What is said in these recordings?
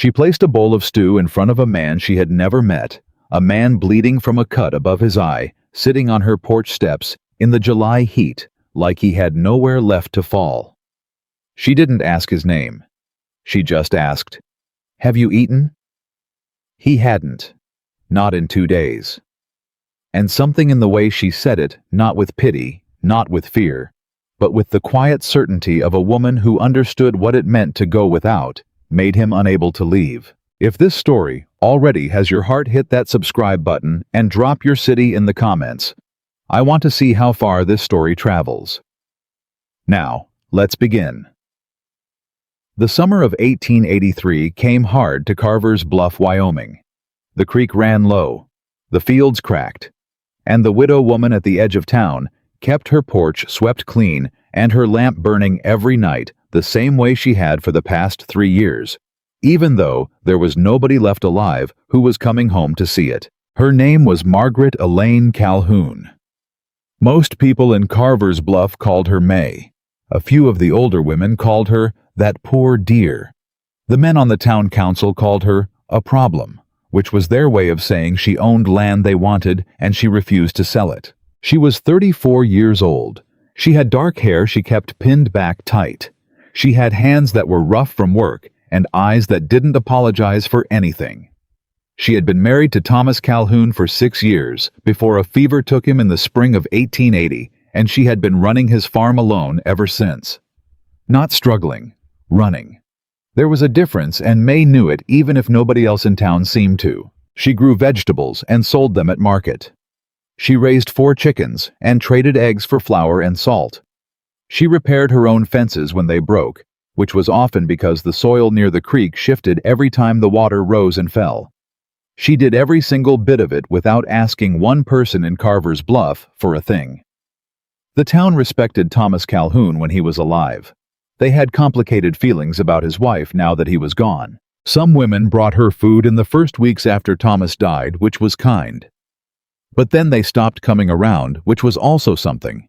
She placed a bowl of stew in front of a man she had never met, a man bleeding from a cut above his eye, sitting on her porch steps in the July heat, like he had nowhere left to fall. She didn't ask his name. She just asked, "Have you eaten?" He hadn't. Not in 2 days. And something in the way she said it, not with pity, not with fear, but with the quiet certainty of a woman who understood what it meant to go without, made him unable to leave. If this story already has your heart, hit that subscribe button and drop your city in the comments. I want to see how far this story travels. Now, let's begin. The summer of 1883 came hard to Carver's Bluff, Wyoming. The creek ran low, the fields cracked, and the widow woman at the edge of town kept her porch swept clean and her lamp burning every night the same way she had for the past 3 years, even though there was nobody left alive who was coming home to see it. Her name was Margaret Elaine Calhoun. Most people in Carver's Bluff called her Mae. A few of the older women called her that poor dear. The men on the town council called her a problem, which was their way of saying she owned land they wanted and she refused to sell it. She was 34 years old. She had dark hair she kept pinned back tight. She had hands that were rough from work and eyes that didn't apologize for anything. She had been married to Thomas Calhoun for 6 years before a fever took him in the spring of 1880, and she had been running his farm alone ever since. Not struggling, running. There was a difference, and Mae knew it even if nobody else in town seemed to. She grew vegetables and sold them at market. She raised 4 chickens and traded eggs for flour and salt. She repaired her own fences when they broke, which was often because the soil near the creek shifted every time the water rose and fell. She did every single bit of it without asking one person in Carver's Bluff for a thing. The town respected Thomas Calhoun when he was alive. They had complicated feelings about his wife now that he was gone. Some women brought her food in the first weeks after Thomas died, which was kind. But then they stopped coming around, which was also something.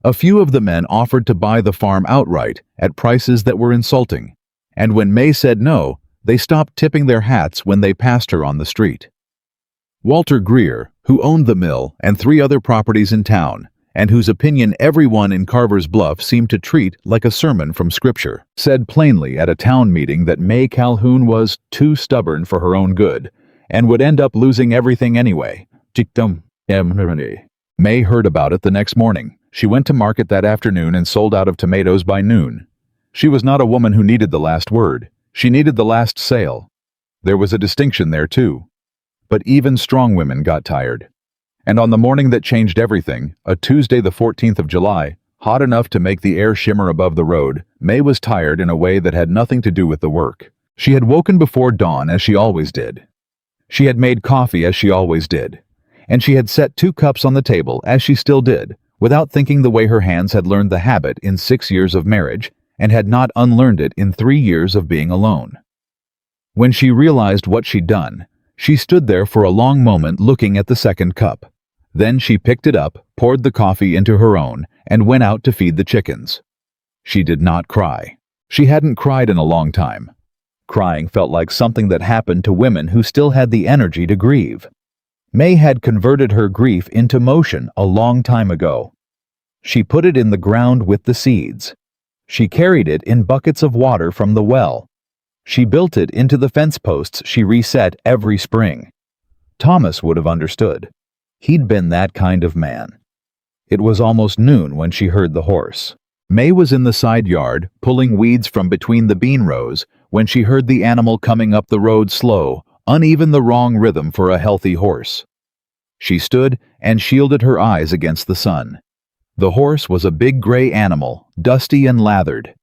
A few of the men offered to buy the farm outright at prices that were insulting, and when Mae said no, they stopped tipping their hats when they passed her on the street. Walter Greer, who owned the mill and 3 other properties in town, and whose opinion everyone in Carver's Bluff seemed to treat like a sermon from Scripture, said plainly at a town meeting that Mae Calhoun was too stubborn for her own good and would end up losing everything anyway. Mae heard about it the next morning. She went to market that afternoon and sold out of tomatoes by noon. She was not a woman who needed the last word. She needed the last sale. There was a distinction there too. But even strong women got tired. And on the morning that changed everything, a Tuesday the 14th of July, hot enough to make the air shimmer above the road, Mae was tired in a way that had nothing to do with the work. She had woken before dawn as she always did. She had made coffee as she always did. And she had set 2 cups on the table as she still did, without thinking the way her hands had learned the habit in 6 years of marriage and had not unlearned it in 3 years of being alone. When she realized what she'd done, she stood there for a long moment looking at the second cup. Then she picked it up, poured the coffee into her own, and went out to feed the chickens. She did not cry. She hadn't cried in a long time. Crying felt like something that happened to women who still had the energy to grieve. Mae had converted her grief into motion a long time ago. She put it in the ground with the seeds. She carried it in buckets of water from the well. She built it into the fence posts she reset every spring. Thomas would have understood. He'd been that kind of man. It was almost noon when she heard the horse. Mae was in the side yard, pulling weeds from between the bean rows, when she heard the animal coming up the road slow, uneven, the wrong rhythm for a healthy horse. She stood and shielded her eyes against the sun. The horse was a big gray animal, dusty and lathered.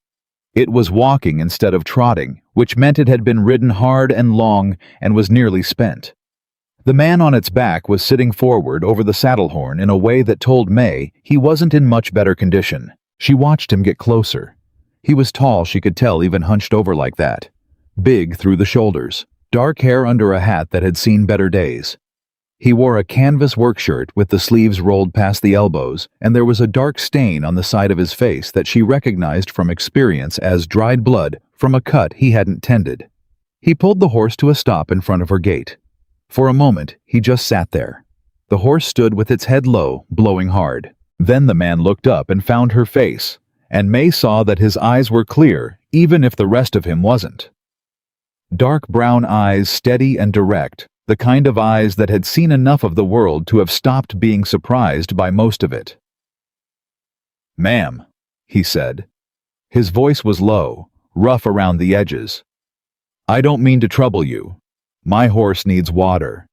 It was walking instead of trotting, which meant it had been ridden hard and long and was nearly spent. The man on its back was sitting forward over the saddle horn in a way that told Mae he wasn't in much better condition. She watched him get closer. He was tall, she could tell, even hunched over like that. Big through the shoulders, dark hair under a hat that had seen better days. He wore a canvas work shirt with the sleeves rolled past the elbows, and there was a dark stain on the side of his face that she recognized from experience as dried blood from a cut he hadn't tended. He pulled the horse to a stop in front of her gate. For a moment, he just sat there. The horse stood with its head low, blowing hard. Then the man looked up and found her face, and Mae saw that his eyes were clear, even if the rest of him wasn't. Dark brown eyes, steady and direct, the kind of eyes that had seen enough of the world to have stopped being surprised by most of it. "Ma'am," he said. His voice was low, rough around the edges. "I don't mean to trouble you. My horse needs water."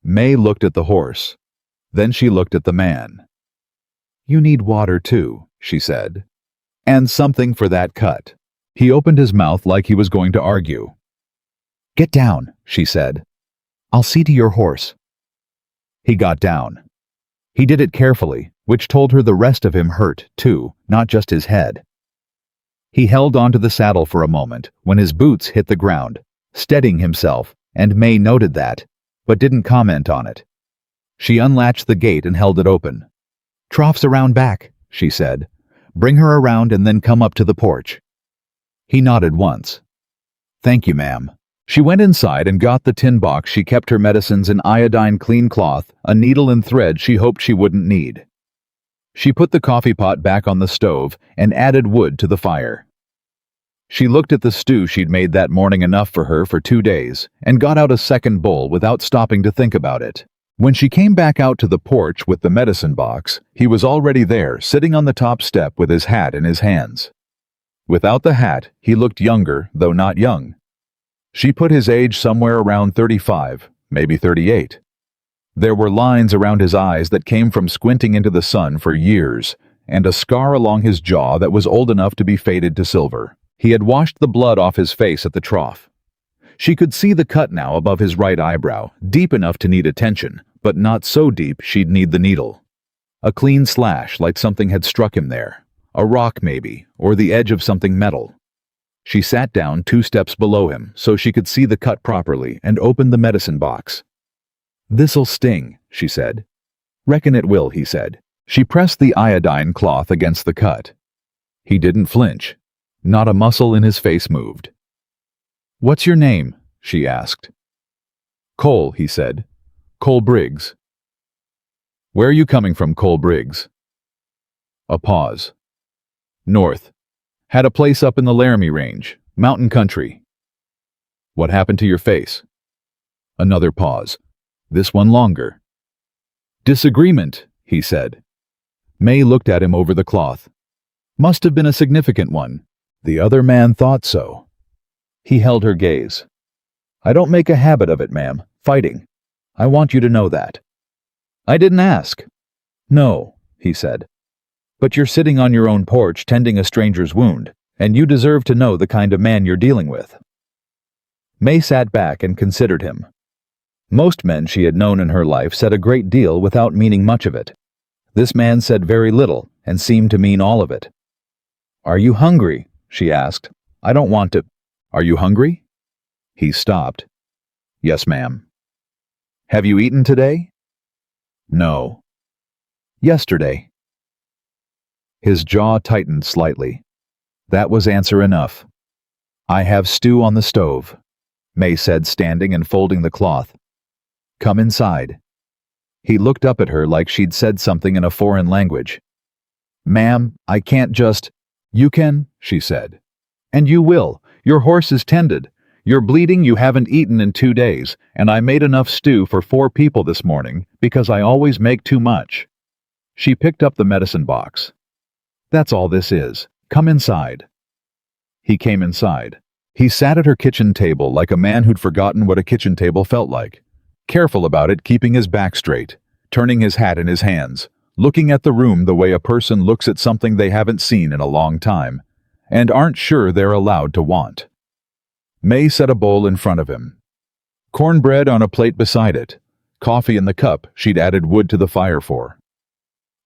Mae looked at the horse. Then she looked at the man. "You need water too," she said. "And something for that cut." He opened his mouth like he was going to argue. "Get down," she said. "I'll see to your horse." He got down. He did it carefully, which told her the rest of him hurt, too, not just his head. He held onto the saddle for a moment when his boots hit the ground, steadying himself, and Mae noted that, but didn't comment on it. She unlatched the gate and held it open. "Trough's around back," she said. "Bring her around and then come up to the porch." He nodded once. "Thank you, ma'am." She went inside and got the tin box she kept her medicines in, iodine clean cloth, a needle and thread she hoped she wouldn't need. She put the coffee pot back on the stove and added wood to the fire. She looked at the stew she'd made that morning, enough for her for 2 days, and got out a second bowl without stopping to think about it. When she came back out to the porch with the medicine box, he was already there, sitting on the top step with his hat in his hands. Without the hat, he looked younger, though not young. She put his age somewhere around 35, maybe 38. There were lines around his eyes that came from squinting into the sun for years, and a scar along his jaw that was old enough to be faded to silver. He had washed the blood off his face at the trough. She could see the cut now above his right eyebrow, deep enough to need attention, but not so deep she'd need the needle. A clean slash, like something had struck him there. A rock maybe, or the edge of something metal. She sat down 2 steps below him so she could see the cut properly and opened the medicine box. "This'll sting," she said. "Reckon it will," he said. She pressed the iodine cloth against the cut. He didn't flinch. Not a muscle in his face moved. "What's your name?" she asked. "Cole," he said. "Cole Briggs." "Where are you coming from, Cole Briggs?" A pause. "North. Had a place up in the Laramie Range, mountain country." "What happened to your face?" Another pause. This one longer. "Disagreement," he said. Mae looked at him over the cloth. "Must have been a significant one. The other man thought so." He held her gaze. "I don't make a habit of it, ma'am, fighting. I want you to know that." "I didn't ask." "No," he said. "But you're sitting on your own porch tending a stranger's wound, and you deserve to know the kind of man you're dealing with." Mae sat back and considered him. Most men she had known in her life said a great deal without meaning much of it. This man said very little and seemed to mean all of it. "Are you hungry?" she asked. "I don't want to—" "Are you hungry?" He stopped. "Yes, ma'am." "Have you eaten today?" "No." "Yesterday?" His jaw tightened slightly. That was answer enough. "I have stew on the stove," Mae said, standing and folding the cloth. "Come inside." He looked up at her like she'd said something in a foreign language. "Ma'am, I can't just—" "You can," she said. "And you will. Your horse is tended. You're bleeding, you haven't eaten in 2 days, and I made enough stew for 4 people this morning because I always make too much." She picked up the medicine box. "That's all this is. Come inside." He came inside. He sat at her kitchen table like a man who'd forgotten what a kitchen table felt like. Careful about it, keeping his back straight, turning his hat in his hands, looking at the room the way a person looks at something they haven't seen in a long time, and aren't sure they're allowed to want. Mae set a bowl in front of him. Cornbread on a plate beside it, coffee in the cup she'd added wood to the fire for.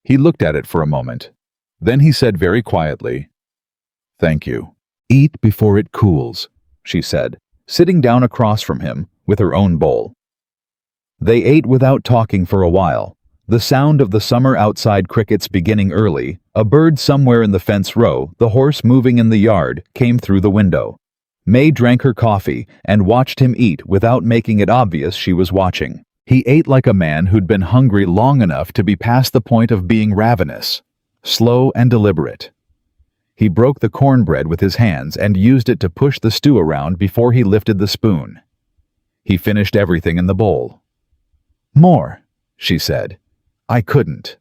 He looked at it for a moment. Then he said very quietly, "Thank you." "Eat before it cools," she said, sitting down across from him with her own bowl. They ate without talking for a while, the sound of the summer outside crickets beginning early, a bird somewhere in the fence row, the horse moving in the yard, came through the window. Mae drank her coffee and watched him eat without making it obvious she was watching. He ate like a man who'd been hungry long enough to be past the point of being ravenous, slow and deliberate. He broke the cornbread with his hands and used it to push the stew around before he lifted the spoon. He finished everything in the bowl. "More," she said. "I couldn't."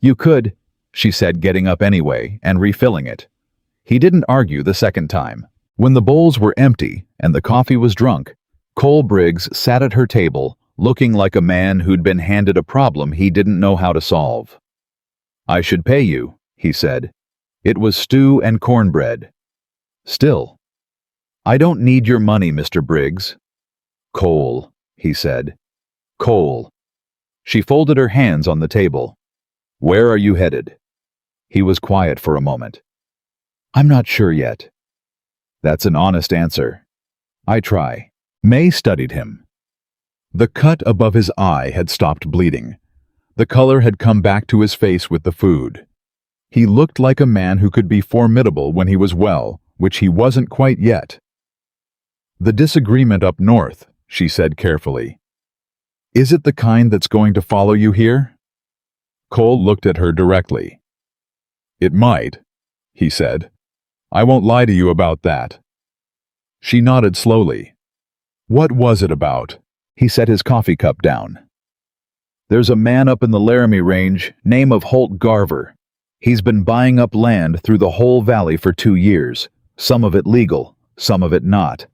"You could," she said, getting up anyway and refilling it. He didn't argue the second time. When the bowls were empty and the coffee was drunk, Cole Briggs sat at her table, looking like a man who'd been handed a problem he didn't know how to solve. "I should pay you," he said. "It was stew and cornbread." "Still." "I don't need your money, Mr. Briggs." "Cole," he said. "Cole." She folded her hands on the table. "Where are you headed?" He was quiet for a moment. "I'm not sure yet." "That's an honest answer." "I try." Mae studied him. The cut above his eye had stopped bleeding. The color had come back to his face with the food. He looked like a man who could be formidable when he was well, which he wasn't quite yet. "The disagreement up north," she said carefully. "Is it the kind that's going to follow you here?" Cole looked at her directly. "It might," he said. "I won't lie to you about that." She nodded slowly. "What was it about?" He set his coffee cup down. "There's a man up in the Laramie Range, name of Holt Garver. He's been buying up land through the whole valley for 2 years, some of it legal, some of it not."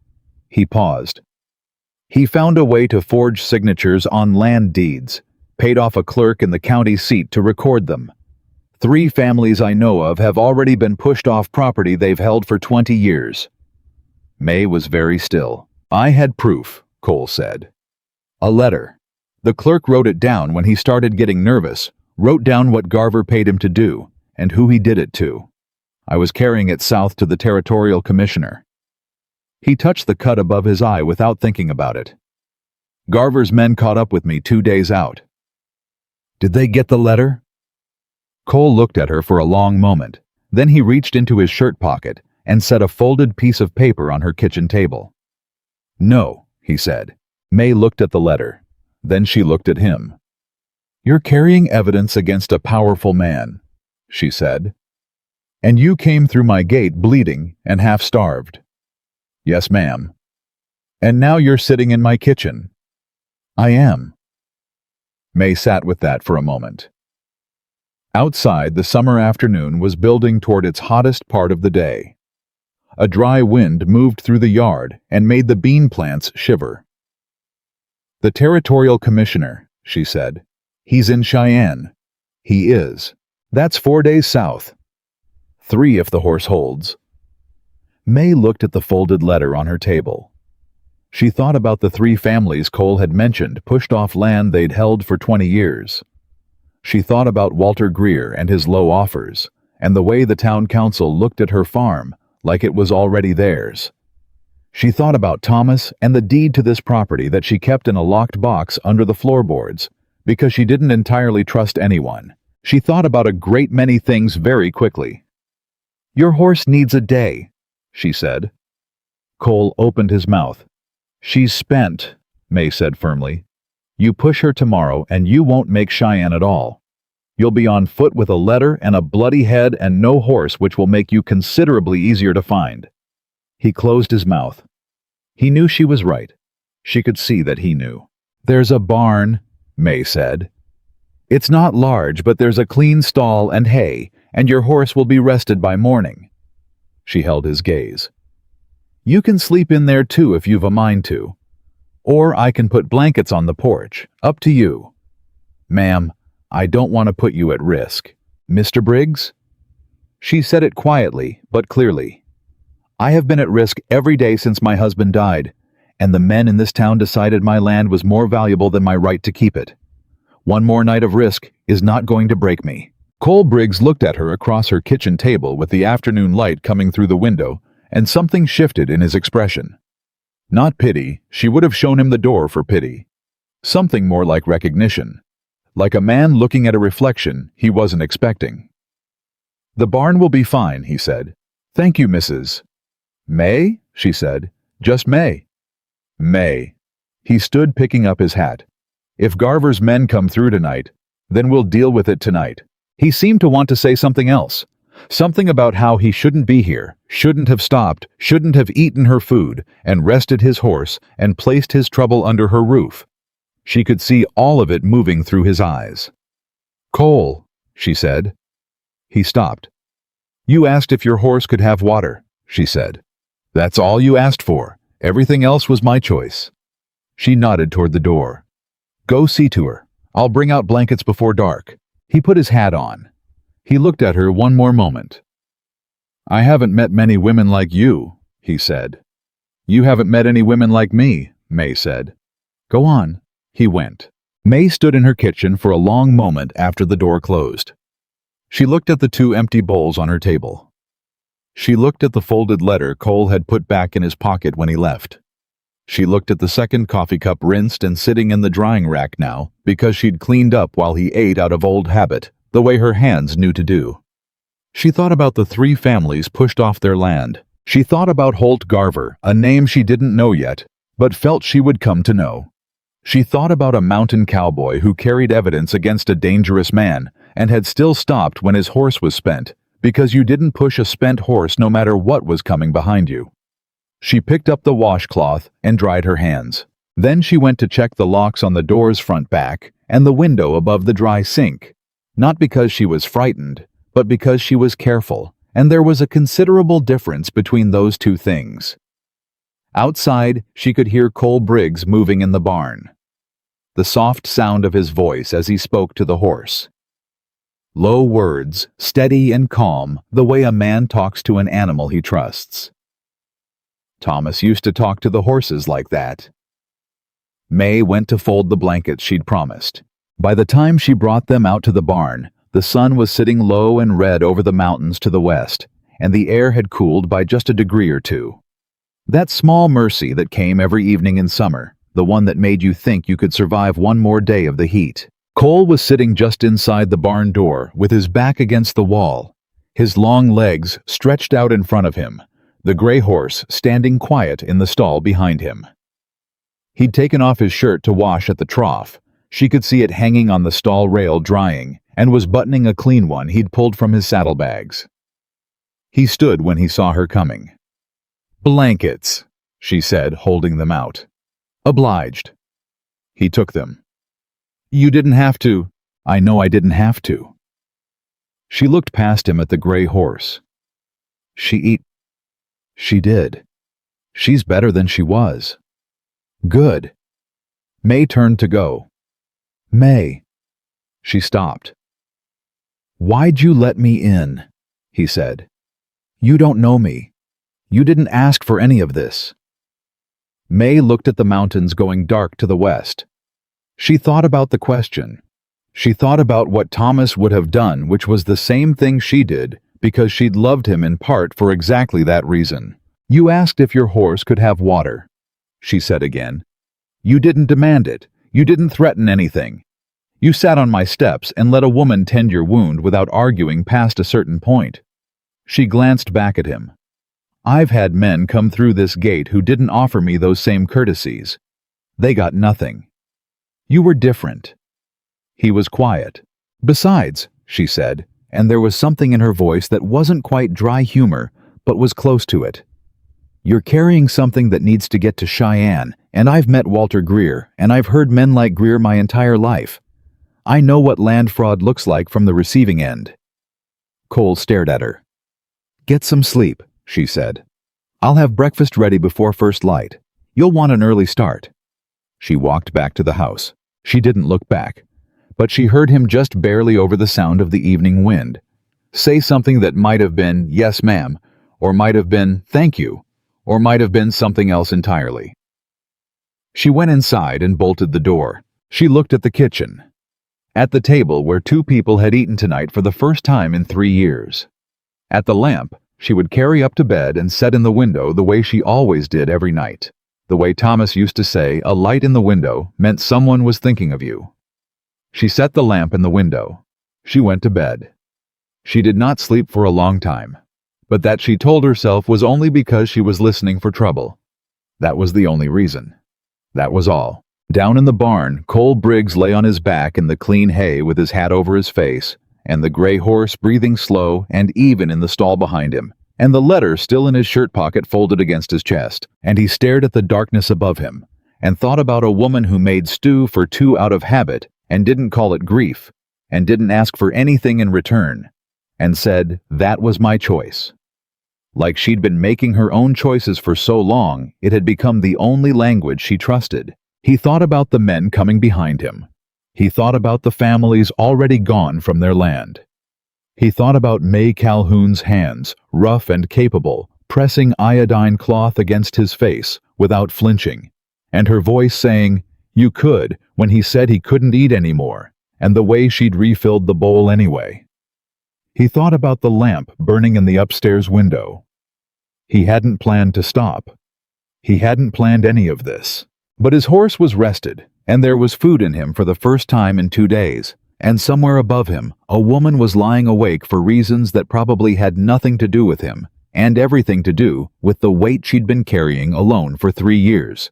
He paused. "He found a way to forge signatures on land deeds, paid off a clerk in the county seat to record them. 3 families I know of have already been pushed off property they've held for 20 years. Mae was very still. "I had proof," Cole said. "A letter. The clerk wrote it down when he started getting nervous, wrote down what Garver paid him to do, and who he did it to. I was carrying it south to the territorial commissioner." He touched the cut above his eye without thinking about it. "Garver's men caught up with me 2 days out." "Did they get the letter?" Cole looked at her for a long moment. Then he reached into his shirt pocket and set a folded piece of paper on her kitchen table. "No," he said. Mae looked at the letter. Then she looked at him. "You're carrying evidence against a powerful man," she said. "And you came through my gate bleeding and half-starved." "Yes, ma'am." "And now you're sitting in my kitchen." "I am." Mae sat with that for a moment. Outside, the summer afternoon was building toward its hottest part of the day. A dry wind moved through the yard and made the bean plants shiver. "The territorial commissioner," she said. "He's in Cheyenne." "He is. That's 4 days south." "3 if the horse holds." Mae looked at the folded letter on her table. She thought about the 3 families Cole had mentioned pushed off land they'd held for 20 years. She thought about Walter Greer and his low offers, and the way the town council looked at her farm like it was already theirs. She thought about Thomas and the deed to this property that she kept in a locked box under the floorboards because she didn't entirely trust anyone. She thought about a great many things very quickly. "Your horse needs a day," she said. Cole opened his mouth. "She's spent," Mae said firmly. "You push her tomorrow and you won't make Cheyenne at all. You'll be on foot with a letter and a bloody head and no horse, which will make you considerably easier to find." He closed his mouth. He knew she was right. She could see that he knew. "There's a barn," Mae said. "It's not large, but there's a clean stall and hay, and your horse will be rested by morning." She held his gaze. "You can sleep in there too if you've a mind to. Or I can put blankets on the porch. Up to you." "Ma'am, I don't want to put you at risk." "Mr. Briggs?" She said it quietly, but clearly. "I have been at risk every day since my husband died, and the men in this town decided my land was more valuable than my right to keep it. One more night of risk is not going to break me." Cole Briggs looked at her across her kitchen table with the afternoon light coming through the window, and something shifted in his expression. Not pity, she would have shown him the door for pity. Something more like recognition. Like a man looking at a reflection he wasn't expecting. "The barn will be fine," he said. "Thank you, Mrs. Mae?" she said. Just Mae. Mae. He stood picking up his hat. If Garver's men come through tonight, then we'll deal with it tonight. He seemed to want to say something else. Something about how he shouldn't be here, shouldn't have stopped, shouldn't have eaten her food, and rested his horse, and placed his trouble under her roof. She could see all of it moving through his eyes. Cole, she said. He stopped. You asked if your horse could have water, she said. That's all you asked for. Everything else was my choice. She nodded toward the door. Go see to her. I'll bring out blankets before dark. He put his hat on. He looked at her one more moment. I haven't met many women like you, he said. You haven't met any women like me, Mae said. Go on. He went. Mae stood in her kitchen for a long moment after the door closed. She looked at the 2 empty bowls on her table. She looked at the folded letter Cole had put back in his pocket when he left. She looked at the second coffee cup rinsed and sitting in the drying rack now because she'd cleaned up while he ate out of old habit, the way her hands knew to do. She thought about the 3 families pushed off their land. She thought about Holt Garver, a name she didn't know yet, but felt she would come to know. She thought about a mountain cowboy who carried evidence against a dangerous man and had still stopped when his horse was spent, because you didn't push a spent horse no matter what was coming behind you. She picked up the washcloth and dried her hands. Then she went to check the locks on the door's front back and the window above the dry sink, not because she was frightened, but because she was careful, and there was a considerable difference between those 2 things. Outside, she could hear Cole Briggs moving in the barn. The soft sound of his voice as he spoke to the horse. Low words, steady and calm, the way a man talks to an animal he trusts. Thomas used to talk to the horses like that. Mae went to fold the blankets she'd promised. By the time she brought them out to the barn, the sun was sitting low and red over the mountains to the west, and the air had cooled by just a degree or 2. That small mercy that came every evening in summer, the one that made you think you could survive one more day of the heat. Cole was sitting just inside the barn door with his back against the wall, his long legs stretched out in front of him, the gray horse standing quiet in the stall behind him. He'd taken off his shirt to wash at the trough. She could see it hanging on the stall rail drying, and was buttoning a clean one he'd pulled from his saddlebags. He stood when he saw her coming. Blankets, she said, holding them out. Obliged. He took them. You didn't have to. I know I didn't have to. She looked past him at the gray horse. She did. She's better than she was. Good. Mae turned to go. Mae. She stopped. Why'd you let me in? He said. You don't know me. You didn't ask for any of this. Mae looked at the mountains going dark to the west. She thought about the question. She thought about what Thomas would have done, which was the same thing she did, because she'd loved him in part for exactly that reason. You asked if your horse could have water, she said again. You didn't demand it. You didn't threaten anything. You sat on my steps and let a woman tend your wound without arguing past a certain point. She glanced back at him. I've had men come through this gate who didn't offer me those same courtesies. They got nothing. You were different. He was quiet. Besides, she said, and there was something in her voice that wasn't quite dry humor, but was close to it. You're carrying something that needs to get to Cheyenne, and I've met Walter Greer, and I've heard men like Greer my entire life. I know what land fraud looks like from the receiving end. Cole stared at her. Get some sleep, she said. I'll have breakfast ready before first light. You'll want an early start. She walked back to the house. She didn't look back, but she heard him just barely over the sound of the evening wind. Say something that might have been, yes, ma'am, or might have been, thank you, or might have been something else entirely. She went inside and bolted the door. She looked at the kitchen. At the table where 2 people had eaten tonight for the first time in 3 years. At the lamp, she would carry up to bed and set in the window the way she always did every night. The way Thomas used to say, a light in the window meant someone was thinking of you. She set the lamp in the window. She went to bed. She did not sleep for a long time. but that she told herself was only because she was listening for trouble. That was the only reason. That was all. Down in the barn, Cole Briggs lay on his back in the clean hay with his hat over his face, and the gray horse breathing slow and even in the stall behind him, and the letter still in his shirt pocket folded against his chest, and he stared at the darkness above him, and thought about a woman who made stew for two out of habit, and didn't call it grief, and didn't ask for anything in return, and said, "That was my choice." Like she'd been making her own choices for so long, it had become the only language she trusted. He thought about the men coming behind him. He thought about the families already gone from their land. He thought about Mae Calhoun's hands, rough and capable, pressing iodine cloth against his face without flinching, and her voice saying, "You could," when he said he couldn't eat anymore, and the way she'd refilled the bowl anyway. He thought about the lamp burning in the upstairs window. He hadn't planned to stop. He hadn't planned any of this. But his horse was rested, and there was food in him for the first time in 2 days, and somewhere above him, a woman was lying awake for reasons that probably had nothing to do with him, and everything to do with the weight she'd been carrying alone for 3 years.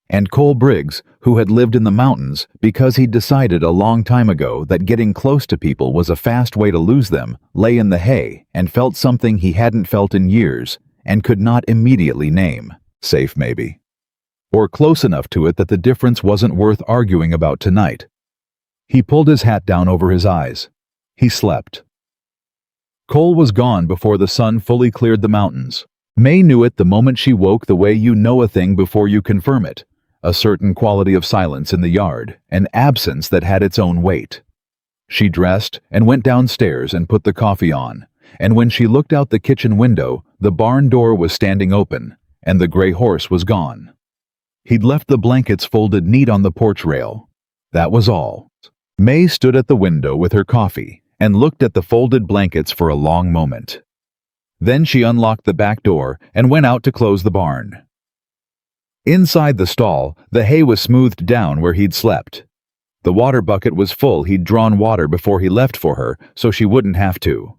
And Cole Briggs, who had lived in the mountains because he'd decided a long time ago that getting close to people was a fast way to lose them, lay in the hay and felt something he hadn't felt in years and could not immediately name. Safe, maybe. Or close enough to it that the difference wasn't worth arguing about tonight. He pulled his hat down over his eyes. He slept. Cole was gone before the sun fully cleared the mountains. Mae knew it the moment she woke, the way you know a thing before you confirm it. A certain quality of silence in the yard, an absence that had its own weight. She dressed and went downstairs and put the coffee on, and when she looked out the kitchen window, the barn door was standing open, and the gray horse was gone. He'd left the blankets folded neat on the porch rail. That was all. Mae stood at the window with her coffee and looked at the folded blankets for a long moment. Then she unlocked the back door and went out to close the barn. Inside the stall, the hay was smoothed down where he'd slept. The water bucket was full. He'd drawn water before he left for her, so she wouldn't have to.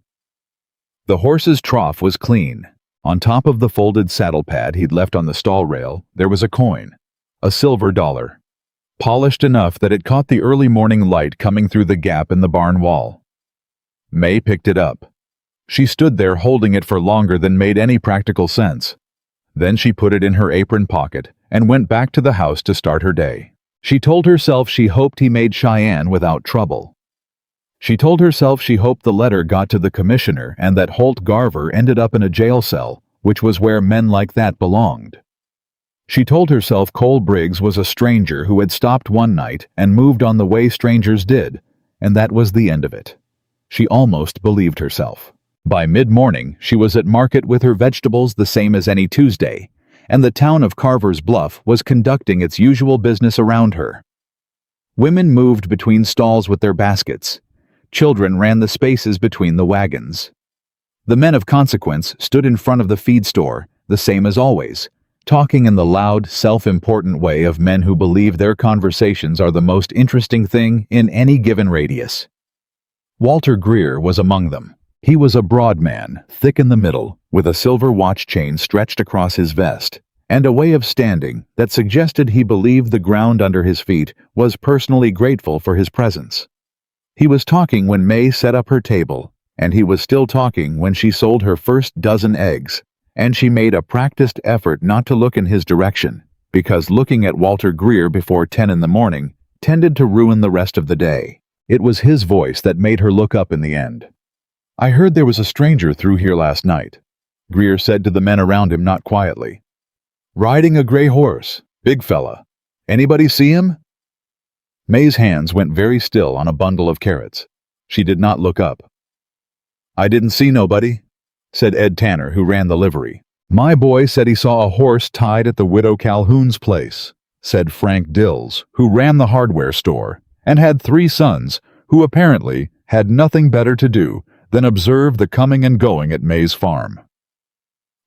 The horse's trough was clean. On top of the folded saddle pad he'd left on the stall rail, there was a coin, a silver dollar, polished enough that it caught the early morning light coming through the gap in the barn wall. Mae picked it up. She stood there holding it for longer than made any practical sense. Then she put it in her apron pocket and went back to the house to start her day. She told herself she hoped he made Cheyenne without trouble. She told herself she hoped the letter got to the commissioner and that Holt Garver ended up in a jail cell, which was where men like that belonged. She told herself Cole Briggs was a stranger who had stopped one night and moved on the way strangers did, and that was the end of it. She almost believed herself. By mid-morning, she was at market with her vegetables the same as any Tuesday, and the town of Carver's Bluff was conducting its usual business around her. Women moved between stalls with their baskets. Children ran the spaces between the wagons. The men of consequence stood in front of the feed store, the same as always, talking in the loud, self-important way of men who believe their conversations are the most interesting thing in any given radius. Walter Greer was among them. He was a broad man, thick in the middle, with a silver watch chain stretched across his vest, and a way of standing that suggested he believed the ground under his feet was personally grateful for his presence. He was talking when Mae set up her table, and he was still talking when she sold her first dozen eggs, and she made a practiced effort not to look in his direction, because looking at Walter Greer before 10 in the morning tended to ruin the rest of the day. It was his voice that made her look up in the end. "I heard there was a stranger through here last night," Greer said to the men around him not quietly. "Riding a gray horse, big fella. Anybody see him?" Mae's hands went very still on a bundle of carrots. She did not look up. "I didn't see nobody," said Ed Tanner, who ran the livery. "My boy said he saw a horse tied at the widow Calhoun's place," said Frank Dills, who ran the hardware store, and had 3 sons, who apparently had nothing better to do than observe the coming and going at Mae's farm.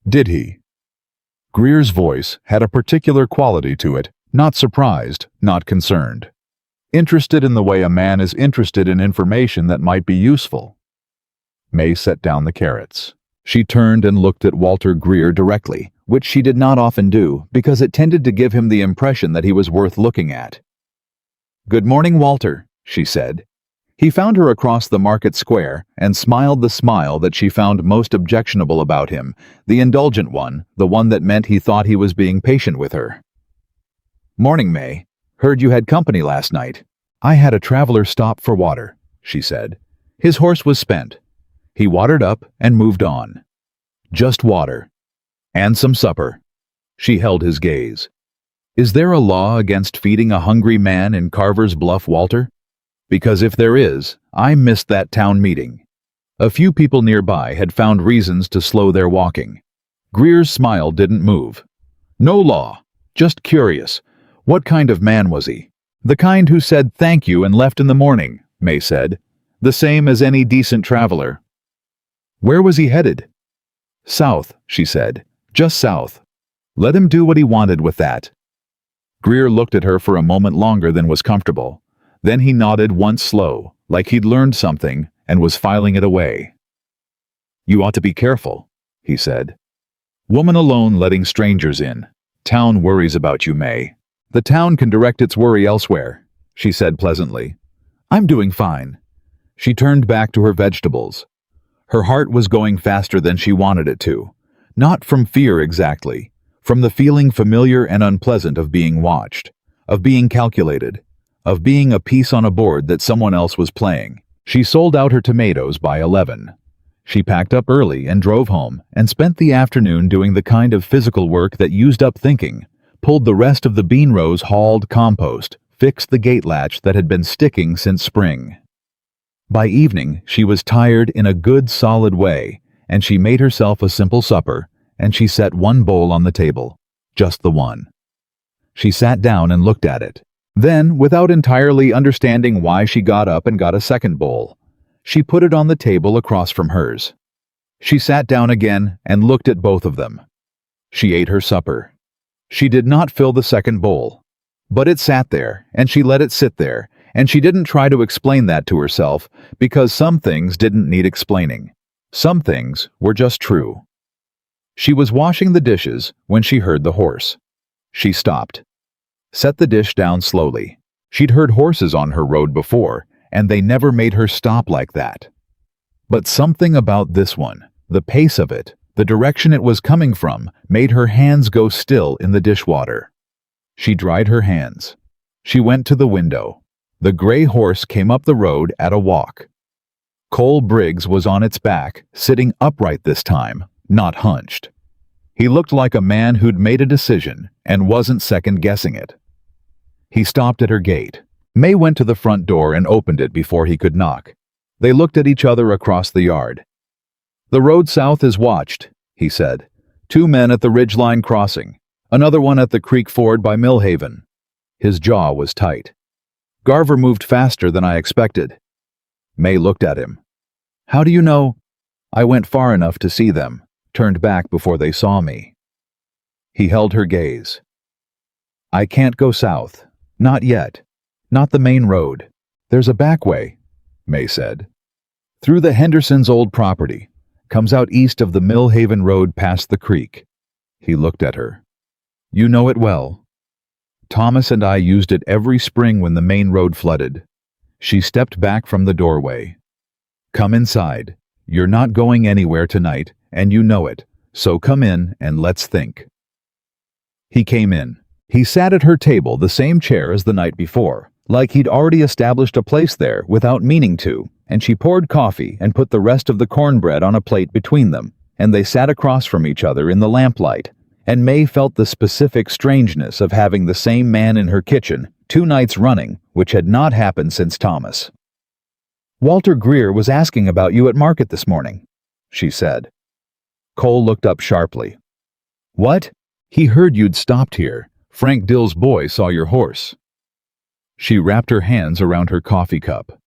"Did he?" Greer's voice had a particular quality to it, not surprised, not concerned. Interested in the way a man is interested in information that might be useful. Mae set down the carrots. She turned and looked at Walter Greer directly, which she did not often do because it tended to give him the impression that he was worth looking at. "Good morning, Walter," she said. He found her across the market square and smiled the smile that she found most objectionable about him, the indulgent one, the one that meant he thought he was being patient with her. "Morning, Mae. Heard you had company last night." "I had a traveler stop for water," she said. "His horse was spent. He watered up and moved on. Just water. And some supper." She held his gaze. "Is there a law against feeding a hungry man in Carver's Bluff, Walter? Because if there is, I missed that town meeting." A few people nearby had found reasons to slow their walking. Greer's smile didn't move. "No law. Just curious. What kind of man was he?" "The kind who said thank you and left in the morning," Mae said. "The same as any decent traveler." "Where was he headed?" "South," she said. "Just south. Let him do what he wanted with that." Greer looked at her for a moment longer than was comfortable. Then he nodded once slow, like he'd learned something, and was filing it away. "You ought to be careful," he said. "Woman alone letting strangers in. Town worries about you, Mae." "The town can direct its worry elsewhere," she said pleasantly. "I'm doing fine." She turned back to her vegetables. Her heart was going faster than she wanted it to. Not from fear exactly, from the feeling familiar and unpleasant of being watched, of being calculated, of being a piece on a board that someone else was playing. She sold out her tomatoes by 11. She packed up early and drove home and spent the afternoon doing the kind of physical work that used up thinking, pulled the rest of the bean rows, hauled compost, fixed the gate latch that had been sticking since spring. By evening, she was tired in a good solid way, and she made herself a simple supper, and she set one bowl on the table, just the one. She sat down and looked at it. Then, without entirely understanding why, she got up and got a second bowl. She put it on the table across from hers. She sat down again and looked at both of them. She ate her supper. She did not fill the second bowl. But it sat there, and she let it sit there, and she didn't try to explain that to herself, because some things didn't need explaining. Some things were just true. She was washing the dishes when she heard the horse. She stopped. Set the dish down slowly. She'd heard horses on her road before, and they never made her stop like that. But something about this one, the pace of it, the direction it was coming from, made her hands go still in the dishwater. She dried her hands. She went to the window. The gray horse came up the road at a walk. Cole Briggs was on its back, sitting upright this time, not hunched. He looked like a man who'd made a decision and wasn't second-guessing it. He stopped at her gate. Mae went to the front door and opened it before he could knock. They looked at each other across the yard. "The road south is watched," he said. "2 men at the ridgeline crossing. Another one at the creek ford by Millhaven." His jaw was tight. "Garver moved faster than I expected." Mae looked at him. "How do you know?" "I went far enough to see them, turned back before they saw me." He held her gaze. "I can't go south. Not yet. Not the main road. There's a back way," Mae said. "Through the Hendersons' old property. Comes out east of the Millhaven Road past the creek." He looked at her. "You know it well. Thomas and I used it every spring when the main road flooded." She stepped back from the doorway. "Come inside. You're not going anywhere tonight, and you know it, so come in and let's think." He came in. He sat at her table, the same chair as the night before, like he'd already established a place there without meaning to, and she poured coffee and put the rest of the cornbread on a plate between them, and they sat across from each other in the lamplight, and Mae felt the specific strangeness of having the same man in her kitchen 2 nights running, which had not happened since Thomas. "Walter Greer was asking about you at market this morning," she said. Cole looked up sharply. "What?" "He heard you'd stopped here. Frank Dill's boy saw your horse." She wrapped her hands around her coffee cup.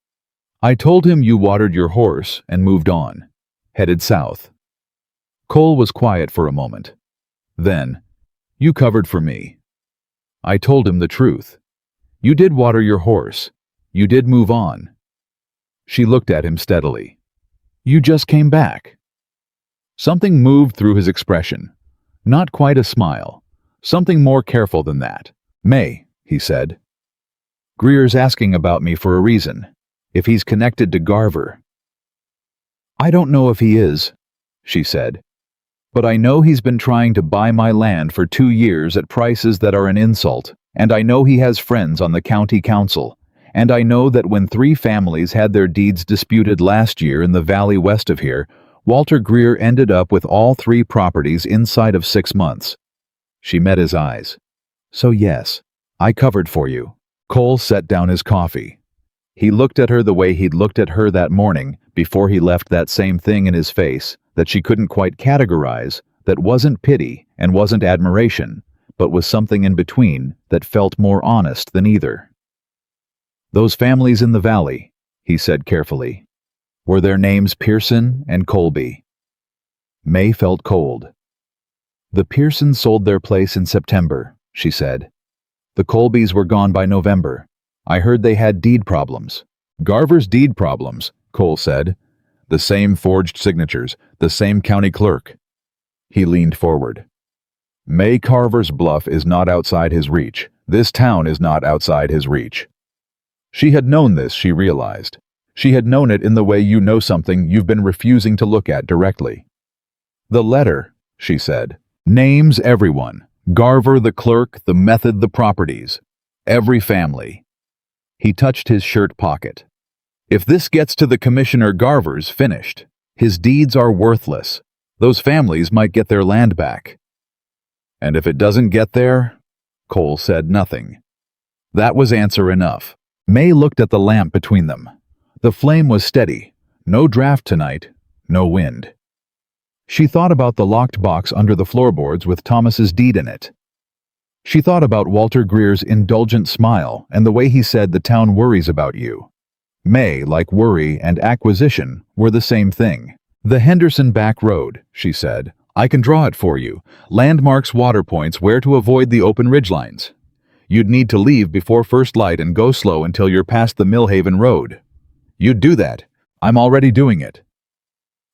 "I told him you watered your horse and moved on, headed south." Cole was quiet for a moment. Then, "You covered for me." I told him the truth. "You did water your horse. You did move on." She looked at him steadily. "You just came back." Something moved through his expression. Not quite a smile. Something more careful than that. "Mae," he said. "Greer's asking about me for a reason. If he's connected to Garver." "I don't know if he is," she said. "But I know he's been trying to buy my land for 2 years at prices that are an insult, and I know he has friends on the county council, and I know that when 3 families had their deeds disputed last year in the valley west of here, Walter Greer ended up with all 3 properties inside of 6 months." She met his eyes. "So yes, I covered for you." Cole set down his coffee. He looked at her the way he'd looked at her that morning before he left that same thing in his face that she couldn't quite categorize, that wasn't pity and wasn't admiration, but was something in between that felt more honest than either. "Those families in the valley," he said carefully, "were their names Pearson and Colby." Mae felt cold. "The Pearsons sold their place in September," she said. "The Colbys were gone by November. I heard they had deed problems." "Garver's deed problems," Cole said. "The same forged signatures, the same county clerk." He leaned forward. "Mae Carver's bluff is not outside his reach. This town is not outside his reach." She had known this, she realized. She had known it in the way you know something you've been refusing to look at directly. "The letter," she said, "names everyone. Garver, the clerk, the method, the properties. Every family." He touched his shirt pocket. "If this gets to the Commissioner, Garver's finished. His deeds are worthless. Those families might get their land back." "And if it doesn't get there?" Cole said nothing. That was answer enough. Mae looked at the lamp between them. The flame was steady. No draft tonight, no wind. She thought about the locked box under the floorboards with Thomas's deed in it. She thought about Walter Greer's indulgent smile and the way he said the town worries about you. Mae, like worry and acquisition, were the same thing. "The Henderson back road," she said. "I can draw it for you. Landmarks, water points, where to avoid the open ridgelines. You'd need to leave before first light and go slow until you're past the Millhaven Road. You'd do that. I'm already doing it."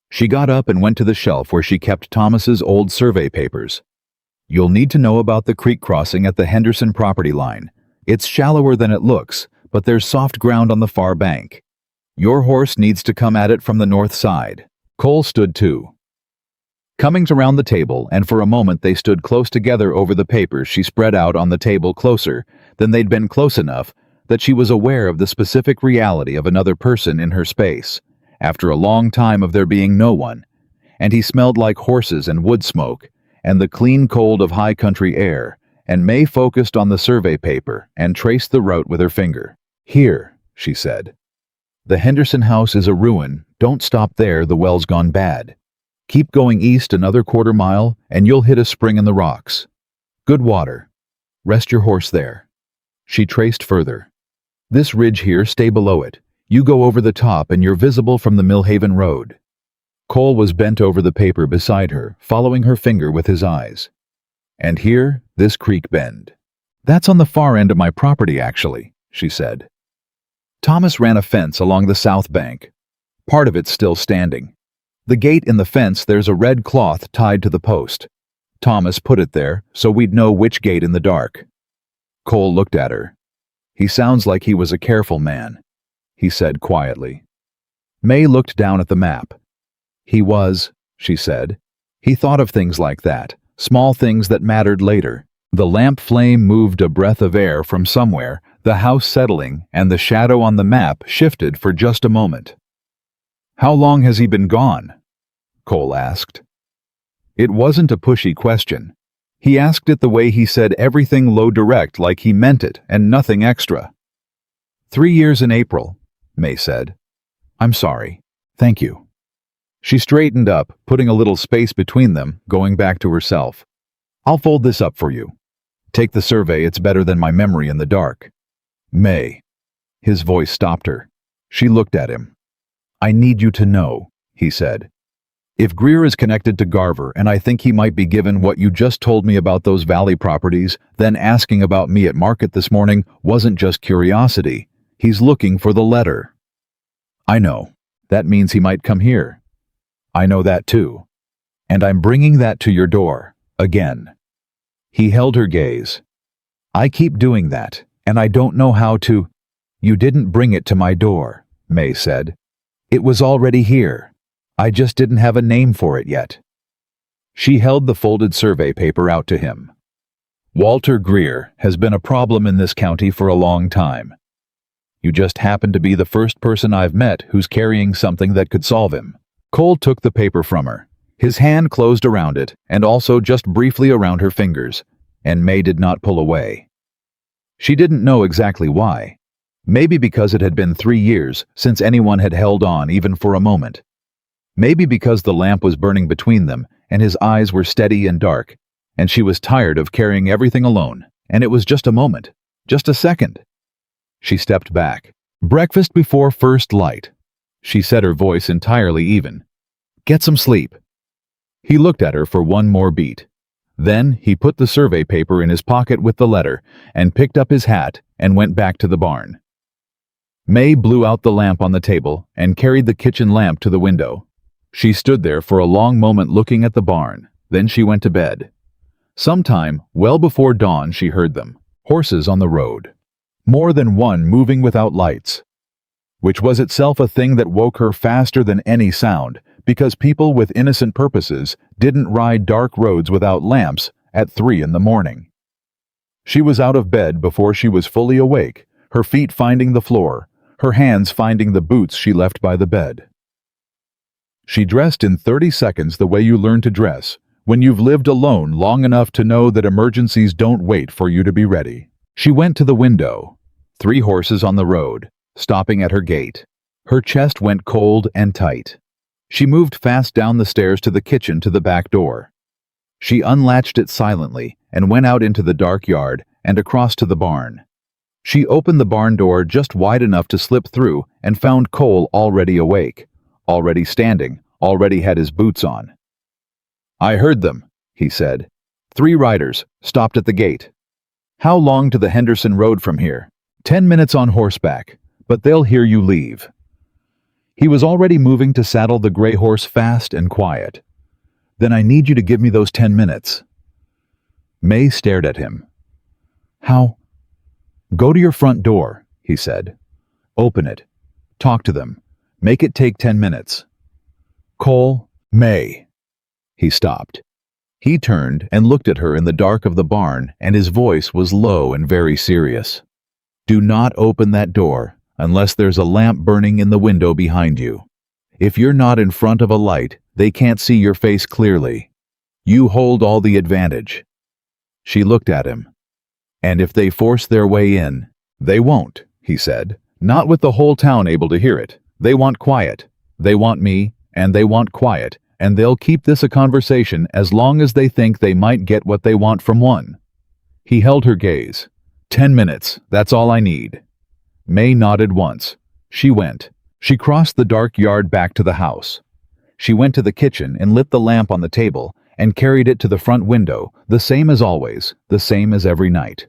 She got up and went to the shelf where she kept Thomas's old survey papers. "You'll need to know about the creek crossing at the Henderson property line. It's shallower than it looks, but there's soft ground on the far bank. Your horse needs to come at it from the north side." Cole stood too. Coming around the table, and for a moment they stood close together over the papers she spread out on the table, closer than they'd been close enough that she was aware of the specific reality of another person in her space, after a long time of there being no one, and he smelled like horses and wood smoke, and the clean cold of high country air, and Mae focused on the survey paper and traced the route with her finger. "Here," she said. "The Henderson house is a ruin. Don't stop there, the well's gone bad. Keep going east another quarter mile, and you'll hit a spring in the rocks. Good water. Rest your horse there." She traced further. "This ridge here, stay below it. You go over the top and you're visible from the Millhaven Road." Cole was bent over the paper beside her, following her finger with his eyes. "And here, this creek bend. That's on the far end of my property, actually," she said. Thomas ran a fence along the south bank. Part of it's still standing. The gate in the fence, there's a red cloth tied to the post. Thomas put it there so we'd know which gate in the dark. Cole looked at her. "He sounds like he was a careful man," he said quietly. Mae looked down at the map. "He was," she said. "He thought of things like that, small things that mattered later." The lamp flame moved a breath of air from somewhere, the house settling, and the shadow on the map shifted for just a moment. "How long has he been gone?" Cole asked. It wasn't a pushy question. He asked it the way he said everything low direct, like he meant it and nothing extra. 3 years in April, Mae said. "I'm sorry. Thank you." She straightened up, putting a little space between them, going back to herself. "I'll fold this up for you. Take the survey, it's better than my memory in the dark." "Mae." His voice stopped her. She looked at him. "I need you to know," he said. "If Greer is connected to Garver, and I think he might be given what you just told me about those valley properties, then asking about me at market this morning wasn't just curiosity. He's looking for the letter." "I know. That means he might come here." "I know that too." And I'm bringing that to your door, again. He held her gaze. I keep doing that, and I don't know how to. You didn't bring it to my door, Mae said. It was already here. I just didn't have a name for it yet. She held the folded survey paper out to him. Walter Greer has been a problem in this county for a long time. You just happen to be the first person I've met who's carrying something that could solve him. Cole took the paper from her. His hand closed around it, and also just briefly around her fingers, and Mae did not pull away. She didn't know exactly why. Maybe because it had been 3 years since anyone had held on even for a moment. Maybe because the lamp was burning between them, and his eyes were steady and dark, and she was tired of carrying everything alone, and it was just a moment, just a second. She stepped back. Breakfast before first light. She said, her voice entirely even. Get some sleep. He looked at her for one more beat. Then he put the survey paper in his pocket with the letter and picked up his hat and went back to the barn. Mae blew out the lamp on the table and carried the kitchen lamp to the window. She stood there for a long moment looking at the barn. Then she went to bed. Sometime, well before dawn, she heard them. Horses on the road. More than one moving without lights. Which was itself a thing that woke her faster than any sound, because people with innocent purposes didn't ride dark roads without lamps at 3 in the morning. She was out of bed before she was fully awake, her feet finding the floor, her hands finding the boots she left by the bed. She dressed in 30 seconds the way you learn to dress, when you've lived alone long enough to know that emergencies don't wait for you to be ready. She went to the window. 3 horses on the road, stopping at her gate. Her chest went cold and tight. She moved fast down the stairs to the kitchen to the back door. She unlatched it silently and went out into the dark yard and across to the barn. She opened the barn door just wide enough to slip through and found Cole already awake, already standing, already had his boots on. I heard them, he said. 3 riders, stopped at the gate. How long to the Henderson Road from here? 10 minutes on horseback, but they'll hear you leave. He was already moving to saddle the gray horse fast and quiet. Then I need you to give me those 10 minutes. Mae stared at him. How? Go to your front door, he said. Open it. Talk to them. Make it take 10 minutes. Cole, Mae. He stopped. He turned and looked at her in the dark of the barn, and his voice was low and very serious. Do not open that door unless there's a lamp burning in the window behind you. If you're not in front of a light, they can't see your face clearly. You hold all the advantage. She looked at him. And if they force their way in, they won't, he said. Not with the whole town able to hear it. They want quiet. They want me, and they want quiet, and they'll keep this a conversation as long as they think they might get what they want from one. He held her gaze. 10 minutes, that's all I need. Mae nodded once. She went. She crossed the dark yard back to the house. She went to the kitchen and lit the lamp on the table and carried it to the front window, the same as always, the same as every night.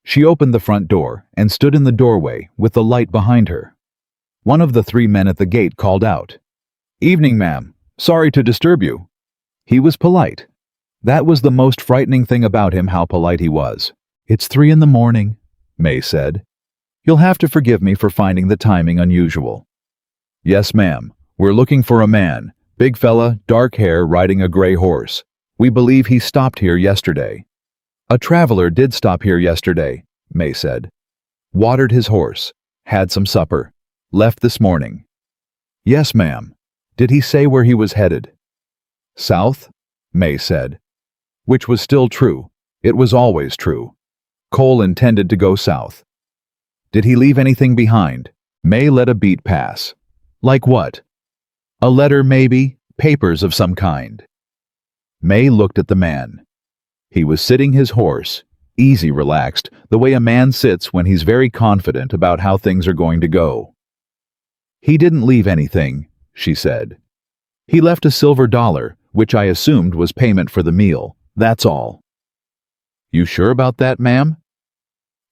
She opened the front door and stood in the doorway with the light behind her. One of the 3 men at the gate called out, Evening, ma'am. Sorry to disturb you. He was polite. That was the most frightening thing about him, how polite he was. It's 3 in the morning, Mae said. You'll have to forgive me for finding the timing unusual. Yes, ma'am. We're looking for a man, big fella, dark hair, riding a gray horse. We believe he stopped here yesterday. A traveler did stop here yesterday, Mae said. Watered his horse, had some supper, left this morning. Yes, ma'am. Did he say where he was headed? South, Mae said. Which was still true. It was always true. Cole intended to go south. Did he leave anything behind? Mae let a beat pass. Like what? A letter, maybe? Papers of some kind. Mae looked at the man. He was sitting his horse, easy, relaxed, the way a man sits when he's very confident about how things are going to go. He didn't leave anything, she said. He left a silver dollar, which I assumed was payment for the meal. That's all. You sure about that, ma'am?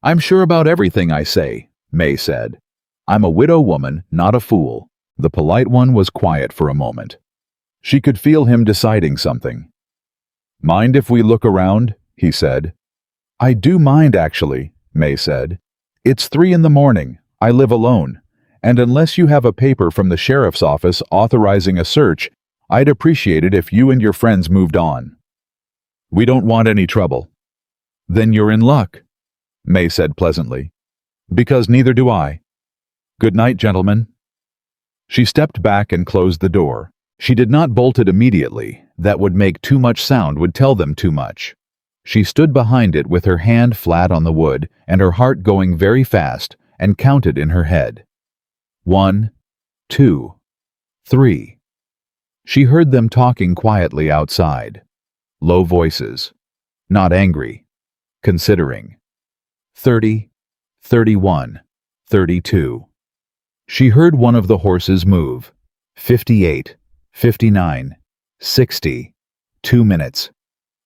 I'm sure about everything I say, Mae said. I'm a widow woman, not a fool. The polite one was quiet for a moment. She could feel him deciding something. "Mind if we look around?" he said. "I do mind, actually," Mae said. "It's 3 in the morning. I live alone. And unless you have a paper from the sheriff's office authorizing a search, I'd appreciate it if you and your friends moved on." "We don't want any trouble." "Then you're in luck," Mae said pleasantly. "Because neither do I. Good night, gentlemen." She stepped back and closed the door. She did not bolt it immediately. That would make too much sound, would tell them too much. She stood behind it with her hand flat on the wood and her heart going very fast, and counted in her head. 1, 2, 3. She heard them talking quietly outside. Low voices. Not angry. Considering. 30, 31, 32. She heard one of the horses move. 58, 59, 60. 2 minutes.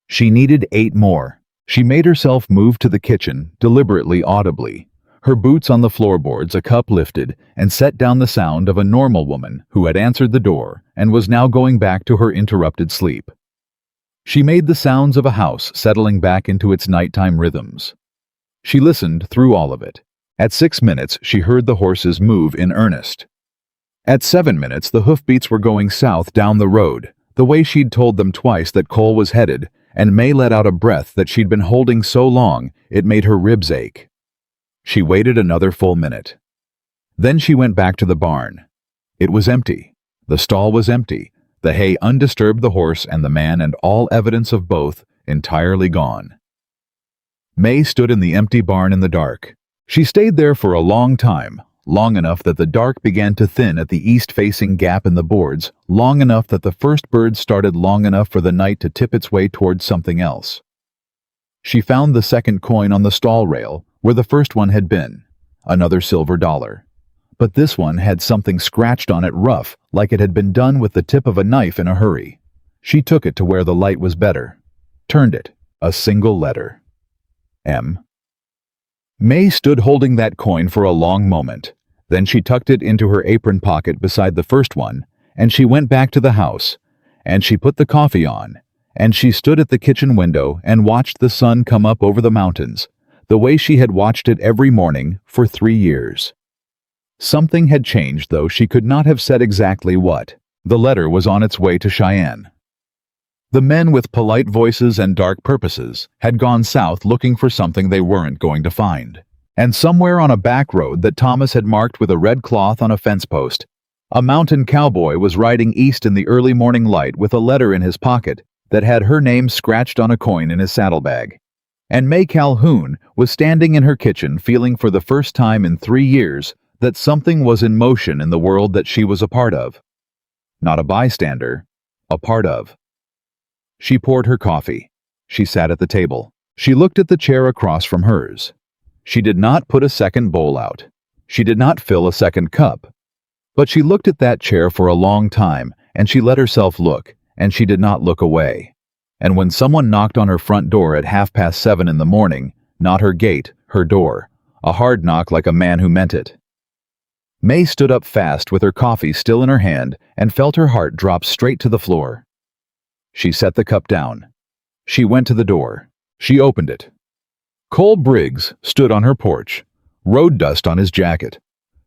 She needed 8 more. She made herself move to the kitchen, deliberately audibly. Her boots on the floorboards, a cup lifted, and set down the sound of a normal woman who had answered the door and was now going back to her interrupted sleep. She made the sounds of a house settling back into its nighttime rhythms. She listened through all of it. At 6 minutes, she heard the horses move in earnest. At 7 minutes, the hoofbeats were going south down the road, the way she'd told them twice that Cole was headed, and Mae let out a breath that she'd been holding so long it made her ribs ache. She waited another full minute. Then she went back to the barn. It was empty. The stall was empty, the hay undisturbed, the horse and the man and all evidence of both entirely gone. Mae stood in the empty barn in the dark. She stayed there for a long time, long enough that the dark began to thin at the east-facing gap in the boards, long enough that the first bird started, long enough for the night to tip its way towards something else. She found the second coin on the stall rail, where the first one had been, another silver dollar. But this one had something scratched on it rough, like it had been done with the tip of a knife in a hurry. She took it to where the light was better. Turned it, a single letter. M. Mae stood holding that coin for a long moment. Then she tucked it into her apron pocket beside the first one, and she went back to the house, and she put the coffee on, and she stood at the kitchen window and watched the sun come up over the mountains, the way she had watched it every morning for 3 years. Something had changed, though she could not have said exactly what. The letter was on its way to Cheyenne. The men with polite voices and dark purposes had gone south looking for something they weren't going to find. And somewhere on a back road that Thomas had marked with a red cloth on a fence post, a mountain cowboy was riding east in the early morning light with a letter in his pocket that had her name scratched on a coin in his saddlebag. And Mae Calhoun was standing in her kitchen feeling for the first time in 3 years that something was in motion in the world that she was a part of. Not a bystander, a part of. She poured her coffee. She sat at the table. She looked at the chair across from hers. She did not put a second bowl out. She did not fill a second cup. But she looked at that chair for a long time, and she let herself look, and she did not look away. And when someone knocked on her front door at 7:30 in the morning, not her gate, her door, a hard knock like a man who meant it. Mae stood up fast with her coffee still in her hand and felt her heart drop straight to the floor. She set the cup down. She went to the door. She opened it. Cole Briggs stood on her porch, road dust on his jacket,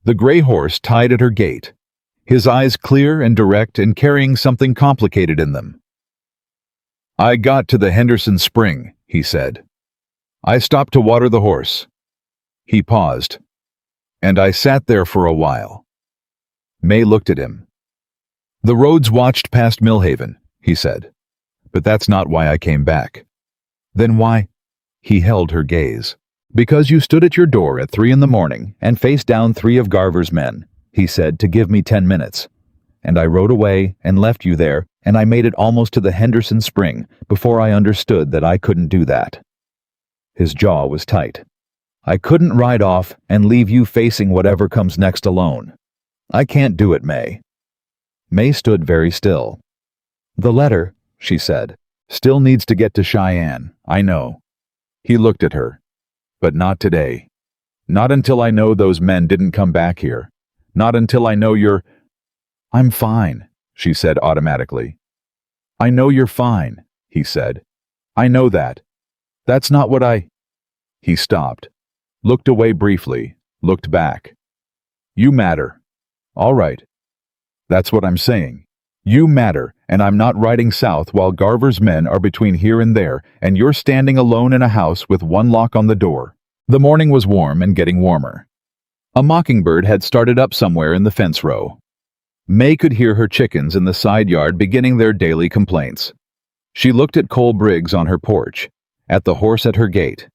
the gray horse tied at her gate, his eyes clear and direct and carrying something complicated in them. "I got to the Henderson Spring," he said. "I stopped to water the horse." He paused. "And I sat there for a while." Mae looked at him. "The roads watched past Millhaven," he said. "But that's not why I came back." "Then why?" He held her gaze. "Because you stood at your door at 3 in the morning and faced down 3 of Garver's men," he said, "to give me 10 minutes. And I rode away and left you there, and I made it almost to the Henderson Spring before I understood that I couldn't do that." His jaw was tight. "I couldn't ride off and leave you facing whatever comes next alone. I can't do it, Mae." Mae stood very still. "The letter," she said, "still needs to get to Cheyenne, I know." He looked at her. "But not today. Not until I know those men didn't come back here. Not until I know you're—" "I'm fine," she said automatically. I know you're fine, he said. I know that. That's not what I... He stopped, looked away briefly, looked back. You matter. All right. That's what I'm saying. You matter, and I'm not riding south while Garver's men are between here and there, and you're standing alone in a house with one lock on the door. The morning was warm and getting warmer. A mockingbird had started up somewhere in the fence row. Mae could hear her chickens in the side yard beginning their daily complaints. She looked at Cole Briggs on her porch, at the horse at her gate,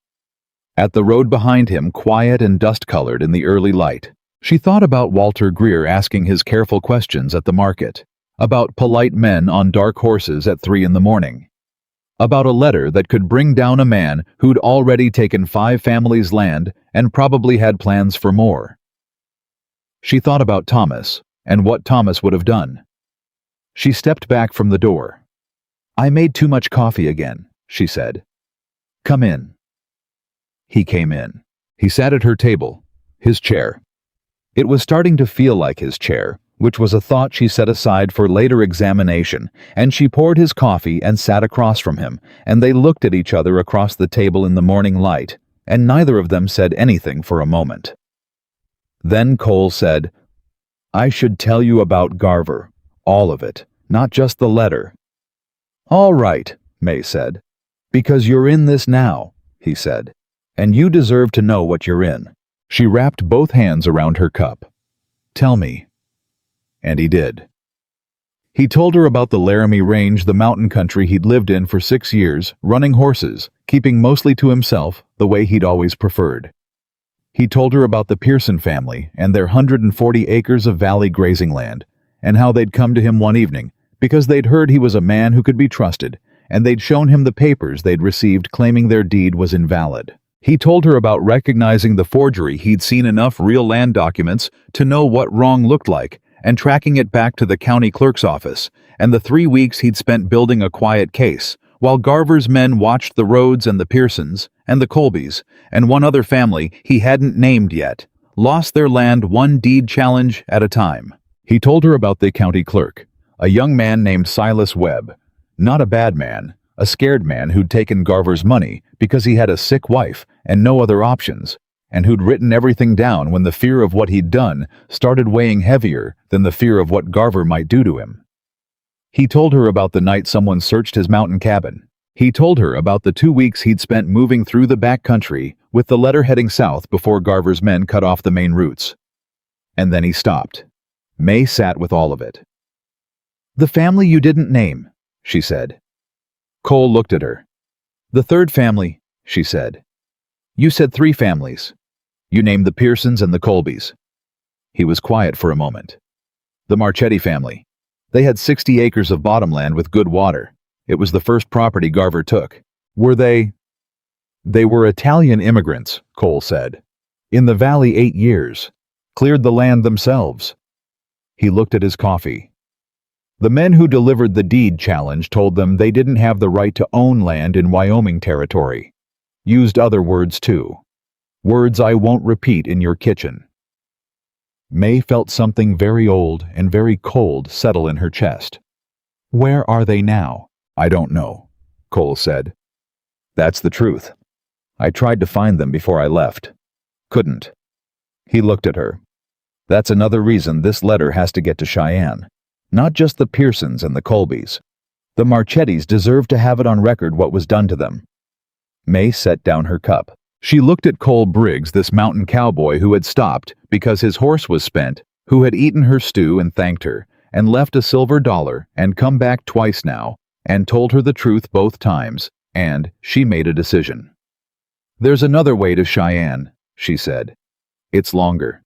at the road behind him, quiet and dust-colored in the early light. She thought about Walter Greer asking his careful questions at the market, about polite men on dark horses at 3 in the morning, about a letter that could bring down a man who'd already taken 5 families' land and probably had plans for more. She thought about Thomas and what Thomas would have done. She stepped back from the door. I made too much coffee again, she said. Come in. He came in. He sat at her table, his chair. It was starting to feel like his chair, which was a thought she set aside for later examination, and she poured his coffee and sat across from him, and they looked at each other across the table in the morning light, and neither of them said anything for a moment. Then Cole said, I should tell you about Garver, all of it, not just the letter. All right, Mae said. Because you're in this now, he said, and you deserve to know what you're in. She wrapped both hands around her cup. Tell me. And he did. He told her about the Laramie Range, the mountain country he'd lived in for 6 years, running horses, keeping mostly to himself, the way he'd always preferred. He told her about the Pearson family and their 140 acres of valley grazing land, and how they'd come to him one evening because they'd heard he was a man who could be trusted, and they'd shown him the papers they'd received claiming their deed was invalid. He told her about recognizing the forgery. He'd seen enough real land documents to know what wrong looked like, and tracking it back to the county clerk's office, and the 3 weeks he'd spent building a quiet case, while Garver's men watched the Rhodes and the Pearsons, and the Colbys, and one other family he hadn't named yet, lost their land one deed challenge at a time. He told her about the county clerk, a young man named Silas Webb, not a bad man, a scared man who'd taken Garver's money because he had a sick wife and no other options, and who'd written everything down when the fear of what he'd done started weighing heavier than the fear of what Garver might do to him. He told her about the night someone searched his mountain cabin. He told her about the 2 weeks he'd spent moving through the back country with the letter heading south before Garver's men cut off the main routes. And then he stopped. Mae sat with all of it. The family you didn't name, she said. Cole looked at her. The third family, she said. You said 3 families. You named the Pearsons and the Colbys. He was quiet for a moment. The Marchetti family. They had 60 acres of bottomland with good water. It was the first property Garver took. Were they? They were Italian immigrants, Cole said. In the valley 8 years. Cleared the land themselves. He looked at his coffee. The men who delivered the deed challenge told them they didn't have the right to own land in Wyoming territory. Used other words too. Words I won't repeat in your kitchen. Mae felt something very old and very cold settle in her chest. Where are they now? I don't know, Cole said. That's the truth. I tried to find them before I left. Couldn't. He looked at her. That's another reason this letter has to get to Cheyenne. Not just the Pearsons and the Colbys. The Marchettis deserve to have it on record what was done to them. Mae set down her cup. She looked at Cole Briggs, this mountain cowboy who had stopped because his horse was spent, who had eaten her stew and thanked her, and left a silver dollar and come back twice now, and told her the truth both times, and she made a decision. There's another way to Cheyenne, she said. It's longer.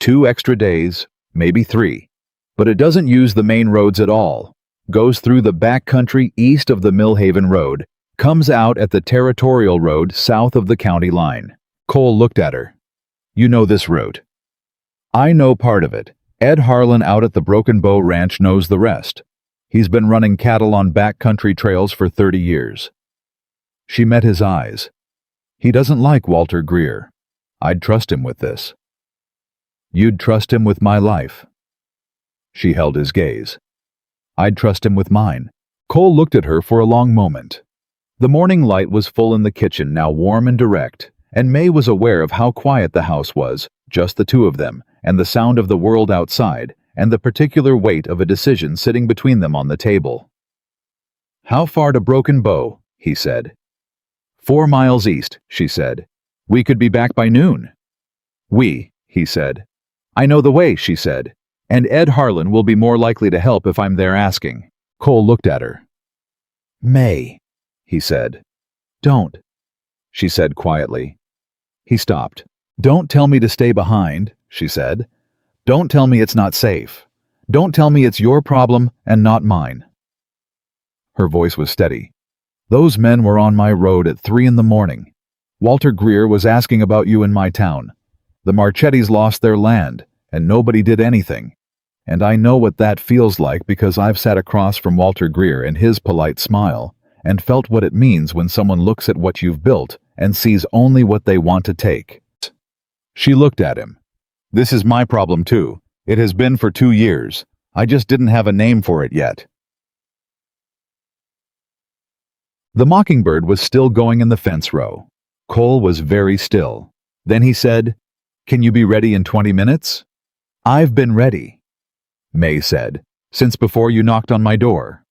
2 extra days, maybe 3. But it doesn't use the main roads at all. Goes through the back country east of the Millhaven Road, comes out at the Territorial Road south of the county line. Cole looked at her. You know this route. I know part of it. Ed Harlan out at the Broken Bow Ranch knows the rest. He's been running cattle on backcountry trails for 30 years. She met his eyes. He doesn't like Walter Greer. I'd trust him with this. You'd trust him with my life. She held his gaze. I'd trust him with mine. Cole looked at her for a long moment. The morning light was full in the kitchen, now warm and direct, and Mae was aware of how quiet the house was, just the two of them, and the sound of the world outside, and the particular weight of a decision sitting between them on the table. "How far to Broken Bow?" he said. 4 miles east, she said. "We could be back by noon." He said. "I know the way," she said. "And Ed Harlan will be more likely to help if I'm there asking." Cole looked at her. "Mae," he said. "Don't," she said quietly. He stopped. "Don't tell me to stay behind," she said. "Don't tell me it's not safe. Don't tell me it's your problem and not mine." Her voice was steady. "Those men were on my road at 3 in the morning. Walter Greer was asking about you in my town. The Marchettis lost their land, and nobody did anything. And I know what that feels like because I've sat across from Walter Greer and his polite smile, and felt what it means when someone looks at what you've built and sees only what they want to take." She looked at him. "This is my problem too. It has been for 2 years. I just didn't have a name for it yet." The mockingbird was still going in the fence row. Cole was very still. Then he said, "Can you be ready in 20 minutes?" "I've been ready," Mae said, "since before you knocked on my door."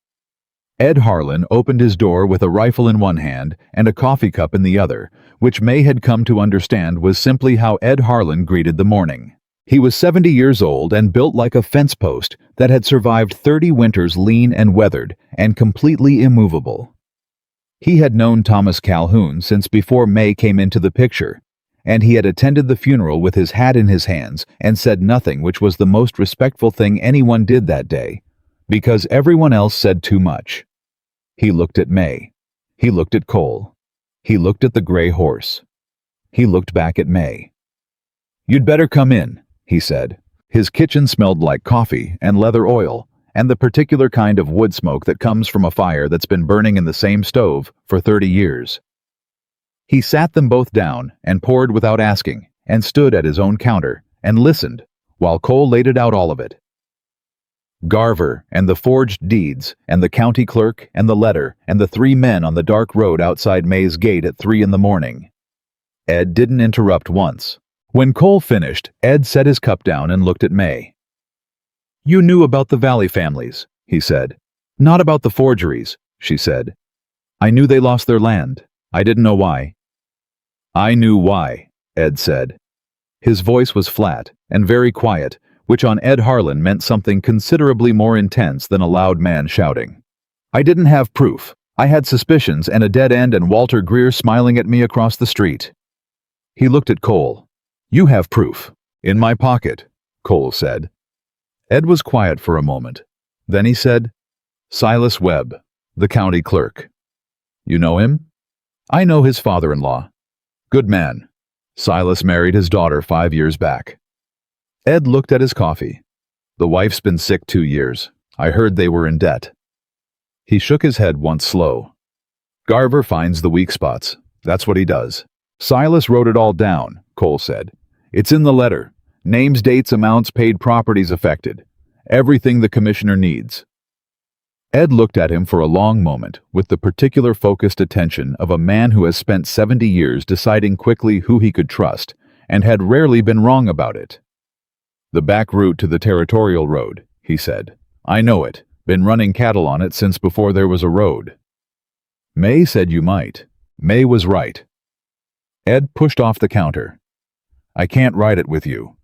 Ed Harlan opened his door with a rifle in one hand and a coffee cup in the other, which Mae had come to understand was simply how Ed Harlan greeted the morning. He was 70 years old and built like a fence post that had survived 30 winters, lean and weathered, and completely immovable. He had known Thomas Calhoun since before Mae came into the picture, and he had attended the funeral with his hat in his hands and said nothing, which was the most respectful thing anyone did that day, because everyone else said too much. He looked at Mae. He looked at Cole. He looked at the gray horse. He looked back at Mae. "You'd better come in," he said. His kitchen smelled like coffee and leather oil, and the particular kind of wood smoke that comes from a fire that's been burning in the same stove for 30 years. He sat them both down and poured without asking, and stood at his own counter and listened while Cole laid it out, all of it. Garver and the forged deeds and the county clerk and the letter and the 3 men on the dark road outside Mae's gate at 3 in the morning. Ed didn't interrupt once. When Cole finished, Ed set his cup down and looked at Mae. "You knew about the Valley families," he said. "Not about the forgeries," she said. "I knew they lost their land. I didn't know why." "I knew why," Ed said. His voice was flat and very quiet, which on Ed Harlan meant something considerably more intense than a loud man shouting. "I didn't have proof. I had suspicions and a dead end and Walter Greer smiling at me across the street." He looked at Cole. "You have proof." "In my pocket," Cole said. Ed was quiet for a moment. Then he said, "Silas Webb, the county clerk. You know him?" "I know his father-in-law." "Good man. Silas married his daughter 5 years back." Ed looked at his coffee. "The wife's been sick 2 years. I heard they were in debt." He shook his head once slow. "Garver finds the weak spots. That's what he does." "Silas wrote it all down," Cole said. "It's in the letter. Names, dates, amounts, paid, properties affected. Everything the commissioner needs." Ed looked at him for a long moment with the particular focused attention of a man who has spent 70 years deciding quickly who he could trust and had rarely been wrong about it. "The back route to the territorial road," he said. "I know it. Been running cattle on it since before there was a road." "Mae said you might." Mae was right. Ed pushed off the counter. "I can't ride it with you.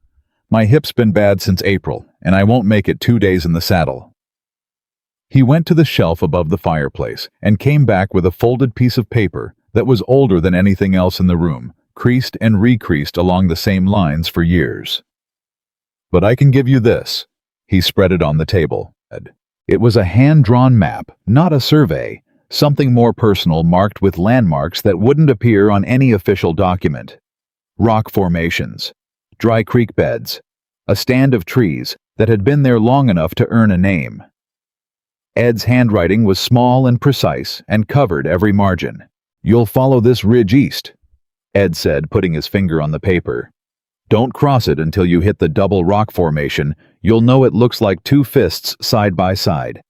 My hip's been bad since April, and I won't make it 2 days in the saddle." He went to the shelf above the fireplace and came back with a folded piece of paper that was older than anything else in the room, creased and recreased along the same lines for years. "But I can give you this." He spread it on the table. It was a hand-drawn map, not a survey, something more personal, marked with landmarks that wouldn't appear on any official document. Rock formations, dry creek beds, a stand of trees that had been there long enough to earn a name. Ed's handwriting was small and precise and covered every margin. "You'll follow this ridge east," Ed said, putting his finger on the paper. "Don't cross it until you hit the double rock formation. You'll know it looks like 2 fists side by side.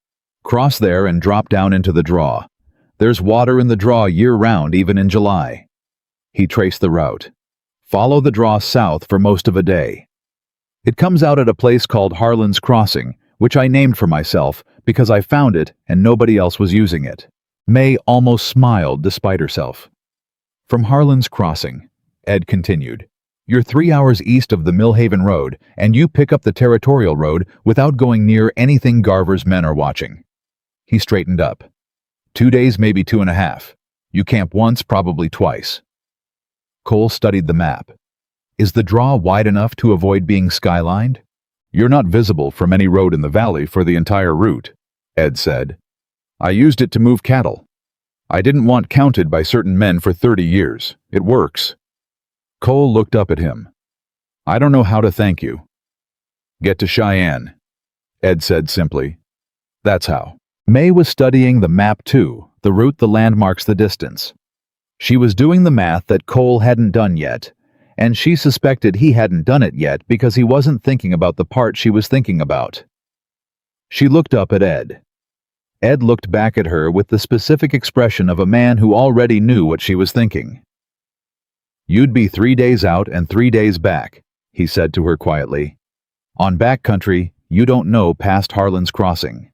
Cross there and drop down into the draw. There's water in the draw year-round, even in July. He traced the route. Follow the draw south for most of a day. It comes out at a place called Harlan's Crossing, which I named for myself because I found it and nobody else was using it. Mae almost smiled despite herself. From Harlan's Crossing, Ed continued, you're 3 hours east of the Millhaven Road, and you pick up the Territorial Road without going near anything Garver's men are watching. He straightened up. 2 days, maybe 2.5. You camp once, probably twice. Cole studied the map. Is the draw wide enough to avoid being skylined? You're not visible from any road in the valley for the entire route, Ed said. I used it to move cattle. I didn't want counted by certain men for 30 years. It works. Cole looked up at him. I don't know how to thank you. Get to Cheyenne, Ed said simply. That's how. Mae was studying the map too, the route the landmarks the distance. She was doing the math that Cole hadn't done yet, and she suspected he hadn't done it yet because he wasn't thinking about the part she was thinking about. She looked up at Ed. Ed looked back at her with the specific expression of a man who already knew what she was thinking. You'd be 3 days out and 3 days back, he said to her quietly. On backcountry, you don't know past Harlan's Crossing.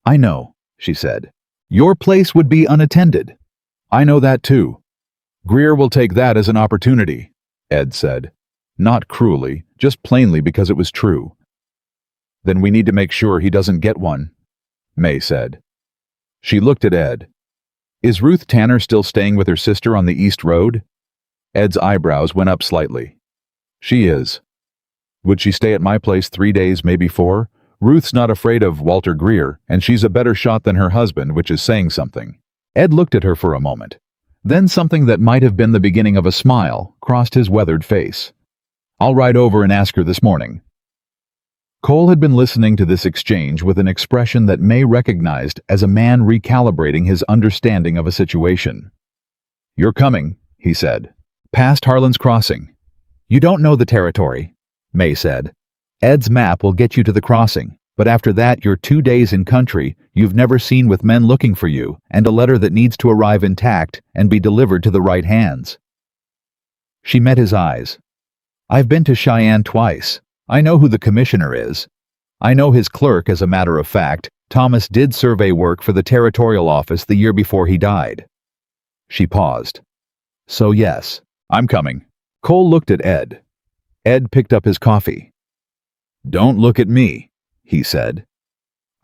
I know, she said. Your place would be unattended. I know that too. Greer will take that as an opportunity, Ed said. Not cruelly, just plainly because it was true. Then we need to make sure he doesn't get one, Mae said. She looked at Ed. Is Ruth Tanner still staying with her sister on the East Road? Ed's eyebrows went up slightly. She is. Would she stay at my place 3 days, maybe 4? Ruth's not afraid of Walter Greer, and she's a better shot than her husband, which is saying something. Ed looked at her for a moment. Then something that might have been the beginning of a smile crossed his weathered face. I'll ride over and ask her this morning. Cole had been listening to this exchange with an expression that Mae recognized as a man recalibrating his understanding of a situation. You're coming, he said. Past Harlan's Crossing. You don't know the territory, Mae said. Ed's map will get you to the crossing, but after that you're 2 days in country you've never seen with men looking for you, and a letter that needs to arrive intact and be delivered to the right hands. She met his eyes. I've been to Cheyenne twice. I know who the commissioner is. I know his clerk, as a matter of fact. Thomas did survey work for the territorial office the year before he died. She paused. So yes, I'm coming. Cole looked at Ed. Ed picked up his coffee. Don't look at me, he said.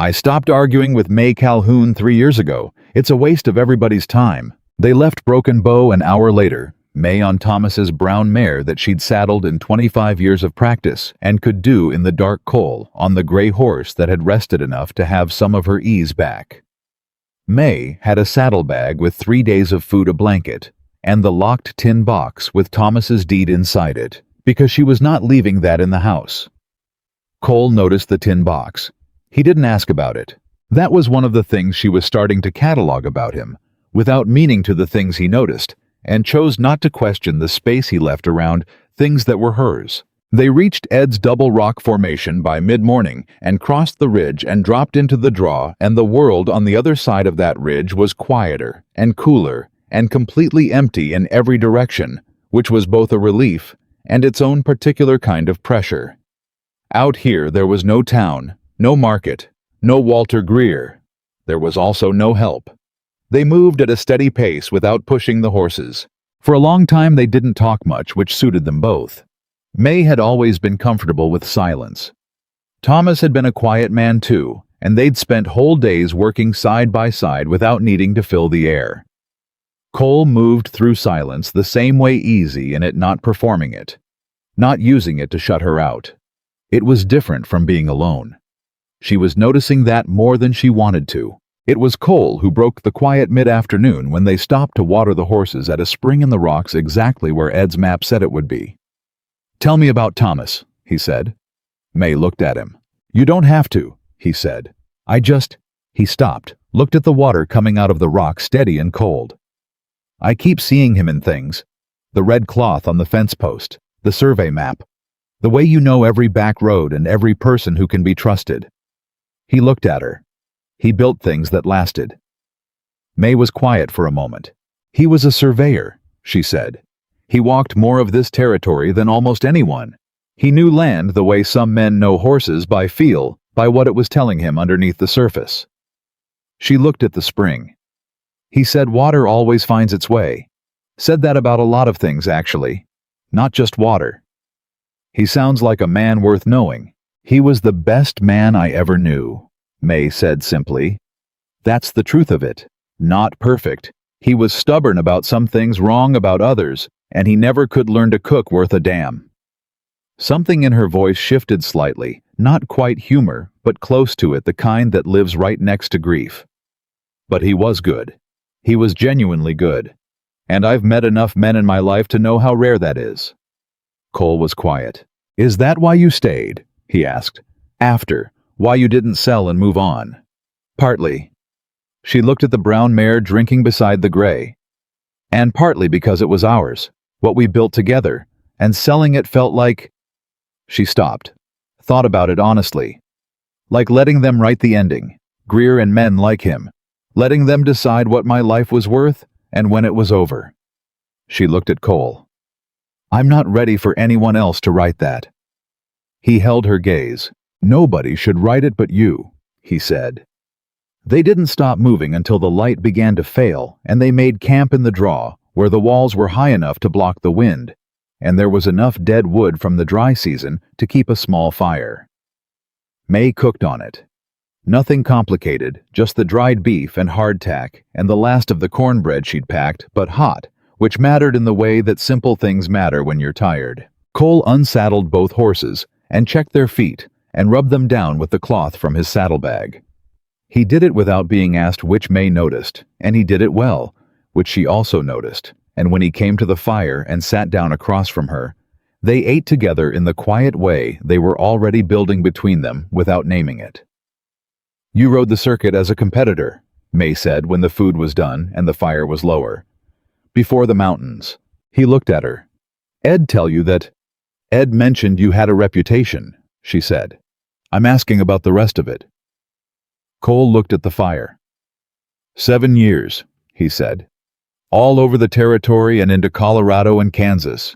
I stopped arguing with Mae Calhoun 3 years ago. It's a waste of everybody's time. They left Broken Bow an hour later, Mae on Thomas's brown mare that she'd saddled in 25 years of practice and could do in the dark coal on the gray horse that had rested enough to have some of her ease back. Mae had a saddlebag with 3 days of food, a blanket, and the locked tin box with Thomas's deed inside it, because she was not leaving that in the house. Cole noticed the tin box. He didn't ask about it. That was one of the things she was starting to catalog about him, without meaning to the things he noticed, and chose not to question the space he left around things that were hers. They reached Ed's double rock formation by mid-morning and crossed the ridge and dropped into the draw, and the world on the other side of that ridge was quieter and cooler and completely empty in every direction, which was both a relief and its own particular kind of pressure. Out here there was no town, no market, no Walter Greer. There was also no help. They moved at a steady pace without pushing the horses. For a long time they didn't talk much, which suited them both. Mae had always been comfortable with silence. Thomas had been a quiet man too, and they'd spent whole days working side by side without needing to fill the air. Cole moved through silence the same way, easy in it, not performing it, not using it to shut her out. It was different from being alone. She was noticing that more than she wanted to. It was Cole who broke the quiet mid-afternoon when they stopped to water the horses at a spring in the rocks exactly where Ed's map said it would be. Tell me about Thomas, he said. Mae looked at him. You don't have to, he said. He stopped, looked at the water coming out of the rock, steady and cold. I keep seeing him in things. The red cloth on the fence post, the survey map. The way you know every back road and every person who can be trusted. He looked at her. He built things that lasted. Mae was quiet for a moment. He was a surveyor, she said. He walked more of this territory than almost anyone. He knew land the way some men know horses by feel, by what it was telling him underneath the surface. She looked at the spring. He said water always finds its way. Said that about a lot of things, actually. Not just water. He sounds like a man worth knowing. He was the best man I ever knew, Mae said simply. That's the truth of it. Not perfect. He was stubborn about some things, wrong about others, and he never could learn to cook worth a damn. Something in her voice shifted slightly, not quite humor, but close to it, the kind that lives right next to grief. But he was good. He was genuinely good. And I've met enough men in my life to know how rare that is. Cole was quiet. Is that why you stayed? He asked. After. Why you didn't sell and move on? Partly. She looked at the brown mare drinking beside the gray. And partly because it was ours, what we built together, and selling it felt like... She stopped. Thought about it honestly. Like letting them write the ending, Greer and men like him. Letting them decide what my life was worth and when it was over. She looked at Cole. I'm not ready for anyone else to write that. He held her gaze. Nobody should write it but you, he said. They didn't stop moving until the light began to fail, and they made camp in the draw, where the walls were high enough to block the wind, and there was enough dead wood from the dry season to keep a small fire. Mae cooked on it. Nothing complicated, just the dried beef and hardtack and the last of the cornbread she'd packed, but hot, which mattered in the way that simple things matter when you're tired. Cole unsaddled both horses and checked their feet and rubbed them down with the cloth from his saddlebag. He did it without being asked, which Mae noticed, and he did it well, which she also noticed, and when he came to the fire and sat down across from her, they ate together in the quiet way they were already building between them without naming it. You rode the circuit as a competitor, Mae said when the food was done and the fire was lower. Before the mountains. He looked at her. Ed tell you that... Ed mentioned you had a reputation, she said. I'm asking about the rest of it. Cole looked at the fire. 7 years, he said. All over the territory and into Colorado and Kansas.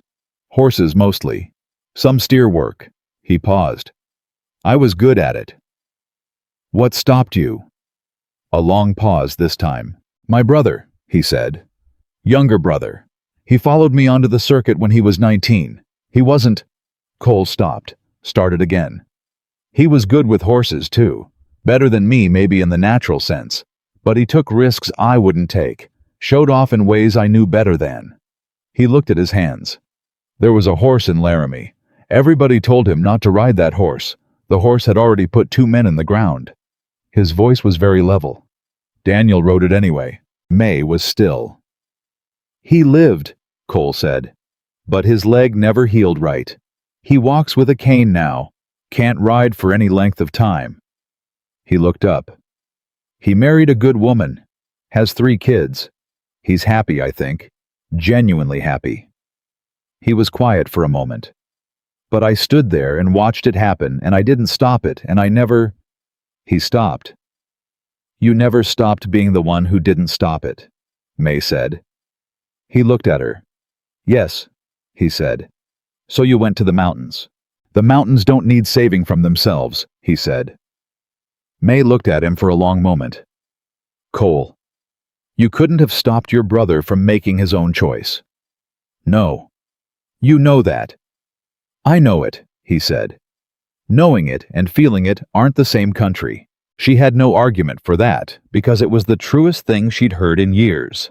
Horses mostly. Some steer work. He paused. I was good at it. What stopped you? A long pause this time. My brother, he said. Younger brother. He followed me onto the circuit when he was 19. He wasn't... Cole stopped, started again. He was good with horses, too. Better than me, maybe in the natural sense. But he took risks I wouldn't take. Showed off in ways I knew better than. He looked at his hands. There was a horse in Laramie. Everybody told him not to ride that horse. The horse had already put 2 men in the ground. His voice was very level. Daniel rode it anyway. Mae was still. He lived, Cole said. But his leg never healed right. He walks with a cane now. Can't ride for any length of time. He looked up. He married a good woman. Has 3 kids. He's happy, I think. Genuinely happy. He was quiet for a moment. But I stood there and watched it happen, and I didn't stop it, and I never... He stopped. You never stopped being the one who didn't stop it, Mae said. He looked at her. Yes, he said. So you went to the mountains. The mountains don't need saving from themselves, he said. Mae looked at him for a long moment. Cole, you couldn't have stopped your brother from making his own choice. No. You know that. I know it, he said. Knowing it and feeling it aren't the same country. She had no argument for that, because it was the truest thing she'd heard in years.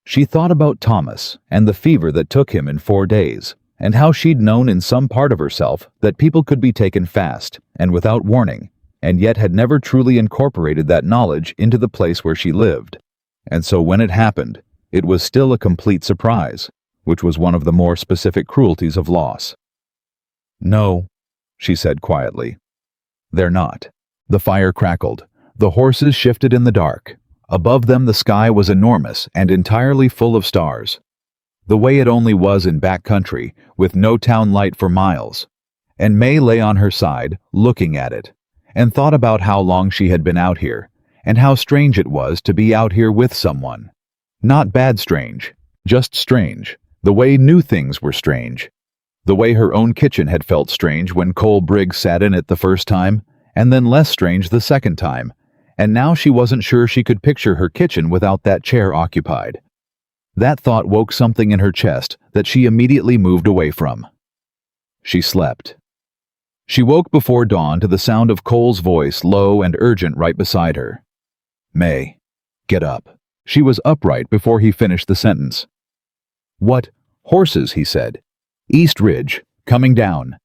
She thought about Thomas and the fever that took him in 4 days, and how she'd known in some part of herself that people could be taken fast and without warning, and yet had never truly incorporated that knowledge into the place where she lived. And so when it happened, it was still a complete surprise, which was one of the more specific cruelties of loss. No, she said quietly. They're not. The fire crackled. The horses shifted in the dark. Above them the sky was enormous and entirely full of stars. The way it only was in back country, with no town light for miles. And Mae lay on her side, looking at it, and thought about how long she had been out here, and how strange it was to be out here with someone. Not bad strange, just strange, the way new things were strange. The way her own kitchen had felt strange when Cole Briggs sat in it the first time, and then less strange the second time, and now she wasn't sure she could picture her kitchen without that chair occupied. That thought woke something in her chest that she immediately moved away from. She slept. She woke before dawn to the sound of Cole's voice, low and urgent, right beside her. "Mae, get up." She was upright before he finished the sentence. "What? Horses," he said. "East Ridge, coming down."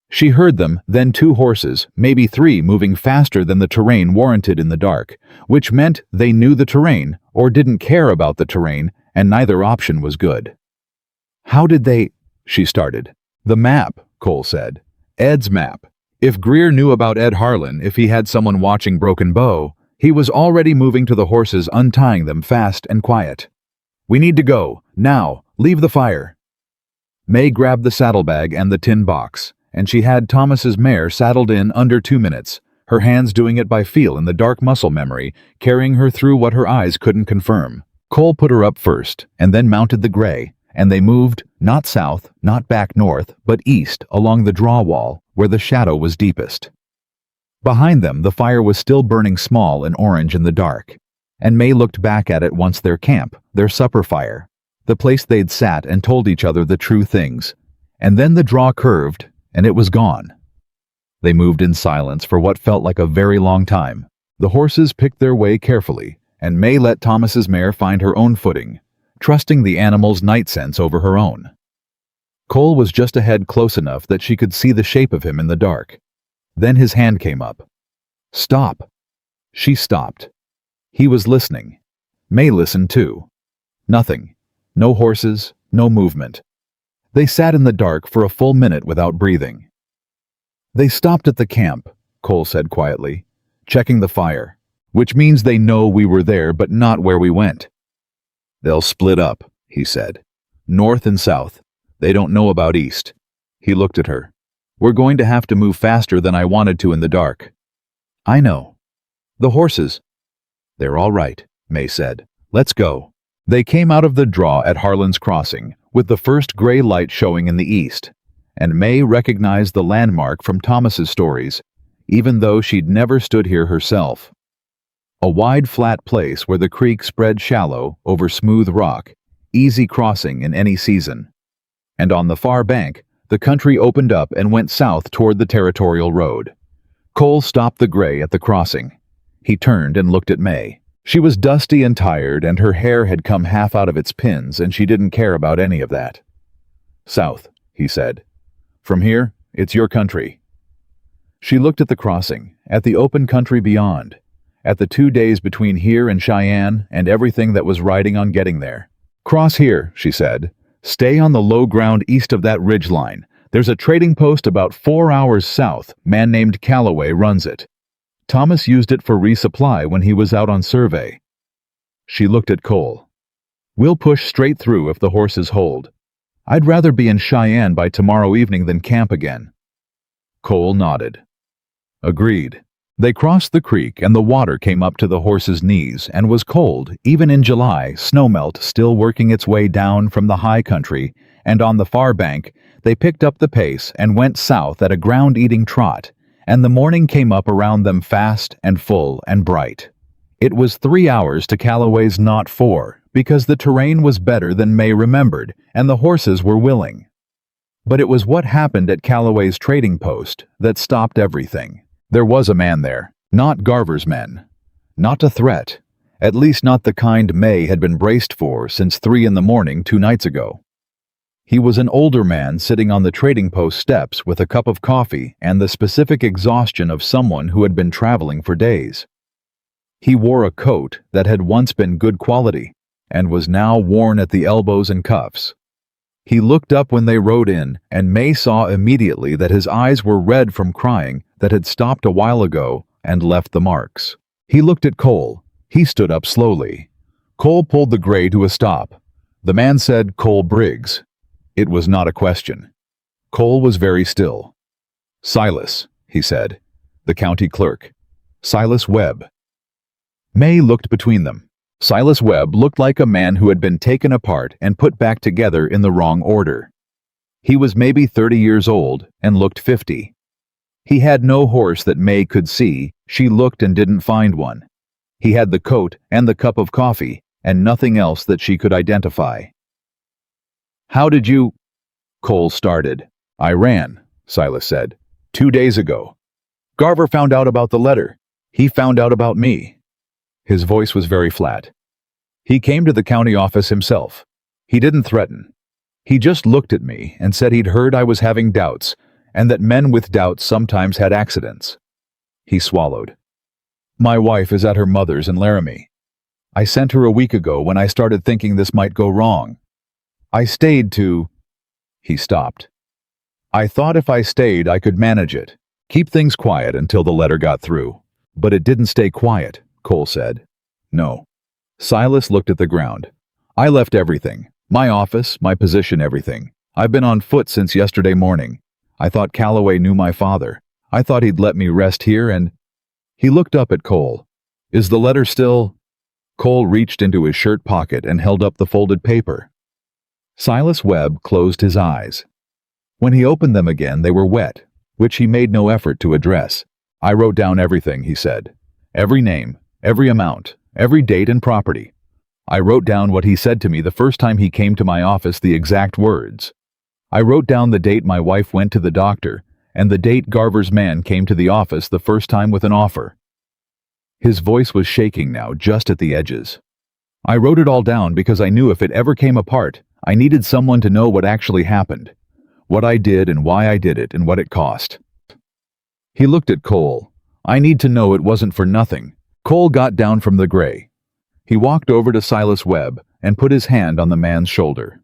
She heard them, then 2 horses, maybe 3, moving faster than the terrain warranted in the dark, which meant they knew the terrain or didn't care about the terrain, and neither option was good. "How did they—" she started. "The map," Cole said. "Ed's map. If Greer knew about Ed Harlan, if he had someone watching Broken Bow, he was already moving to the horses, untying them fast and quiet. "We need to go. Now. Leave the fire." Mae grabbed the saddlebag and the tin box, and she had Thomas's mare saddled in under 2 minutes, her hands doing it by feel in the dark muscle memory, carrying her through what her eyes couldn't confirm. Cole put her up first, and then mounted the gray, and they moved, not south, not back north, but east, along the draw wall, where the shadow was deepest. Behind them, the fire was still burning small and orange in the dark, and Mae looked back at it once their camp, their supper fire, the place they'd sat and told each other the true things. And then the draw curved, and it was gone. They moved in silence for what felt like a very long time. The horses picked their way carefully, and Mae let Thomas's mare find her own footing, trusting the animal's night sense over her own. Cole was just ahead, close enough that she could see the shape of him in the dark. Then his hand came up. "Stop." She stopped. He was listening. Mae listened too. Nothing. No horses, no movement. They sat in the dark for a full minute without breathing. "They stopped at the camp," Cole said quietly, "checking the fire, which means they know we were there but not where we went." "They'll split up," he said. "North and south. They don't know about east." He looked at her. "We're going to have to move faster than I wanted to in the dark." "I know." "The horses." "They're all right," Mae said. "Let's go." They came out of the draw at Harlan's Crossing, with the first gray light showing in the east, and Mae recognized the landmark from Thomas's stories, even though she'd never stood here herself. A wide, flat place where the creek spread shallow over smooth rock, easy crossing in any season. And on the far bank, the country opened up and went south toward the territorial road. Cole stopped the gray at the crossing. He turned and looked at Mae. She was dusty and tired, and her hair had come half out of its pins, and she didn't care about any of that. "South," he said. "From here, it's your country." She looked at the crossing, at the open country beyond, at the 2 days between here and Cheyenne, and everything that was riding on getting there. "Cross here," she said. "Stay on the low ground east of that ridge line. There's a trading post about 4 hours south. Man named Calloway runs it. Thomas used it for resupply when he was out on survey." She looked at Cole. "We'll push straight through if the horses hold. I'd rather be in Cheyenne by tomorrow evening than camp again." Cole nodded. "Agreed." They crossed the creek, and the water came up to the horses' knees and was cold, even in July, snowmelt still working its way down from the high country, and on the far bank, they picked up the pace and went south at a ground-eating trot, and the morning came up around them fast and full and bright. It was 3 hours to Calloway's, not 4, because the terrain was better than Mae remembered, and the horses were willing. But it was what happened at Calloway's trading post that stopped everything. There was a man there, not Garver's men. Not a threat, at least not the kind Mae had been braced for since 3 in the morning 2 nights ago. He was an older man sitting on the trading post steps with a cup of coffee and the specific exhaustion of someone who had been traveling for days. He wore a coat that had once been good quality and was now worn at the elbows and cuffs. He looked up when they rode in, and Mae saw immediately that his eyes were red from crying that had stopped a while ago and left the marks. He looked at Cole. He stood up slowly. Cole pulled the gray to a stop. The man said, "Cole Briggs." It was not a question. Cole was very still. "Silas," he said. "The county clerk. Silas Webb." Mae looked between them. Silas Webb looked like a man who had been taken apart and put back together in the wrong order. He was maybe 30 years old and looked 50. He had no horse that Mae could see. She looked and didn't find one. He had the coat and the cup of coffee and nothing else that she could identify. "How did you—" Cole started. "I ran," Silas said. 2 days ago. Garver found out about the letter. He found out about me." His voice was very flat. "He came to the county office himself. He didn't threaten. He just looked at me and said he'd heard I was having doubts and that men with doubts sometimes had accidents." He swallowed. "My wife is at her mother's in Laramie. I sent her a week ago when I started thinking this might go wrong. I stayed to—" He stopped. "I thought if I stayed I could manage it, keep things quiet until the letter got through. But it didn't stay quiet," Cole said. "No." Silas looked at the ground. "I left everything. My office, my position, everything. I've been on foot since yesterday morning. I thought Calloway knew my father. I thought he'd let me rest here and—" He looked up at Cole. "Is the letter still—" Cole reached into his shirt pocket and held up the folded paper. Silas Webb closed his eyes. When he opened them again, they were wet, which he made no effort to address. "I wrote down everything," he said. "Every name, every amount, every date and property. I wrote down what he said to me the first time he came to my office, the exact words. I wrote down the date my wife went to the doctor and the date Garver's man came to the office the first time with an offer." His voice was shaking now, just at the edges. "I wrote it all down because I knew if it ever came apart, I needed someone to know what actually happened, what I did and why I did it and what it cost." He looked at Cole. "I need to know it wasn't for nothing." Cole got down from the gray. He walked over to Silas Webb and put his hand on the man's shoulder.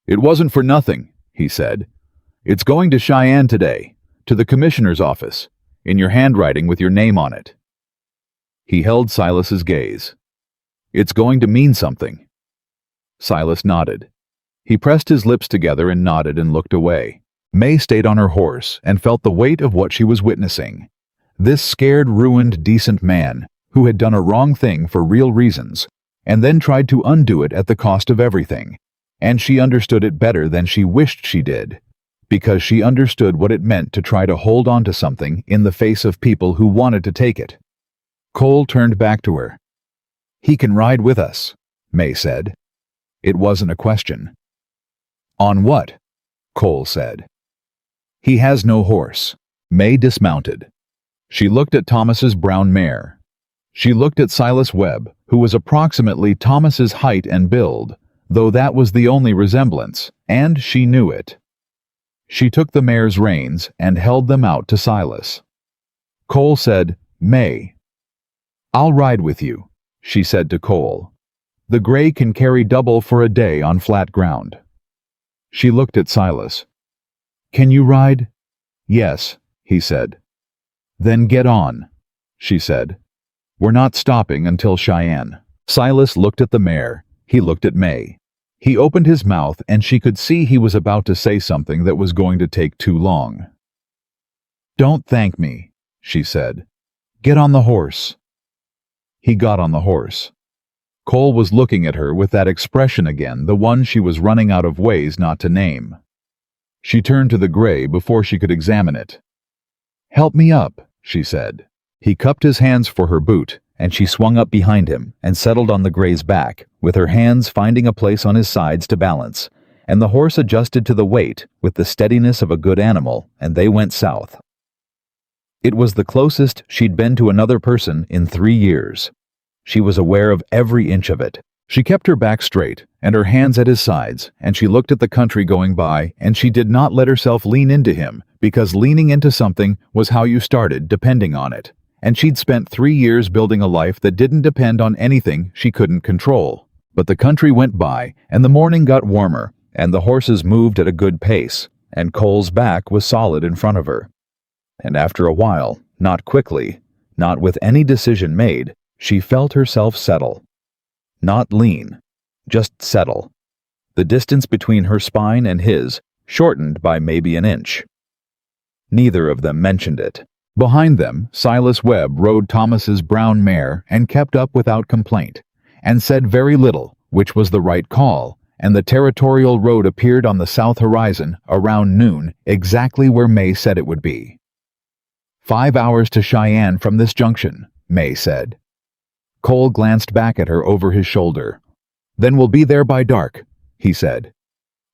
"It wasn't for nothing," he said. "It's going to Cheyenne today, to the commissioner's office, in your handwriting with your name on it." He held Silas's gaze. "It's going to mean something." Silas nodded. He pressed his lips together and nodded and looked away. Mae stayed on her horse and felt the weight of what she was witnessing. This scared, ruined, decent man who had done a wrong thing for real reasons and then tried to undo it at the cost of everything. And she understood it better than she wished she did, because she understood what it meant to try to hold on to something in the face of people who wanted to take it. Cole turned back to her. "He can ride with us," Mae said. It wasn't a question. "On what?" Cole said. "He has no horse." Mae dismounted. She looked at Thomas's brown mare. She looked at Silas Webb, who was approximately Thomas's height and build, though that was the only resemblance, and she knew it. She took the mare's reins and held them out to Silas. Cole said, "Mae." "I'll ride with you," she said to Cole. "The gray can carry double for a day on flat ground." She looked at Silas. "Can you ride?" "Yes," he said. "Then get on," she said. "We're not stopping until Cheyenne." Silas looked at the mare. He looked at Mae. He opened his mouth and she could see he was about to say something that was going to take too long. "Don't thank me," she said. "Get on the horse." He got on the horse. Cole was looking at her with that expression again, the one she was running out of ways not to name. She turned to the gray before she could examine it. "Help me up," she said. He cupped his hands for her boot, and she swung up behind him and settled on the gray's back, with her hands finding a place on his sides to balance, and the horse adjusted to the weight with the steadiness of a good animal, and they went south. It was the closest she'd been to another person in 3 years. She was aware of every inch of it. She kept her back straight and her hands at his sides, and she looked at the country going by, and she did not let herself lean into him, because leaning into something was how you started depending on it. And she'd spent 3 years building a life that didn't depend on anything she couldn't control. But the country went by, and the morning got warmer, and the horses moved at a good pace, and Cole's back was solid in front of her. And after a while, not quickly, not with any decision made, she felt herself settle. Not lean, just settle. The distance between her spine and his shortened by maybe an inch. Neither of them mentioned it. Behind them, Silas Webb rode Thomas's brown mare and kept up without complaint, and said very little, which was the right call, and the territorial road appeared on the south horizon around noon, exactly where Mae said it would be. 5 hours to Cheyenne from this junction, Mae said. Cole glanced back at her over his shoulder. Then we'll be there by dark, he said.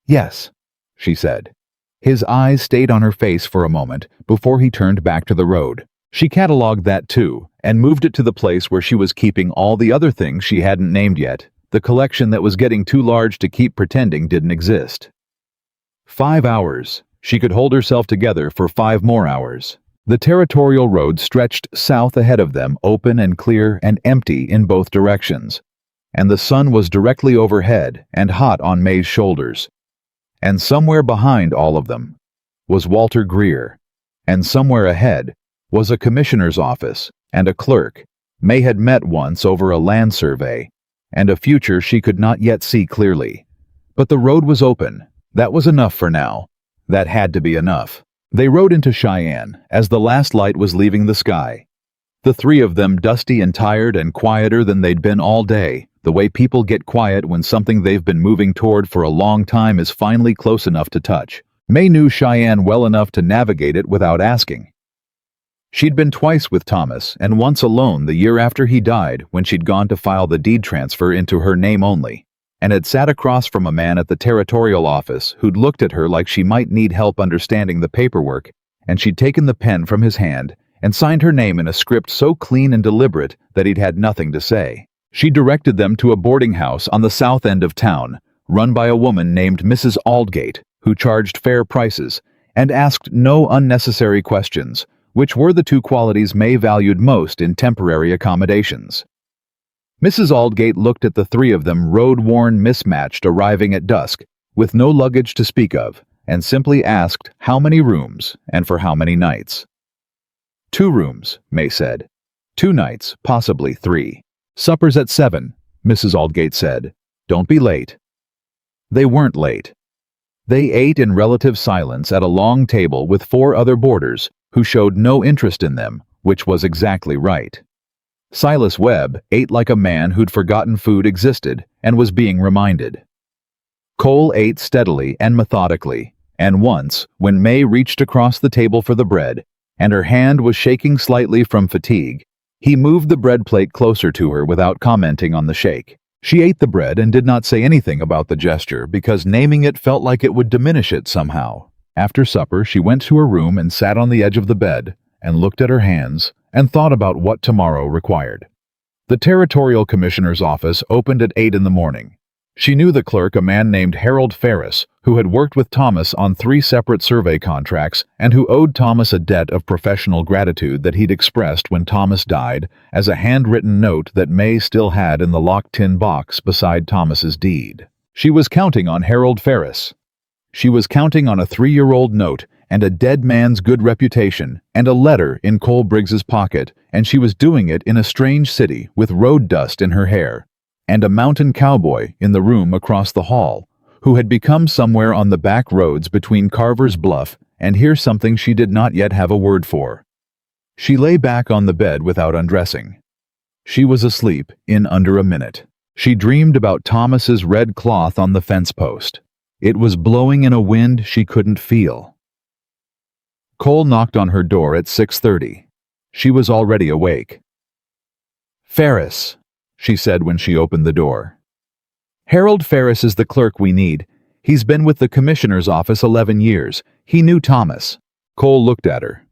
Yes, she said. His eyes stayed on her face for a moment before he turned back to the road. She cataloged that too, and moved it to the place where she was keeping all the other things she hadn't named yet, the collection that was getting too large to keep pretending didn't exist. 5 hours. She could hold herself together for 5 more hours. The territorial road stretched south ahead of them, open and clear and empty in both directions, and the sun was directly overhead and hot on Mae's shoulders. And somewhere behind all of them was Walter Greer, and somewhere ahead was a commissioner's office and a clerk Mae had met once over a land survey, and a future she could not yet see clearly. But the road was open. That was enough for now. That had to be enough. They rode into Cheyenne as the last light was leaving the sky. The three of them dusty and tired and quieter than they'd been all day, the way people get quiet when something they've been moving toward for a long time is finally close enough to touch. Mae knew Cheyenne well enough to navigate it without asking. She'd been twice with Thomas, and once alone the year after he died when she'd gone to file the deed transfer into her name only, and had sat across from a man at the territorial office who'd looked at her like she might need help understanding the paperwork, and she'd taken the pen from his hand and signed her name in a script so clean and deliberate that he'd had nothing to say. She directed them to a boarding house on the south end of town, run by a woman named Mrs. Aldgate, who charged fair prices and asked no unnecessary questions, which were the two qualities Mae valued most in temporary accommodations. Mrs. Aldgate looked at the three of them, road-worn, mismatched, arriving at dusk, with no luggage to speak of, and simply asked how many rooms and for how many nights. 2 rooms, Mae said. 2 nights, possibly 3. Supper's at 7, Mrs. Aldgate said. Don't be late. They weren't late. They ate in relative silence at a long table with 4 other boarders who showed no interest in them, which was exactly right. Silas Webb ate like a man who'd forgotten food existed and was being reminded. Cole ate steadily and methodically, and once, when Mae reached across the table for the bread, and her hand was shaking slightly from fatigue, he moved the bread plate closer to her without commenting on the shake. She ate the bread and did not say anything about the gesture because naming it felt like it would diminish it somehow. After supper, she went to her room and sat on the edge of the bed and looked at her hands and thought about what tomorrow required. The territorial commissioner's office opened at 8 in the morning. She knew the clerk, a man named Harold Ferris, who had worked with Thomas on 3 separate survey contracts and who owed Thomas a debt of professional gratitude that he'd expressed when Thomas died as a handwritten note that Mae still had in the locked tin box beside Thomas's deed. She was counting on Harold Ferris. She was counting on a 3-year-old note and a dead man's good reputation and a letter in Cole Briggs's pocket, and she was doing it in a strange city with road dust in her hair, and a mountain cowboy in the room across the hall, who had become somewhere on the back roads between Carver's Bluff and here's something she did not yet have a word for. She lay back on the bed without undressing. She was asleep in under a minute. She dreamed about Thomas's red cloth on the fence post. It was blowing in a wind she couldn't feel. Cole knocked on her door at 6:30. She was already awake. "Ferris," she said when she opened the door. "Harold Ferris is the clerk we need. He's been with the commissioner's office 11 years. He knew Thomas." Cole looked at her.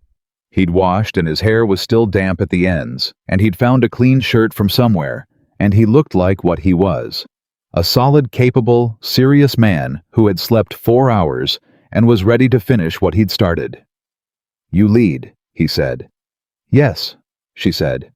He'd washed and his hair was still damp at the ends, and he'd found a clean shirt from somewhere, and he looked like what he was. A solid, capable, serious man who had slept 4 hours and was ready to finish what he'd started. "You lead," he said. "Yes," she said.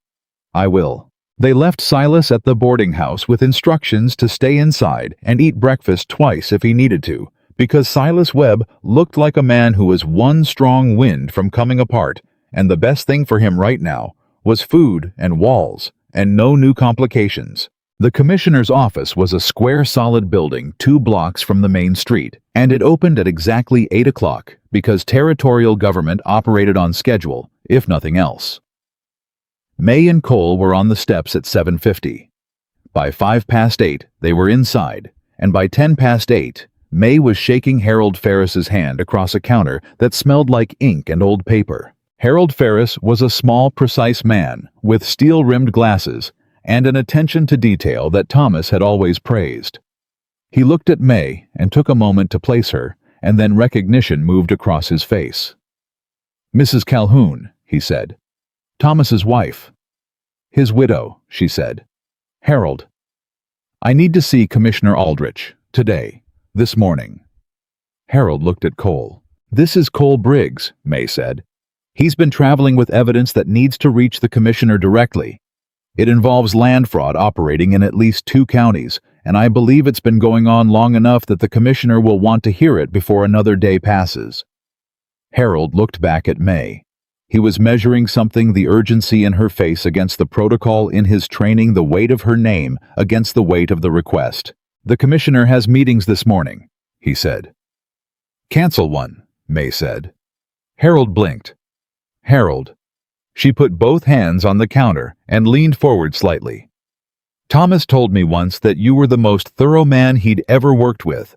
"I will." They left Silas at the boarding house with instructions to stay inside and eat breakfast twice if he needed to, because Silas Webb looked like a man who was one strong wind from coming apart, and the best thing for him right now was food and walls and no new complications. The commissioner's office was a square solid building 2 blocks from the main street, and it opened at exactly 8 o'clock because territorial government operated on schedule, if nothing else. Mae and Cole were on the steps at 7:50. By 8:05, they were inside, and by 8:10, Mae was shaking Harold Ferris's hand across a counter that smelled like ink and old paper. Harold Ferris was a small, precise man with steel-rimmed glasses and an attention to detail that Thomas had always praised. He looked at Mae and took a moment to place her, and then recognition moved across his face. "Mrs. Calhoun," he said. "Thomas's wife." "His widow," she said. "Harold, I need to see Commissioner Aldrich, today, this morning." Harold looked at Cole. "This is Cole Briggs," Mae said. "He's been traveling with evidence that needs to reach the commissioner directly. It involves land fraud operating in at least 2 counties, and I believe it's been going on long enough that the commissioner will want to hear it before another day passes." Harold looked back at Mae. He was measuring something, the urgency in her face against the protocol in his training, the weight of her name against the weight of the request. "The commissioner has meetings this morning," he said. "Cancel one," Mae said. Harold blinked. "Harold." She put both hands on the counter and leaned forward slightly. "Thomas told me once that you were the most thorough man he'd ever worked with,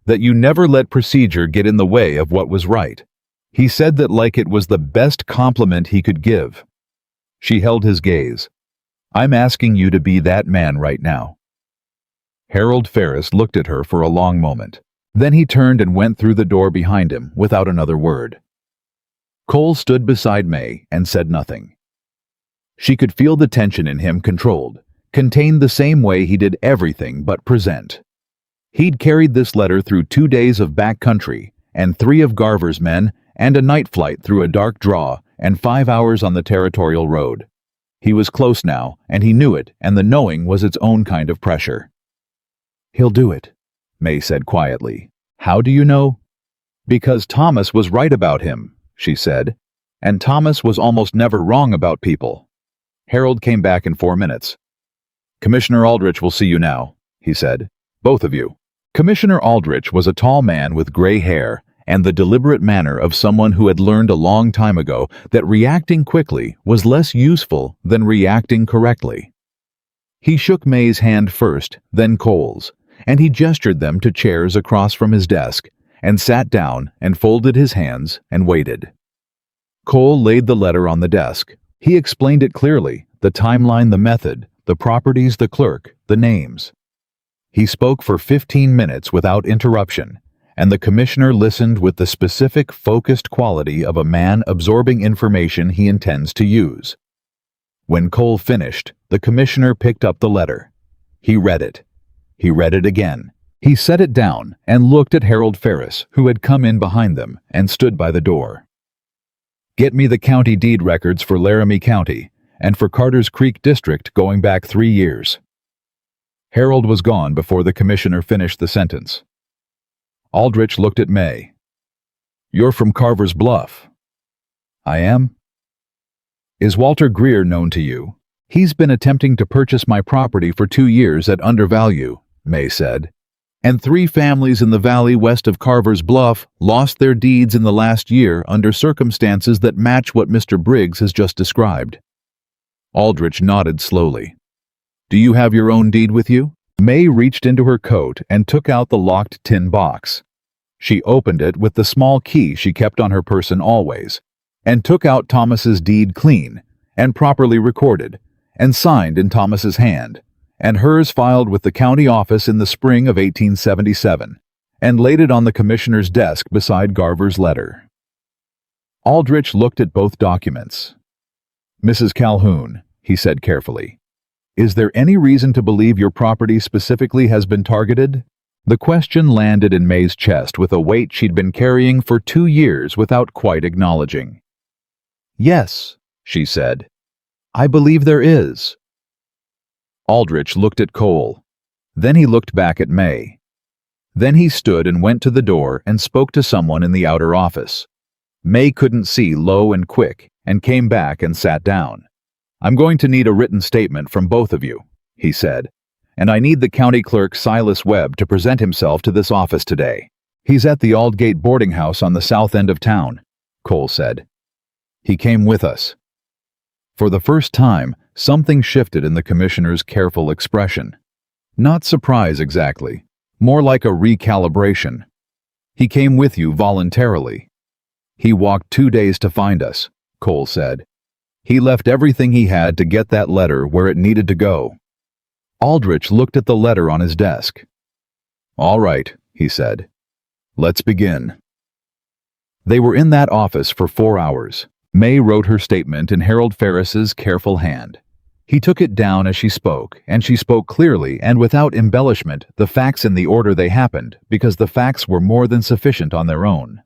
that you never let procedure get in the way of what was right. He said that like it was the best compliment he could give." She held his gaze. "I'm asking you to be that man right now." Harold Ferris looked at her for a long moment. Then he turned and went through the door behind him without another word. Cole stood beside Mae and said nothing. She could feel the tension in him, controlled, contained the same way he did everything but present. He'd carried this letter through 2 days of backcountry and 3 of Garver's men and a night flight through a dark draw and 5 hours on the territorial road. He was close now, and he knew it, and the knowing was its own kind of pressure. "He'll do it," Mae said quietly. "How do you know?" "Because Thomas was right about him," she said, "and Thomas was almost never wrong about people." Harold came back in 4 minutes. "Commissioner Aldrich will see you now," he said. "Both of you." Commissioner Aldrich was a tall man with gray hair and the deliberate manner of someone who had learned a long time ago that reacting quickly was less useful than reacting correctly. He shook Mae's hand first, then Cole's, and he gestured them to chairs across from his desk, and sat down and folded his hands and waited. Cole laid the letter on the desk. He explained it clearly, the timeline, the method, the properties, the clerk, the names. He spoke for 15 minutes without interruption, and the commissioner listened with the specific, focused quality of a man absorbing information he intends to use. When Cole finished, the commissioner picked up the letter. He read it. He read it again. He set it down and looked at Harold Ferris, who had come in behind them and stood by the door. "Get me the county deed records for Laramie County and for Carter's Creek District going back 3 years. Harold was gone before the commissioner finished the sentence. Aldrich looked at Mae. "You're from Carver's Bluff." "I am." "Is Walter Greer known to you?" "He's been attempting to purchase my property for 2 years at undervalue," Mae said. "And 3 families in the valley west of Carver's Bluff lost their deeds in the last year under circumstances that match what Mr. Briggs has just described." Aldrich nodded slowly. "Do you have your own deed with you?" Mae reached into her coat and took out the locked tin box. She opened it with the small key she kept on her person always, and took out Thomas's deed clean, and properly recorded, and signed in Thomas's hand, and hers filed with the county office in the spring of 1877, and laid it on the commissioner's desk beside Garver's letter. Aldrich looked at both documents. "Mrs. Calhoun," he said carefully, "is there any reason to believe your property specifically has been targeted?" The question landed in Mae's chest with a weight she'd been carrying for 2 years without quite acknowledging. "Yes," she said. "I believe there is." Aldrich looked at Cole. Then he looked back at Mae. Then he stood and went to the door and spoke to someone in the outer office. Mae couldn't see, low and quick, and came back and sat down. "I'm going to need a written statement from both of you," he said, and I need the county clerk Silas Webb to present himself to this office today. He's at the Aldgate boarding house on the south end of town, Cole said. He came with us. For the first time, something shifted in the commissioner's careful expression. Not surprise exactly, more like a recalibration. He came with you voluntarily. He walked 2 days to find us, Cole said. He left everything he had to get that letter where it needed to go. Aldrich looked at the letter on his desk. All right, he said. Let's begin. They were in that office for 4 hours. Mae wrote her statement in Harold Ferris's careful hand. He took it down as she spoke, and she spoke clearly and without embellishment the facts in the order they happened, because the facts were more than sufficient on their own.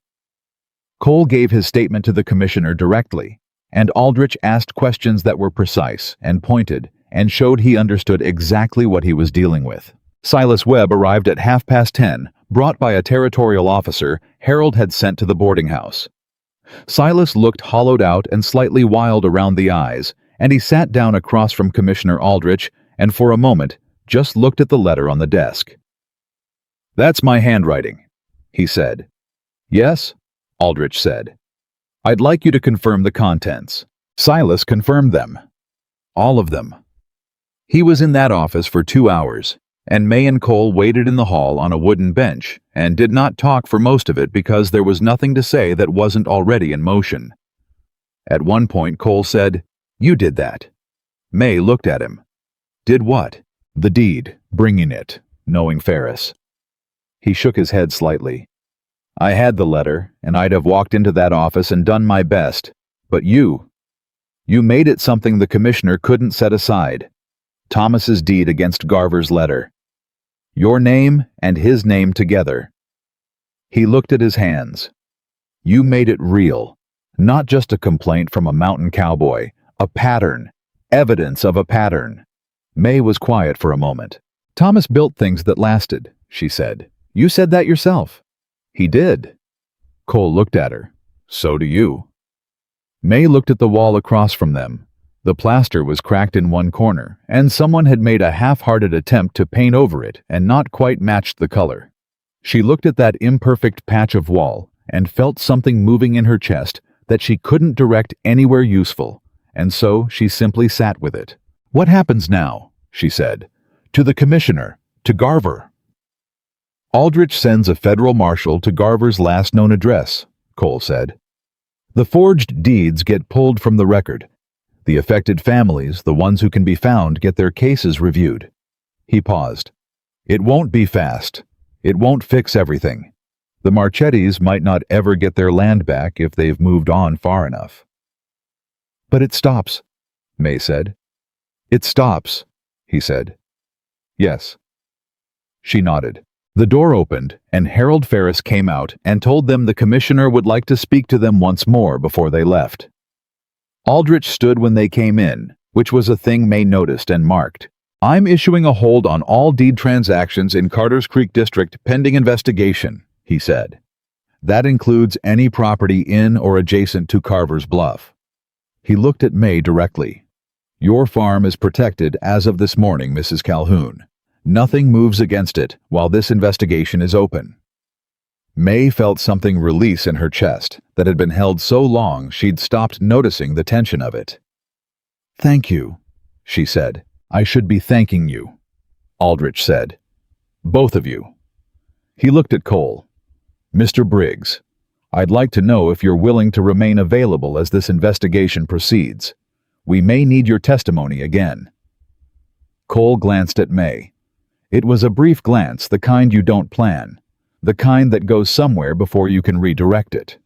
Cole gave his statement to the commissioner directly, and Aldrich asked questions that were precise and pointed and showed he understood exactly what he was dealing with. Silas Webb arrived at 10:30, brought by a territorial officer Harold had sent to the boarding house. Silas looked hollowed out and slightly wild around the eyes, and he sat down across from Commissioner Aldrich and for a moment just looked at the letter on the desk. "That's my handwriting," he said. "Yes?" Aldrich said. "I'd like you to confirm the contents." Silas confirmed them. All of them. He was in that office for 2 hours, and Mae and Cole waited in the hall on a wooden bench and did not talk for most of it because there was nothing to say that wasn't already in motion. At one point, Cole said, "You did that." Mae looked at him. "Did what?" "The deed, bringing it, knowing Ferris." He shook his head slightly. "I had the letter, and I'd have walked into that office and done my best. But you made it something the commissioner couldn't set aside. Thomas's deed against Garver's letter. Your name and his name together." He looked at his hands. "You made it real, not just a complaint from a mountain cowboy, a pattern, evidence of a pattern." Mae was quiet for a moment. "Thomas built things that lasted," she said. "You said that yourself." "He did." Cole looked at her. "So do you." Mae looked at the wall across from them. The plaster was cracked in one corner, and someone had made a half-hearted attempt to paint over it and not quite matched the color. She looked at that imperfect patch of wall and felt something moving in her chest that she couldn't direct anywhere useful, and so she simply sat with it. "What happens now?" she said. "To the commissioner, to Garver." "Aldrich sends a federal marshal to Garver's last known address," Cole said. "The forged deeds get pulled from the record. The affected families, the ones who can be found, get their cases reviewed." He paused. "It won't be fast. It won't fix everything. The Marchettis might not ever get their land back if they've moved on far enough." "But it stops," Mae said. "It stops," he said. "Yes." She nodded. The door opened, and Harold Ferris came out and told them the commissioner would like to speak to them once more before they left. Aldrich stood when they came in, which was a thing Mae noticed and marked. "I'm issuing a hold on all deed transactions in Carter's Creek District pending investigation," he said. "That includes any property in or adjacent to Carver's Bluff." He looked at Mae directly. "Your farm is protected as of this morning, Mrs. Calhoun. Nothing moves against it while this investigation is open." Mae felt something release in her chest that had been held so long she'd stopped noticing the tension of it. "Thank you," she said. "I should be thanking you," Aldrich said. "Both of you." He looked at Cole. "Mr. Briggs, I'd like to know if you're willing to remain available as this investigation proceeds. We may need your testimony again." Cole glanced at Mae. It was a brief glance, the kind you don't plan, the kind that goes somewhere before you can redirect it.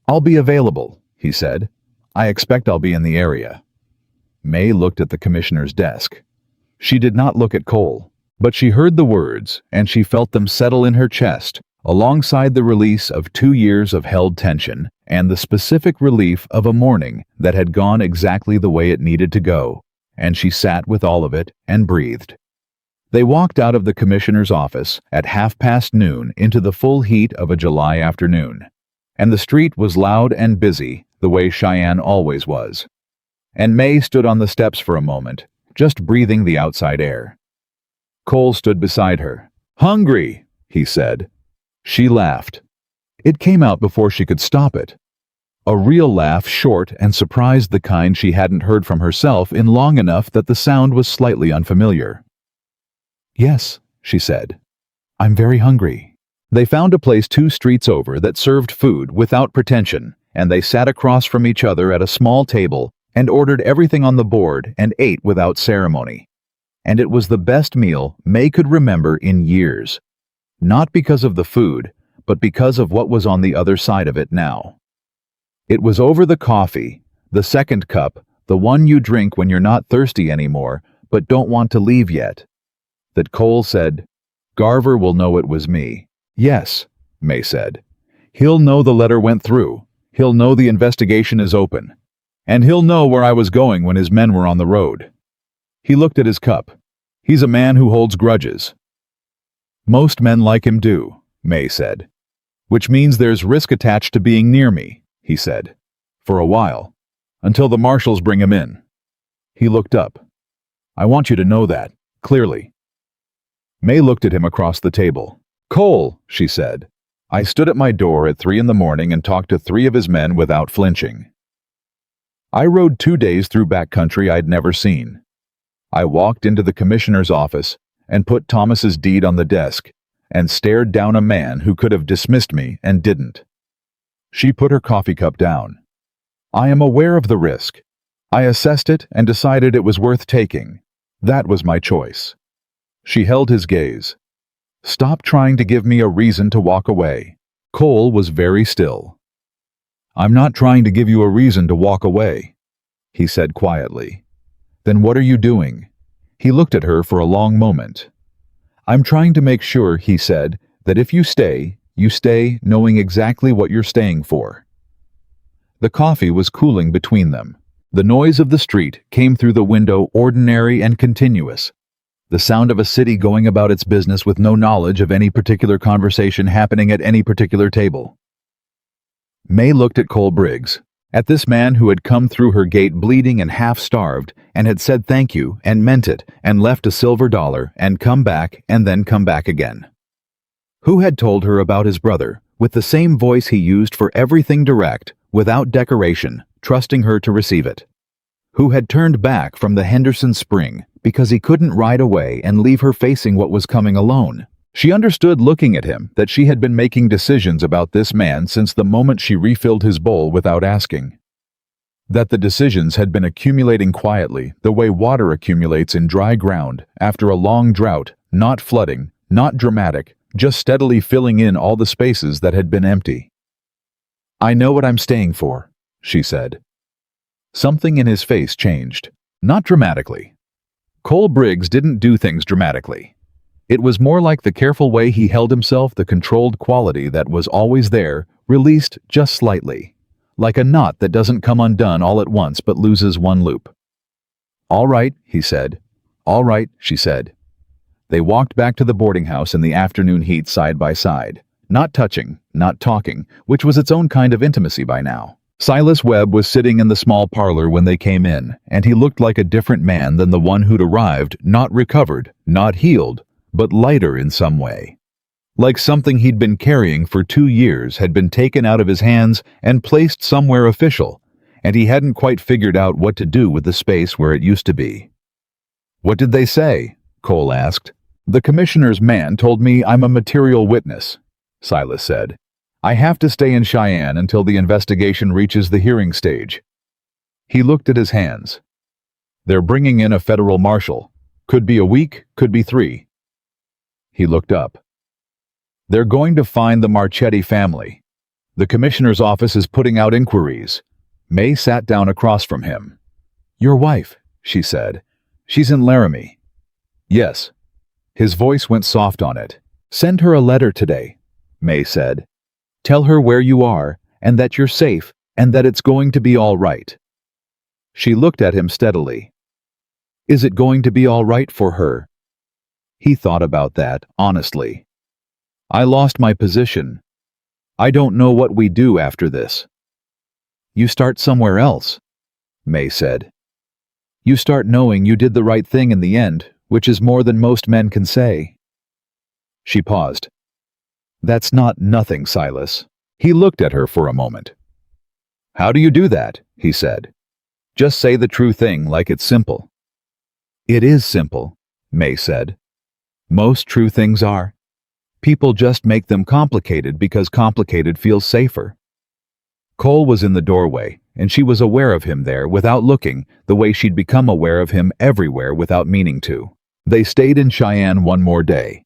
"I'll be available," he said. "I expect I'll be in the area." Mae looked at the commissioner's desk. She did not look at Cole, but she heard the words, and she felt them settle in her chest, alongside the release of 2 years of held tension and the specific relief of a morning that had gone exactly the way it needed to go, and she sat with all of it and breathed. They walked out of the commissioner's office at noon into the full heat of a July afternoon, and the street was loud and busy the way Cheyenne always was. And Mae stood on the steps for a moment, just breathing the outside air. Cole stood beside her. "Hungry," he said. She laughed. It came out before she could stop it. A real laugh, short and surprised, the kind she hadn't heard from herself in long enough that the sound was slightly unfamiliar. "Yes," she said. "I'm very hungry." They found a place 2 streets over that served food without pretension, and they sat across from each other at a small table and ordered everything on the board and ate without ceremony. And it was the best meal Mae could remember in years. Not because of the food, but because of what was on the other side of it now. It was over the coffee, the second cup, the one you drink when you're not thirsty anymore, but don't want to leave yet, that Cole said, "Garver will know it was me." "Yes," Mae said. "He'll know the letter went through. He'll know the investigation is open. And he'll know where I was going when his men were on the road." He looked at his cup. "He's a man who holds grudges." "Most men like him do," Mae said. "Which means there's risk attached to being near me," he said. "For a while. Until the marshals bring him in." He looked up. "I want you to know that, clearly." Mae looked at him across the table. "Cole," she said. "I stood at my door at 3 in the morning and talked to 3 of his men without flinching. I rode 2 days through backcountry I'd never seen. I walked into the commissioner's office and put Thomas's deed on the desk and stared down a man who could have dismissed me and didn't." She put her coffee cup down. "I am aware of the risk. I assessed it and decided it was worth taking. That was my choice." She held his gaze. "Stop trying to give me a reason to walk away." Cole was very still. "I'm not trying to give you a reason to walk away," he said quietly. "Then what are you doing?" He looked at her for a long moment. "I'm trying to make sure," he said, "that if you stay knowing exactly what you're staying for." The coffee was cooling between them. The noise of the street came through the window, ordinary and continuous. The sound of a city going about its business with no knowledge of any particular conversation happening at any particular table. Mae looked at Cole Briggs, at this man who had come through her gate bleeding and half-starved, and had said thank you and meant it and left a silver dollar and come back and then come back again. Who had told her about his brother, with the same voice he used for everything direct, without decoration, trusting her to receive it. Who had turned back from the Henderson Spring because he couldn't ride away and leave her facing what was coming alone. She understood, looking at him, that she had been making decisions about this man since the moment she refilled his bowl without asking. That the decisions had been accumulating quietly, the way water accumulates in dry ground after a long drought, not flooding, not dramatic, just steadily filling in all the spaces that had been empty. "I know what I'm staying for," she said. Something in his face changed. Not dramatically. Cole Briggs didn't do things dramatically. It was more like the careful way he held himself, the controlled quality that was always there, released just slightly. Like a knot that doesn't come undone all at once but loses one loop. "All right," he said. "All right," she said. They walked back to the boarding house in the afternoon heat side by side. Not touching, not talking, which was its own kind of intimacy by now. Silas Webb was sitting in the small parlor when they came in, and he looked like a different man than the one who'd arrived, not recovered, not healed, but lighter in some way. Like something he'd been carrying for 2 years had been taken out of his hands and placed somewhere official, and he hadn't quite figured out what to do with the space where it used to be. "What did they say?" Cole asked. "The commissioner's man told me I'm a material witness," Silas said. "I have to stay in Cheyenne until the investigation reaches the hearing stage." He looked at his hands. "They're bringing in a federal marshal. Could be a week, could be 3. He looked up. "They're going to find the Marchetti family. The commissioner's office is putting out inquiries." Mae sat down across from him. "Your wife," she said. "She's in Laramie." "Yes." His voice went soft on it. "Send her a letter today," Mae said. "Tell her where you are, and that you're safe, and that it's going to be all right." She looked at him steadily. Is it going to be all right for her? He thought about that, honestly. "I lost my position. I don't know what we do after this." "You start somewhere else," Mae said. "You start knowing you did the right thing in the end, which is more than most men can say." She paused. "That's not nothing, Silas." He looked at her for a moment. "How do you do that?" he said. "Just say the true thing like it's simple." "It is simple," Mae said. "Most true things are. People just make them complicated because complicated feels safer." Cole was in the doorway, and she was aware of him there without looking, the way she'd become aware of him everywhere without meaning to. They stayed in Cheyenne one more day.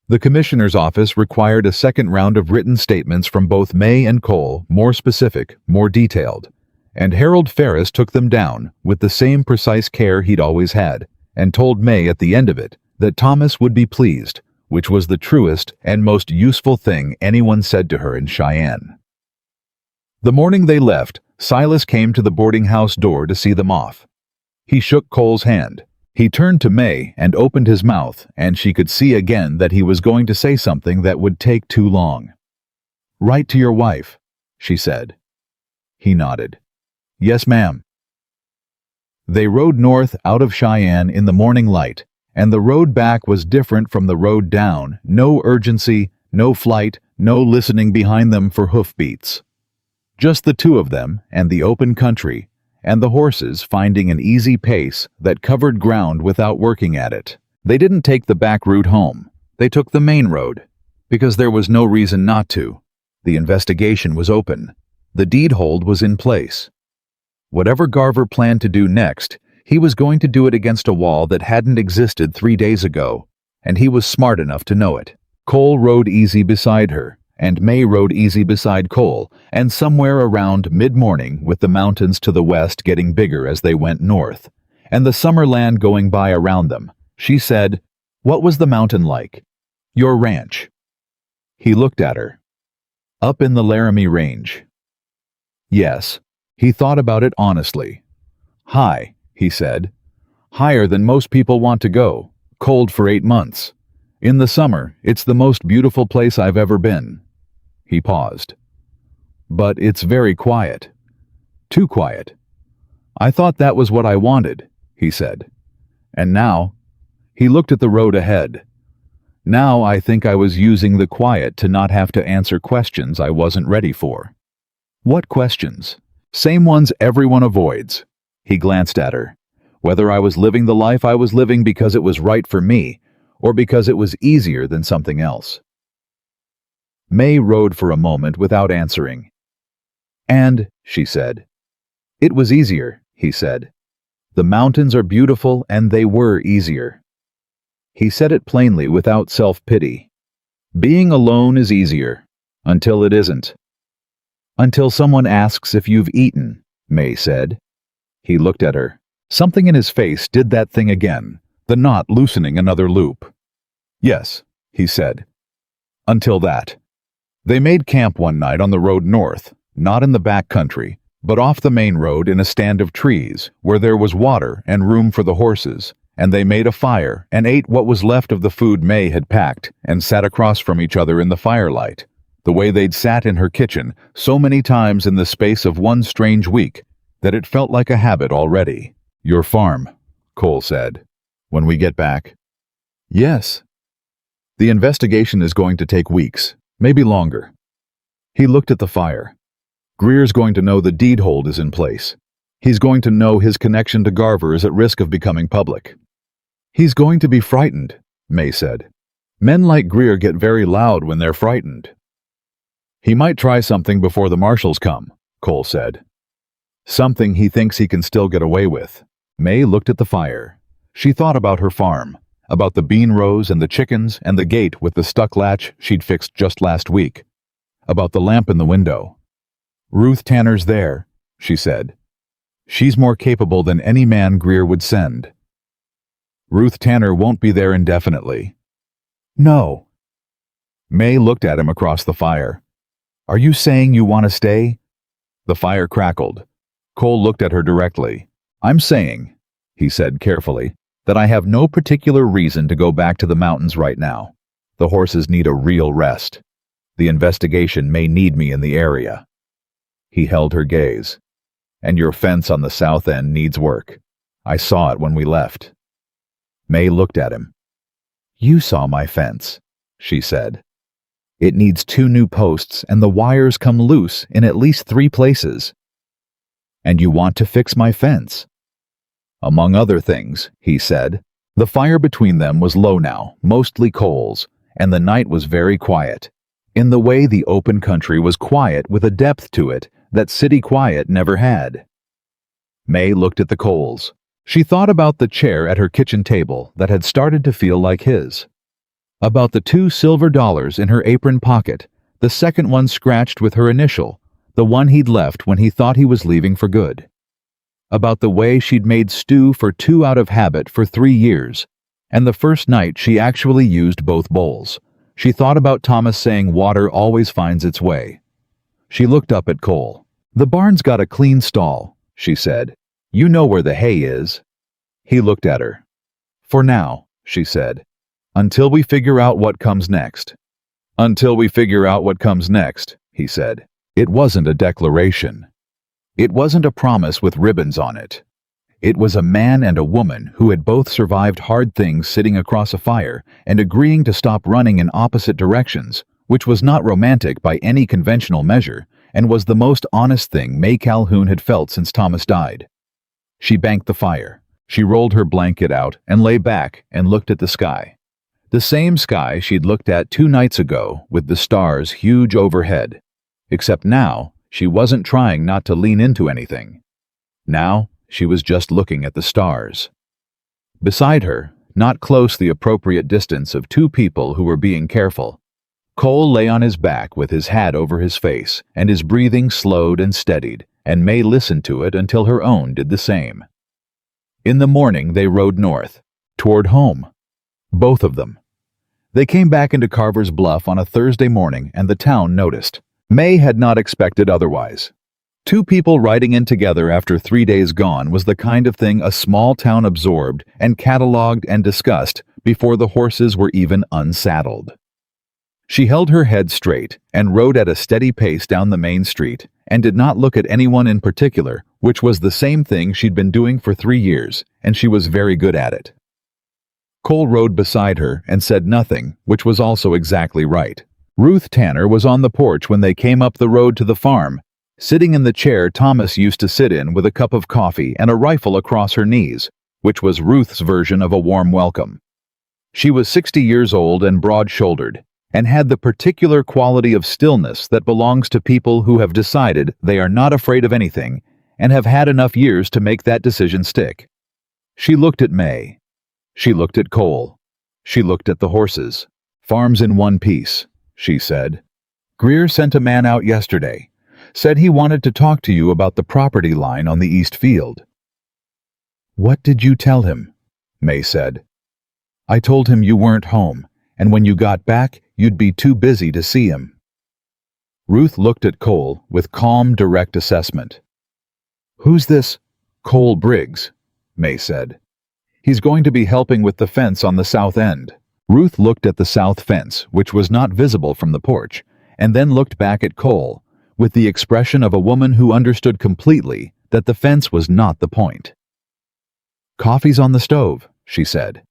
The commissioner's office required a second round of written statements from both Mae and Cole, more specific, more detailed. And Harold Ferris took them down, with the same precise care he'd always had, and told Mae at the end of it that Thomas would be pleased, which was the truest and most useful thing anyone said to her in Cheyenne. The morning they left, Silas came to the boarding house door to see them off. He shook Cole's hand. He turned to Mae and opened his mouth, and she could see again that he was going to say something that would take too long. "Write to your wife," she said. He nodded. "Yes, ma'am." They rode north out of Cheyenne in the morning light, and the road back was different from the road down. No urgency, no flight, no listening behind them for hoofbeats. Just the two of them and the open country, and the horses finding an easy pace that covered ground without working at it. They didn't take the back route home. They took the main road, because there was no reason not to. The investigation was open. The deed hold was in place. Whatever Garver planned to do next, he was going to do it against a wall that hadn't existed 3 days ago, and he was smart enough to know it. Cole rode easy beside her, and Mae rode easy beside Cole, and somewhere around mid-morning, with the mountains to the west getting bigger as they went north, and the summer land going by around them, she said, "What was the mountain like?" "Your ranch." He looked at her. "Up in the Laramie Range." Yes. He thought about it honestly. "High," he said. "Higher than most people want to go. Cold for 8 months. In the summer, it's the most beautiful place I've ever been." He paused. "But it's very quiet. Too quiet." "I thought that was what I wanted," he said. "And now," he looked at the road ahead, "now I think I was using the quiet to not have to answer questions I wasn't ready for." "What questions?" "Same ones everyone avoids." He glanced at her. "Whether I was living the life I was living because it was right for me, or because it was easier than something else." Mae rode for a moment without answering. "And," she said. "It was easier," he said. "The mountains are beautiful, and they were easier." He said it plainly without self-pity. "Being alone is easier, until it isn't." "Until someone asks if you've eaten," Mae said. He looked at her. Something in his face did that thing again, the knot loosening another loop. "Yes," he said. "Until that." They made camp one night on the road north, not in the back country, but off the main road in a stand of trees, where there was water and room for the horses, and they made a fire and ate what was left of the food Mae had packed and sat across from each other in the firelight, the way they'd sat in her kitchen so many times in the space of one strange week that it felt like a habit already. "Your farm," Cole said. "When we get back." "Yes." "The investigation is going to take weeks, maybe longer." He looked at the fire. "Greer's going to know the deed hold is in place. He's going to know his connection to Garver is at risk of becoming public." "He's going to be frightened," Mae said. "Men like Greer get very loud when they're frightened." "He might try something before the marshals come," Cole said. "Something he thinks he can still get away with." Mae looked at the fire. She thought about her farm, about the bean rows and the chickens and the gate with the stuck latch she'd fixed just last week, about the lamp in the window. "Ruth Tanner's there," she said. "She's more capable than any man Greer would send." "Ruth Tanner won't be there indefinitely." "No." Mae looked at him across the fire. "Are you saying you want to stay?" The fire crackled. Cole looked at her directly. "I'm saying," he said carefully, "that I have no particular reason to go back to the mountains right now. The horses need a real rest. The investigation may need me in the area." He held her gaze. "And your fence on the south end needs work. I saw it when we left." Mae looked at him. "You saw my fence," she said. "It needs 2 new posts and the wires come loose in at least 3 places. And you want to fix my fence?" "Among other things," he said. The fire between them was low now, mostly coals, and the night was very quiet. In the way the open country was quiet with a depth to it that city quiet never had. Mae looked at the coals. She thought about the chair at her kitchen table that had started to feel like his. About the 2 silver dollars in her apron pocket, the second one scratched with her initial, the one he'd left when he thought he was leaving for good. About the way she'd made stew for 2 out of habit for 3 years, and the first night she actually used both bowls. She thought about Thomas saying water always finds its way. She looked up at Cole. "The barn's got a clean stall," she said. "You know where the hay is." He looked at her. "For now," she said. "Until we figure out what comes next." "Until we figure out what comes next," he said. It wasn't a declaration. It wasn't a promise with ribbons on it. It was a man and a woman who had both survived hard things sitting across a fire and agreeing to stop running in opposite directions, which was not romantic by any conventional measure and was the most honest thing Mae Calhoun had felt since Thomas died. She banked the fire. She rolled her blanket out and lay back and looked at the sky. The same sky she'd looked at 2 nights ago with the stars huge overhead. Except now, she wasn't trying not to lean into anything. Now, she was just looking at the stars. Beside her, not close the appropriate distance of 2 people who were being careful, Cole lay on his back with his hat over his face, and his breathing slowed and steadied, and Mae listened to it until her own did the same. In the morning they rode north, toward home. Both of them. They came back into Carver's Bluff on a Thursday morning, and the town noticed. Mae had not expected otherwise. 2 people riding in together after 3 days gone was the kind of thing a small town absorbed and cataloged and discussed before the horses were even unsaddled. She held her head straight and rode at a steady pace down the main street and did not look at anyone in particular, which was the same thing she'd been doing for 3 years, and she was very good at it. Cole rode beside her and said nothing, which was also exactly right. Ruth Tanner was on the porch when they came up the road to the farm, sitting in the chair Thomas used to sit in with a cup of coffee and a rifle across her knees, which was Ruth's version of a warm welcome. She was 60 years old and broad-shouldered, and had the particular quality of stillness that belongs to people who have decided they are not afraid of anything and have had enough years to make that decision stick. She looked at Mae. She looked at Cole. She looked at the horses. "Farm's in one piece," she said. "Greer sent a man out yesterday. Said he wanted to talk to you about the property line on the east field." "What did you tell him?" Mae said. "I told him you weren't home, and when you got back, you'd be too busy to see him." Ruth looked at Cole with calm, direct assessment. "Who's this Cole Briggs?" Mae said. "He's going to be helping with the fence on the south end." Ruth looked at the south fence, which was not visible from the porch, and then looked back at Cole, with the expression of a woman who understood completely that the fence was not the point. "Coffee's on the stove," she said.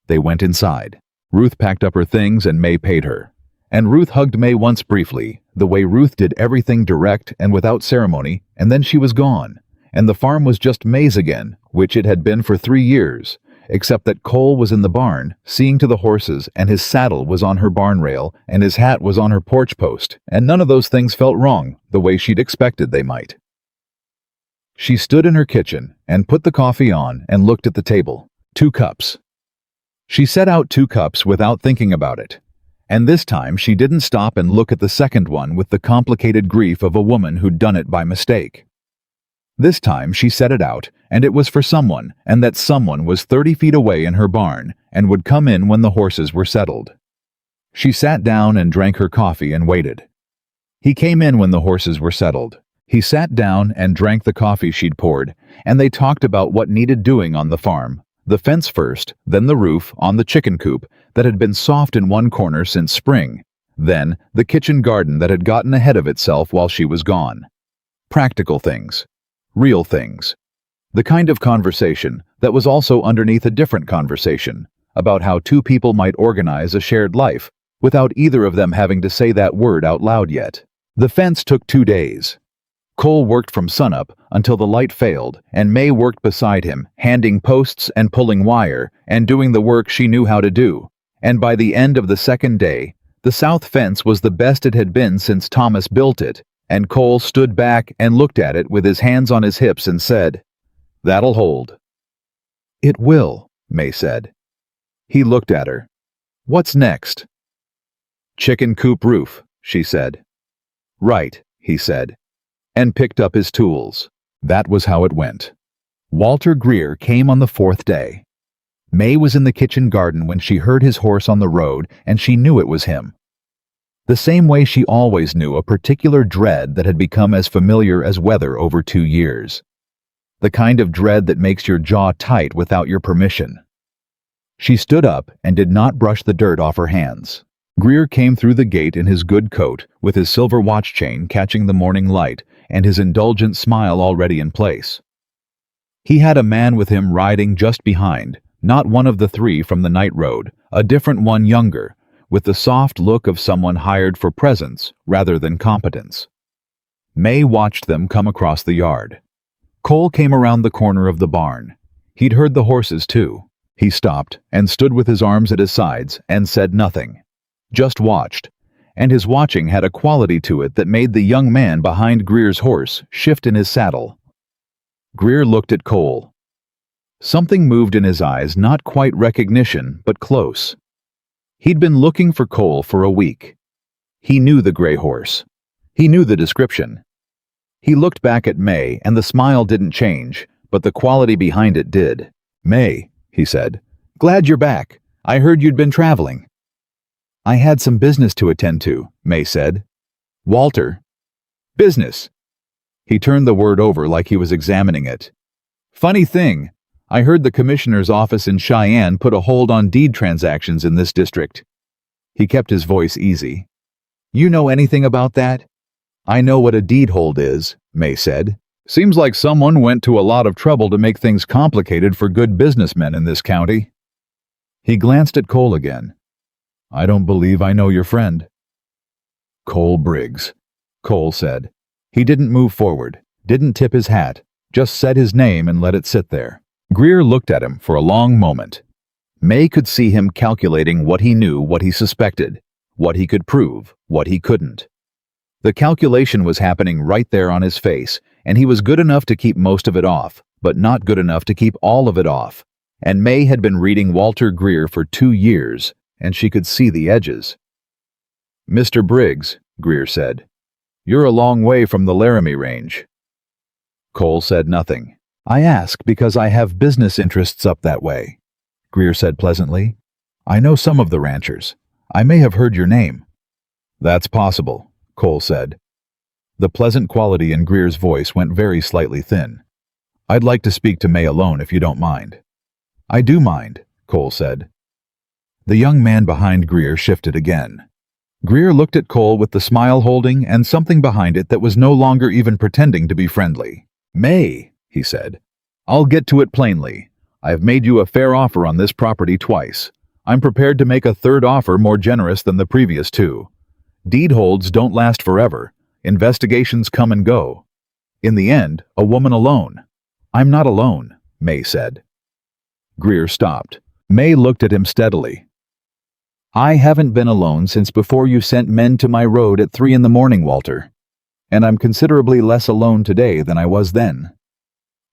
They went inside. Ruth packed up her things and Mae paid her. And Ruth hugged Mae once briefly, the way Ruth did everything direct and without ceremony, and then she was gone, and the farm was just Mae's again, which it had been for 3 years, except that Cole was in the barn, seeing to the horses, and his saddle was on her barn rail, and his hat was on her porch post, and none of those things felt wrong, the way she'd expected they might. She stood in her kitchen and put the coffee on and looked at the table. 2 cups. She set out 2 cups without thinking about it, and this time she didn't stop and look at the second one with the complicated grief of a woman who'd done it by mistake. This time she set it out, and it was for someone, and that someone was 30 feet away in her barn and would come in when the horses were settled. She sat down and drank her coffee and waited. He came in when the horses were settled. He sat down and drank the coffee she'd poured, and they talked about what needed doing on the farm. The fence first, then the roof on the chicken coop that had been soft in one corner since spring, then the kitchen garden that had gotten ahead of itself while she was gone. Practical things. Real things. The kind of conversation that was also underneath a different conversation about how two people might organize a shared life without either of them having to say that word out loud yet. The fence took 2 days. Cole worked from sunup until the light failed, and Mae worked beside him, handing posts and pulling wire and doing the work she knew how to do. And by the end of the second day, the south fence was the best it had been since Thomas built it, and Cole stood back and looked at it with his hands on his hips and said, "That'll hold." "It will," Mae said. He looked at her. "What's next?" "Chicken coop roof," she said. "Right," he said, and picked up his tools. That was how it went. Walter Greer came on the 4th day. Mae was in the kitchen garden when she heard his horse on the road, and she knew it was him. The same way she always knew a particular dread that had become as familiar as weather over 2 years. The kind of dread that makes your jaw tight without your permission. She stood up and did not brush the dirt off her hands. Greer came through the gate in his good coat, with his silver watch chain catching the morning light and his indulgent smile already in place. He had a man with him riding just behind, not one of the 3 from the night road, a different one, younger, with the soft look of someone hired for presence rather than competence. Mae watched them come across the yard. Cole came around the corner of the barn. He'd heard the horses too. He stopped and stood with his arms at his sides and said nothing. Just watched, and his watching had a quality to it that made the young man behind Greer's horse shift in his saddle. Greer looked at Cole. Something moved in his eyes, not quite recognition, but close. He'd been looking for Cole for a week. He knew the gray horse. He knew the description. He looked back at Mae, and the smile didn't change, but the quality behind it did. "Mae," he said, "glad you're back. I heard you'd been traveling." "I had some business to attend to," Mae said. "Walter." "Business." He turned the word over like he was examining it. "Funny thing, I heard the commissioner's office in Cheyenne put a hold on deed transactions in this district." He kept his voice easy. "You know anything about that?" "I know what a deed hold is," Mae said. "Seems like someone went to a lot of trouble to make things complicated for good businessmen in this county." He glanced at Cole again. "I don't believe I know your friend." "Cole Briggs," Cole said. He didn't move forward, didn't tip his hat, just said his name and let it sit there. Greer looked at him for a long moment. Mae could see him calculating what he knew, what he suspected, what he could prove, what he couldn't. The calculation was happening right there on his face, and he was good enough to keep most of it off, but not good enough to keep all of it off. And Mae had been reading Walter Greer for 2 years, and she could see the edges. "Mr. Briggs," Greer said, "you're a long way from the Laramie Range." Cole said nothing. "I ask because I have business interests up that way," Greer said pleasantly. "I know some of the ranchers. I may have heard your name." "That's possible," Cole said. The pleasant quality in Greer's voice went very slightly thin. "I'd like to speak to Mae alone if you don't mind." "I do mind," Cole said. The young man behind Greer shifted again. Greer looked at Cole with the smile holding and something behind it that was no longer even pretending to be friendly. "Mae," he said, "I'll get to it plainly. I have made you a fair offer on this property twice. I'm prepared to make a third offer more generous than the previous 2. Deed holds don't last forever. Investigations come and go. In the end, a woman alone." "I'm not alone," Mae said. Greer stopped. Mae looked at him steadily. "I haven't been alone since before you sent men to my road at 3 in the morning, Walter. And I'm considerably less alone today than I was then."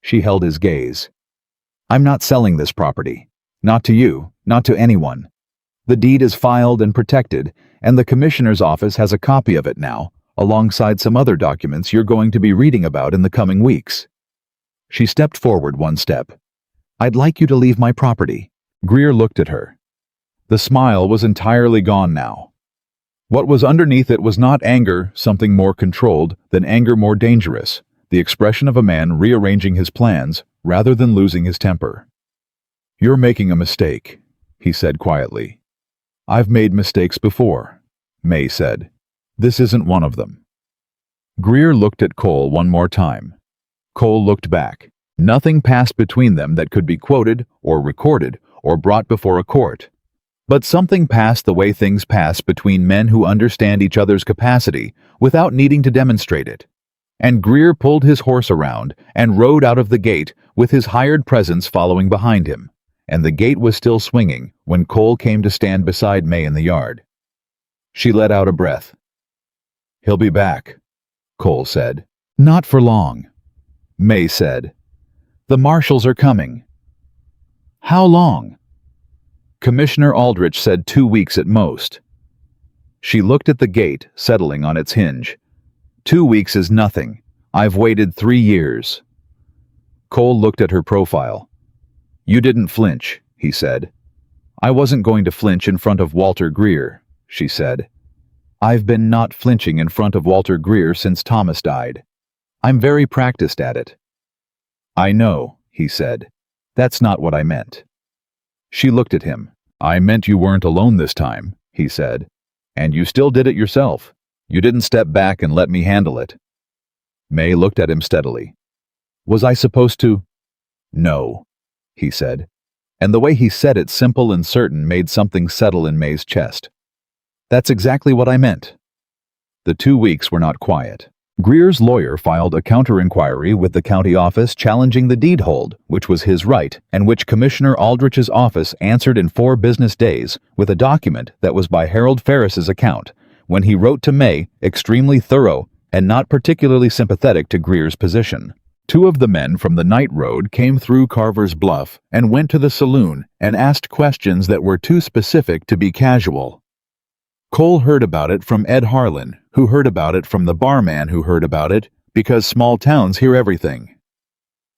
She held his gaze. "I'm not selling this property. Not to you, not to anyone. The deed is filed and protected, and the commissioner's office has a copy of it now, alongside some other documents you're going to be reading about in the coming weeks." She stepped forward 1 step. "I'd like you to leave my property." Greer looked at her. The smile was entirely gone now. What was underneath it was not anger, something more controlled, than anger more dangerous, the expression of a man rearranging his plans rather than losing his temper. "You're making a mistake," he said quietly. "I've made mistakes before," Mae said. "This isn't one of them." Greer looked at Cole one more time. Cole looked back. Nothing passed between them that could be quoted or recorded or brought before a court. But something passed the way things pass between men who understand each other's capacity without needing to demonstrate it. And Greer pulled his horse around and rode out of the gate with his hired presence following behind him, and the gate was still swinging when Cole came to stand beside Mae in the yard. She let out a breath. "He'll be back," Cole said. "Not for long," Mae said. "The marshals are coming." "How long?" Commissioner Aldrich said 2 weeks at most. She looked at the gate, settling on its hinge. 2 weeks is nothing. I've waited 3 years. Cole looked at her profile. "You didn't flinch," he said. "I wasn't going to flinch in front of Walter Greer," she said. "I've been not flinching in front of Walter Greer since Thomas died. I'm very practiced at it." "I know," he said. "That's not what I meant." She looked at him. "I meant you weren't alone this time," he said. "And you still did it yourself. You didn't step back and let me handle it." Mae looked at him steadily. "Was I supposed to?" "No," he said. And the way he said it, simple and certain, made something settle in Mae's chest. "That's exactly what I meant." The 2 weeks were not quiet. Greer's lawyer filed a counter-inquiry with the county office challenging the deed hold, which was his right, and which Commissioner Aldrich's office answered in 4 business days with a document that was by Harold Ferris's account, when he wrote to Mae, extremely thorough and not particularly sympathetic to Greer's position. 2 of the men from the night road came through Carver's Bluff and went to the saloon and asked questions that were too specific to be casual. Cole heard about it from Ed Harlan, who heard about it from the barman who heard about it, because small towns hear everything.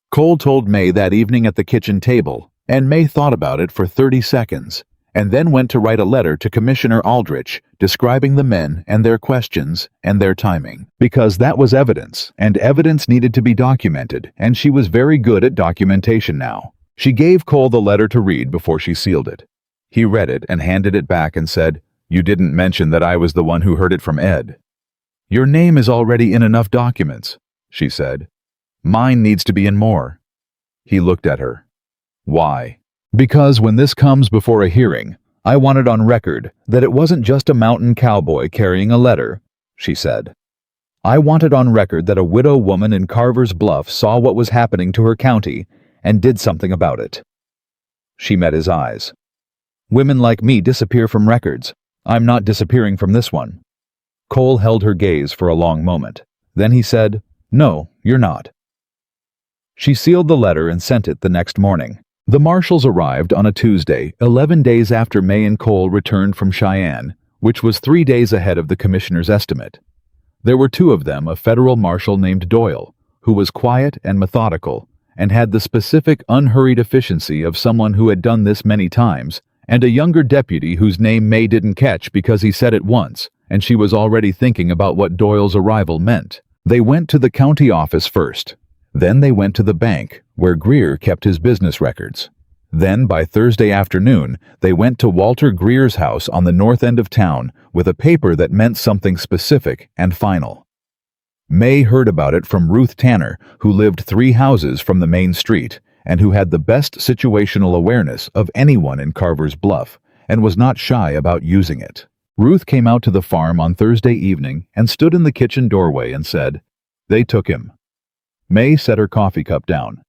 Cole told Mae that evening at the kitchen table, and Mae thought about it for 30 seconds, and then went to write a letter to Commissioner Aldrich describing the men and their questions and their timing, because that was evidence, and evidence needed to be documented, and she was very good at documentation now. She gave Cole the letter to read before she sealed it. He read it and handed it back and said, "You didn't mention that I was the one who heard it from Ed." "Your name is already in enough documents," she said. "Mine needs to be in more." He looked at her. "Why?" "Because when this comes before a hearing, I want it on record that it wasn't just a mountain cowboy carrying a letter," she said. "I want it on record that a widow woman in Carver's Bluff saw what was happening to her county and did something about it." She met his eyes. "Women like me disappear from records. I'm not disappearing from this one." Cole held her gaze for a long moment. Then he said, "No, you're not." She sealed the letter and sent it the next morning. The marshals arrived on a Tuesday, 11 days after Mae and Cole returned from Cheyenne, which was 3 days ahead of the commissioner's estimate. There were 2 of them, a federal marshal named Doyle, who was quiet and methodical, and had the specific, unhurried efficiency of someone who had done this many times, and a younger deputy whose name Mae didn't catch because he said it once, and she was already thinking about what Doyle's arrival meant. They went to the county office first. Then they went to the bank, where Greer kept his business records. Then, by Thursday afternoon, they went to Walter Greer's house on the north end of town with a paper that meant something specific and final. Mae heard about it from Ruth Tanner, who lived 3 houses from the main street, and who had the best situational awareness of anyone in Carver's Bluff, and was not shy about using it. Ruth came out to the farm on Thursday evening and stood in the kitchen doorway and said, "They took him." Mae set her coffee cup down.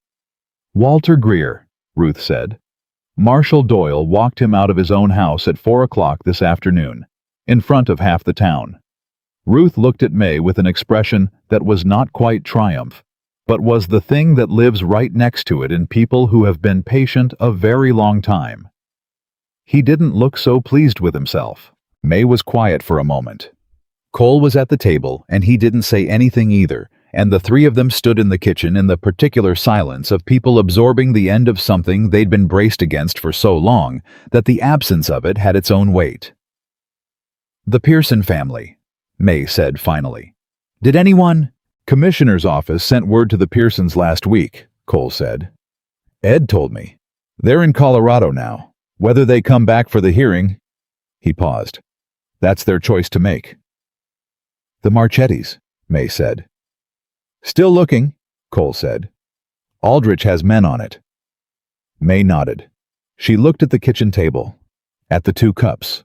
"Walter Greer," Ruth said. "Marshal Doyle walked him out of his own house at 4 o'clock this afternoon, in front of half the town." Ruth looked at Mae with an expression that was not quite triumph, but was the thing that lives right next to it in people who have been patient a very long time. He didn't look so pleased with himself. Mae was quiet for a moment. Cole was at the table, and he didn't say anything either, and the 3 of them stood in the kitchen in the particular silence of people absorbing the end of something they'd been braced against for so long that the absence of it had its own weight. "The Pearson family," Mae said finally. "Did anyone—" "Commissioner's office sent word to the Pearsons last week," Cole said. "Ed told me. They're in Colorado now. Whether they come back for the hearing—" He paused. "That's their choice to make." "The Marchettis," Mae said. "Still looking," Cole said. Aldrich has men on it. Mae nodded. She looked at the kitchen table, at the 2 cups,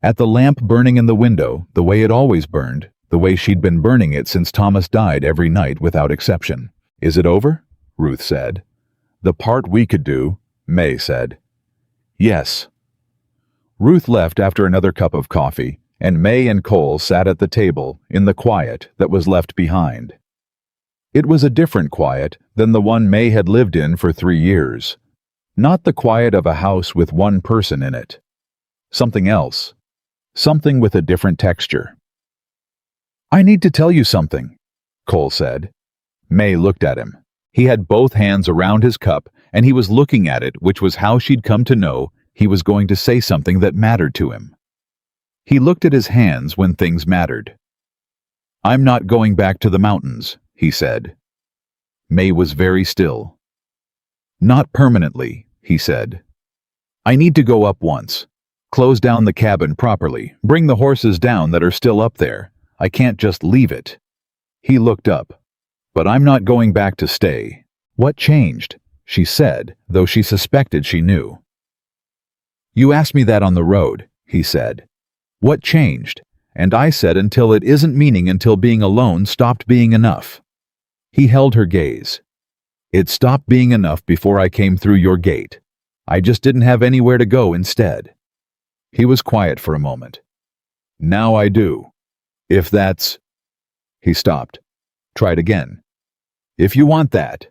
at the lamp burning in the window the way it always burned, the way she'd been burning it since Thomas died every night without exception. Is it over? Ruth said. The part we could do, Mae said. Yes. Ruth left after another cup of coffee, and Mae and Cole sat at the table in the quiet that was left behind. It was a different quiet than the one Mae had lived in for 3 years. Not the quiet of a house with one person in it. Something else. Something with a different texture. I need to tell you something, Cole said. Mae looked at him. He had both hands around his cup, and he was looking at it, which was how she'd come to know he was going to say something that mattered to him. He looked at his hands when things mattered. I'm not going back to the mountains, he said. Mae was very still. Not permanently, he said. I need to go up once. Close down the cabin properly. Bring the horses down that are still up there. I can't just leave it. He looked up. But I'm not going back to stay. What changed? She said, though she suspected she knew. You asked me that on the road, he said. What changed? And I said until it isn't meaning until being alone stopped being enough. He held her gaze. It stopped being enough before I came through your gate. I just didn't have anywhere to go instead. He was quiet for a moment. Now I do. If that's... He stopped. Tried again. If you want that.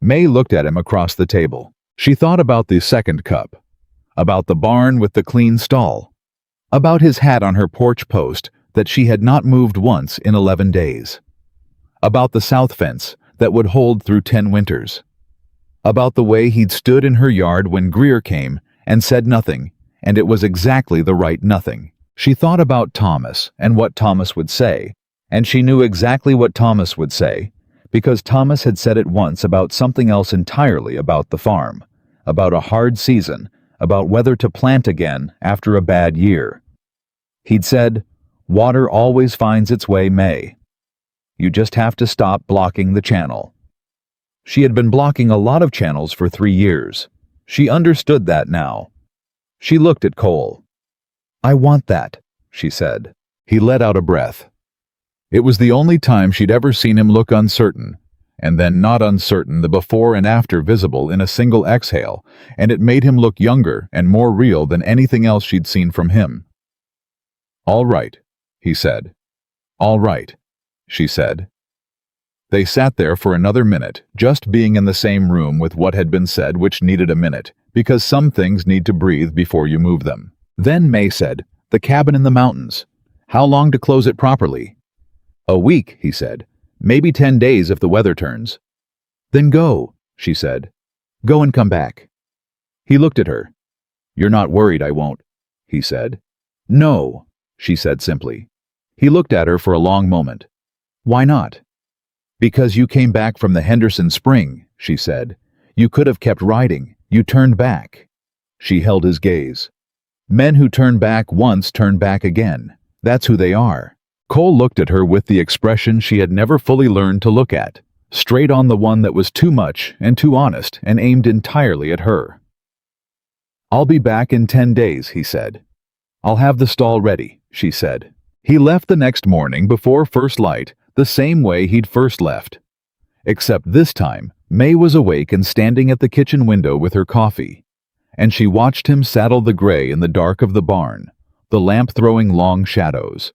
Mae looked at him across the table. She thought about the second cup. About the barn with the clean stall. About his hat on her porch post that she had not moved once in 11 days. About the south fence that would hold through 10 winters. About the way he'd stood in her yard when Greer came and said nothing, and it was exactly the right nothing. She thought about Thomas and what Thomas would say, and she knew exactly what Thomas would say, because Thomas had said it once about something else entirely about the farm, about a hard season, about whether to plant again after a bad year. He'd said, "Water always finds its way, Mae. You just have to stop blocking the channel." She had been blocking a lot of channels for 3 years. She understood that now. She looked at Cole. I want that, she said. He let out a breath. It was the only time she'd ever seen him look uncertain, and then not uncertain, the before and after visible in a single exhale, and it made him look younger and more real than anything else she'd seen from him. All right, he said. All right, she said. They sat there for another minute, just being in the same room with what had been said, which needed a minute, because some things need to breathe before you move them. Then Mae said, "The cabin in the mountains. How long to close it properly?" "A week," he said. "Maybe 10 days if the weather turns." "Then go," she said. "Go and come back." He looked at her. "You're not worried I won't," he said. "No," she said simply. He looked at her for a long moment. "Why not?" "Because you came back from the Henderson Spring," she said. "You could have kept riding. You turned back." She held his gaze. Men who turn back once turn back again. That's who they are. Cole looked at her with the expression she had never fully learned to look at, straight on, the one that was too much and too honest and aimed entirely at her. "I'll be back in 10 days, he said. "I'll have the stall ready," she said. He left the next morning before first light, the same way he'd first left. Except this time, Mae was awake and standing at the kitchen window with her coffee, and she watched him saddle the gray in the dark of the barn, the lamp throwing long shadows.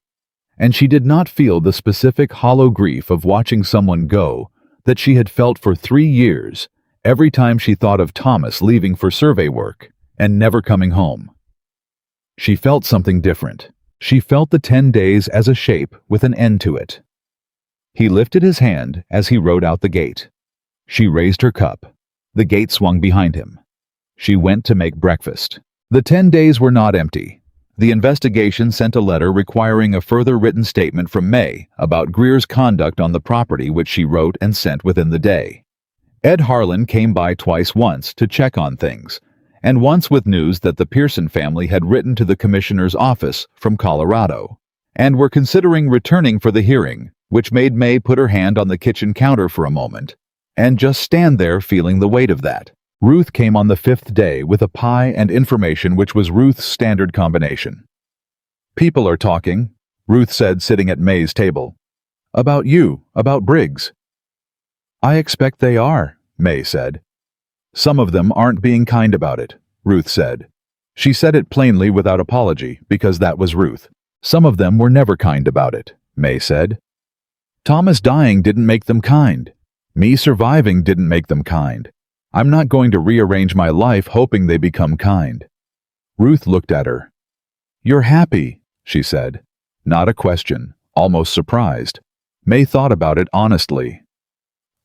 And she did not feel the specific hollow grief of watching someone go that she had felt for 3 years every time she thought of Thomas leaving for survey work and never coming home. She felt something different. She felt the 10 days as a shape with an end to it. He lifted his hand as he rode out the gate. She raised her cup. The gate swung behind him. She went to make breakfast. The 10 days were not empty. The investigation sent a letter requiring a further written statement from Mae about Greer's conduct on the property, which she wrote and sent within the day. Ed Harlan came by twice, once to check on things, and once with news that the Pearson family had written to the commissioner's office from Colorado, and were considering returning for the hearing, which made Mae put her hand on the kitchen counter for a moment, and just stand there feeling the weight of that. Ruth came on the 5th day with a pie and information which was Ruth's standard combination. "People are talking," Ruth said, sitting at Mae's table. "About you, about Briggs." "I expect they are," Mae said. "Some of them aren't being kind about it," Ruth said. She said it plainly without apology, because that was Ruth. "Some of them were never kind about it," Mae said. "Thomas dying didn't make them kind. Me surviving didn't make them kind. I'm not going to rearrange my life hoping they become kind." Ruth looked at her. "You're happy," she said. Not a question, almost surprised. Mae thought about it honestly.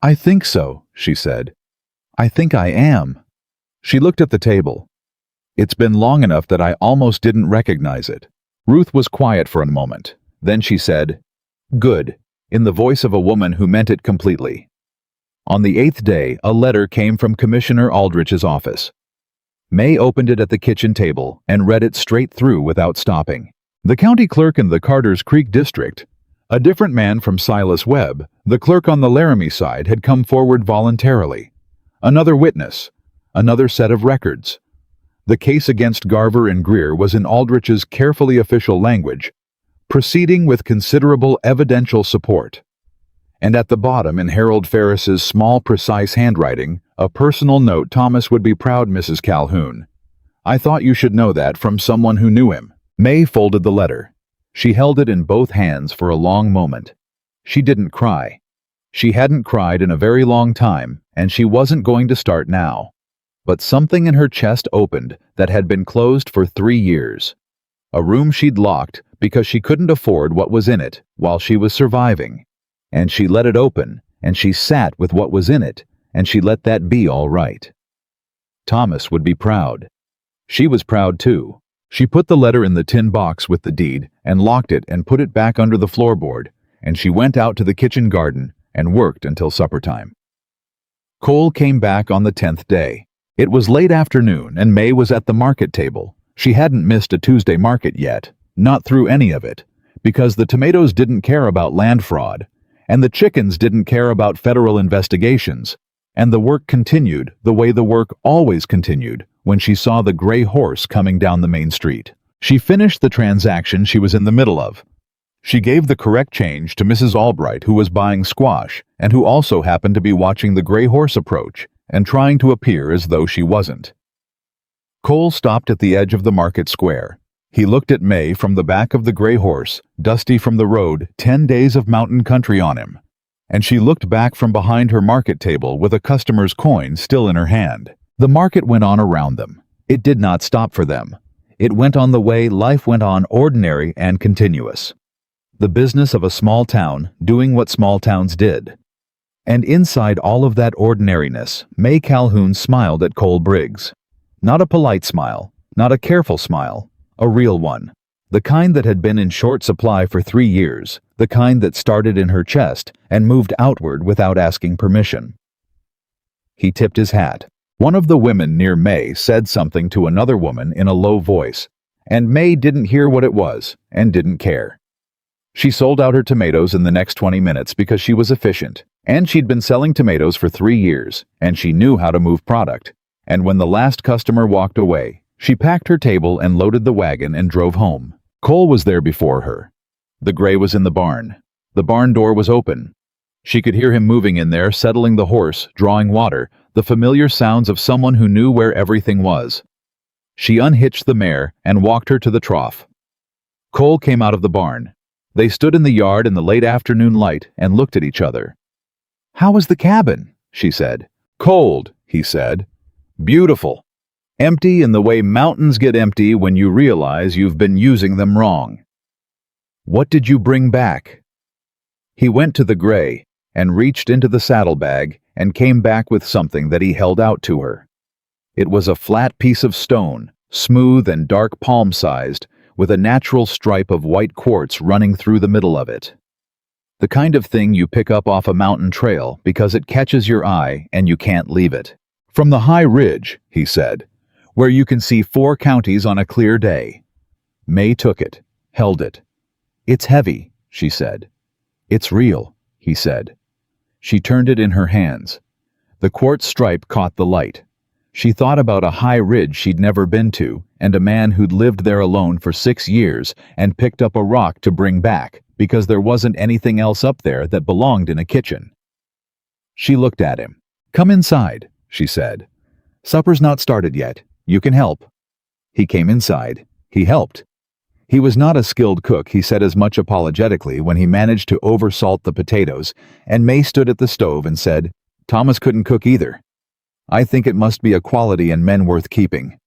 "I think so," she said. "I think I am." She looked at the table. "It's been long enough that I almost didn't recognize it." Ruth was quiet for a moment. Then she said, "Good," in the voice of a woman who meant it completely. On the 8th day, a letter came from Commissioner Aldrich's office. Mae opened it at the kitchen table and read it straight through without stopping. The county clerk in the Carters Creek district, a different man from Silas Webb, the clerk on the Laramie side, had come forward voluntarily. Another witness, another set of records. The case against Garver and Greer was in Aldrich's carefully official language, proceeding with considerable evidential support. And at the bottom, in Harold Ferris's small, precise handwriting, a personal note: "Thomas would be proud, Mrs. Calhoun. I thought you should know that from someone who knew him." Mae folded the letter. She held it in both hands for a long moment. She didn't cry. She hadn't cried in a very long time, and she wasn't going to start now. But something in her chest opened that had been closed for 3 years. A room she'd locked because she couldn't afford what was in it while she was surviving. And she let it open, and she sat with what was in it, and she let that be all right. Thomas would be proud. She was proud too. She put the letter in the tin box with the deed and locked it and put it back under the floorboard, and she went out to the kitchen garden and worked until supper time. Cole came back on the 10th day. It was late afternoon, and Mae was at the market table. She hadn't missed a Tuesday market yet, not through any of it, because the tomatoes didn't care about land fraud, and the chickens didn't care about federal investigations, and the work continued the way the work always continued when she saw the gray horse coming down the main street. She finished the transaction she was in the middle of. She gave the correct change to Mrs. Albright, who was buying squash, and who also happened to be watching the gray horse approach and trying to appear as though she wasn't. Cole stopped at the edge of the market square. He looked at Mae from the back of the gray horse, dusty from the road, 10 days of mountain country on him. And she looked back from behind her market table with a customer's coin still in her hand. The market went on around them. It did not stop for them. It went on the way life went on, ordinary and continuous. The business of a small town doing what small towns did. And inside all of that ordinariness, Mae Calhoun smiled at Cole Briggs. Not a polite smile, not a careful smile, a real one. The kind that had been in short supply for 3 years, the kind that started in her chest and moved outward without asking permission. He tipped his hat. One of the women near Mae said something to another woman in a low voice, and Mae didn't hear what it was and didn't care. She sold out her tomatoes in the next 20 minutes because she was efficient, and she'd been selling tomatoes for 3 years, and she knew how to move product. And when the last customer walked away, she packed her table and loaded the wagon and drove home. Cole was there before her. The gray was in the barn. The barn door was open. She could hear him moving in there, settling the horse, drawing water, the familiar sounds of someone who knew where everything was. She unhitched the mare and walked her to the trough. Cole came out of the barn. They stood in the yard in the late afternoon light and looked at each other. "How is the cabin?" she said. "Cold," he said. "Beautiful. Empty in the way mountains get empty when you realize you've been using them wrong." "What did you bring back?" He went to the gray and reached into the saddlebag and came back with something that he held out to her. It was a flat piece of stone, smooth and dark palm-sized, with a natural stripe of white quartz running through the middle of it. The kind of thing you pick up off a mountain trail because it catches your eye and you can't leave it. "From the high ridge," he said, "where you can see 4 counties on a clear day." Mae took it, held it. "It's heavy," she said. "It's real," he said. She turned it in her hands. The quartz stripe caught the light. She thought about a high ridge she'd never been to, and a man who'd lived there alone for 6 years and picked up a rock to bring back because there wasn't anything else up there that belonged in a kitchen. She looked at him. "Come inside," she said. "Supper's not started yet. You can help." He came inside. He helped. He was not a skilled cook, he said as much apologetically when he managed to oversalt the potatoes, and Mae stood at the stove and said, "Thomas couldn't cook either. I think it must be a quality in men worth keeping."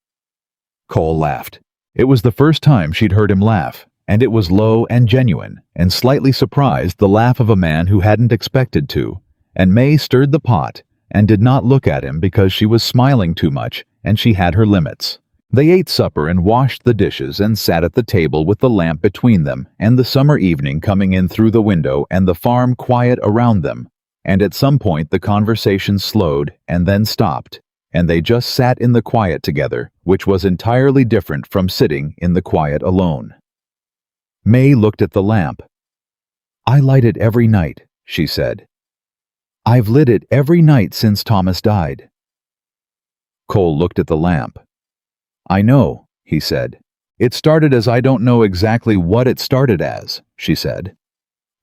Cole laughed. It was the first time she'd heard him laugh, and it was low and genuine, and slightly surprised, the laugh of a man who hadn't expected to, and Mae stirred the pot and did not look at him because she was smiling too much and she had her limits. They ate supper and washed the dishes and sat at the table with the lamp between them and the summer evening coming in through the window and the farm quiet around them. And at some point the conversation slowed and then stopped, and they just sat in the quiet together, which was entirely different from sitting in the quiet alone. Mae looked at the lamp. "I light it every night," she said. "I've lit it every night since Thomas died." Cole looked at the lamp. "I know," he said. "It started as I don't know exactly what it started as," she said.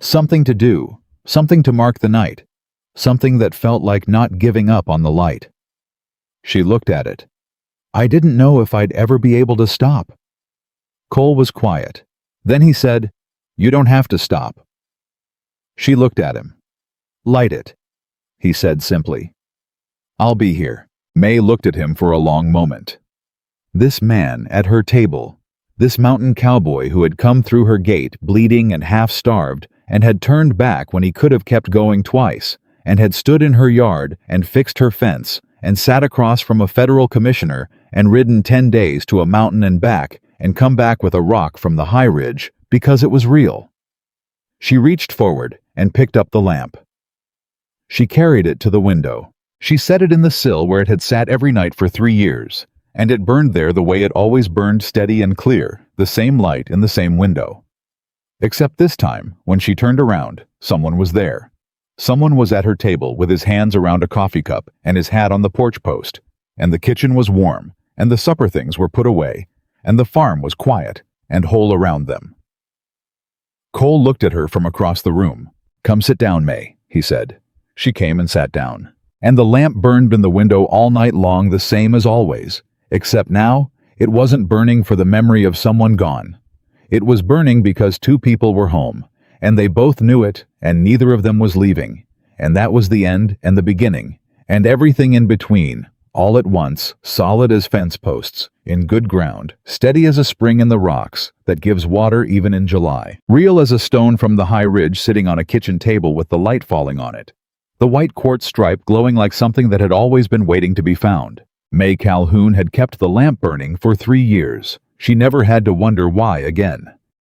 "Something to do, something to mark the night, something that felt like not giving up on the light." She looked at it. "I didn't know if I'd ever be able to stop." Cole was quiet. Then he said, "You don't have to stop." She looked at him. "Light it," he said simply. "I'll be here." Mae looked at him for a long moment. This man at her table, this mountain cowboy who had come through her gate bleeding and half-starved and had turned back when he could have kept going twice, and had stood in her yard and fixed her fence and sat across from a federal commissioner and ridden 10 days to a mountain and back and come back with a rock from the high ridge because it was real. She reached forward and picked up the lamp. She carried it to the window. She set it in the sill where it had sat every night for 3 years, and it burned there the way it always burned, steady and clear, the same light in the same window. Except this time, when she turned around, someone was there. Someone was at her table with his hands around a coffee cup and his hat on the porch post, and the kitchen was warm, and the supper things were put away, and the farm was quiet and whole around them. Cole looked at her from across the room. "Come sit down, Mae," he said. She came and sat down. And the lamp burned in the window all night long, the same as always, except now it wasn't burning for the memory of someone gone. It was burning because 2 people were home, and they both knew it, and neither of them was leaving, and that was the end and the beginning, and everything in between, all at once, solid as fence posts, in good ground, steady as a spring in the rocks that gives water even in July, real as a stone from the high ridge sitting on a kitchen table with the light falling on it. The white quartz stripe glowing like something that had always been waiting to be found. Mae Calhoun had kept the lamp burning for 3 years. She never had to wonder why again.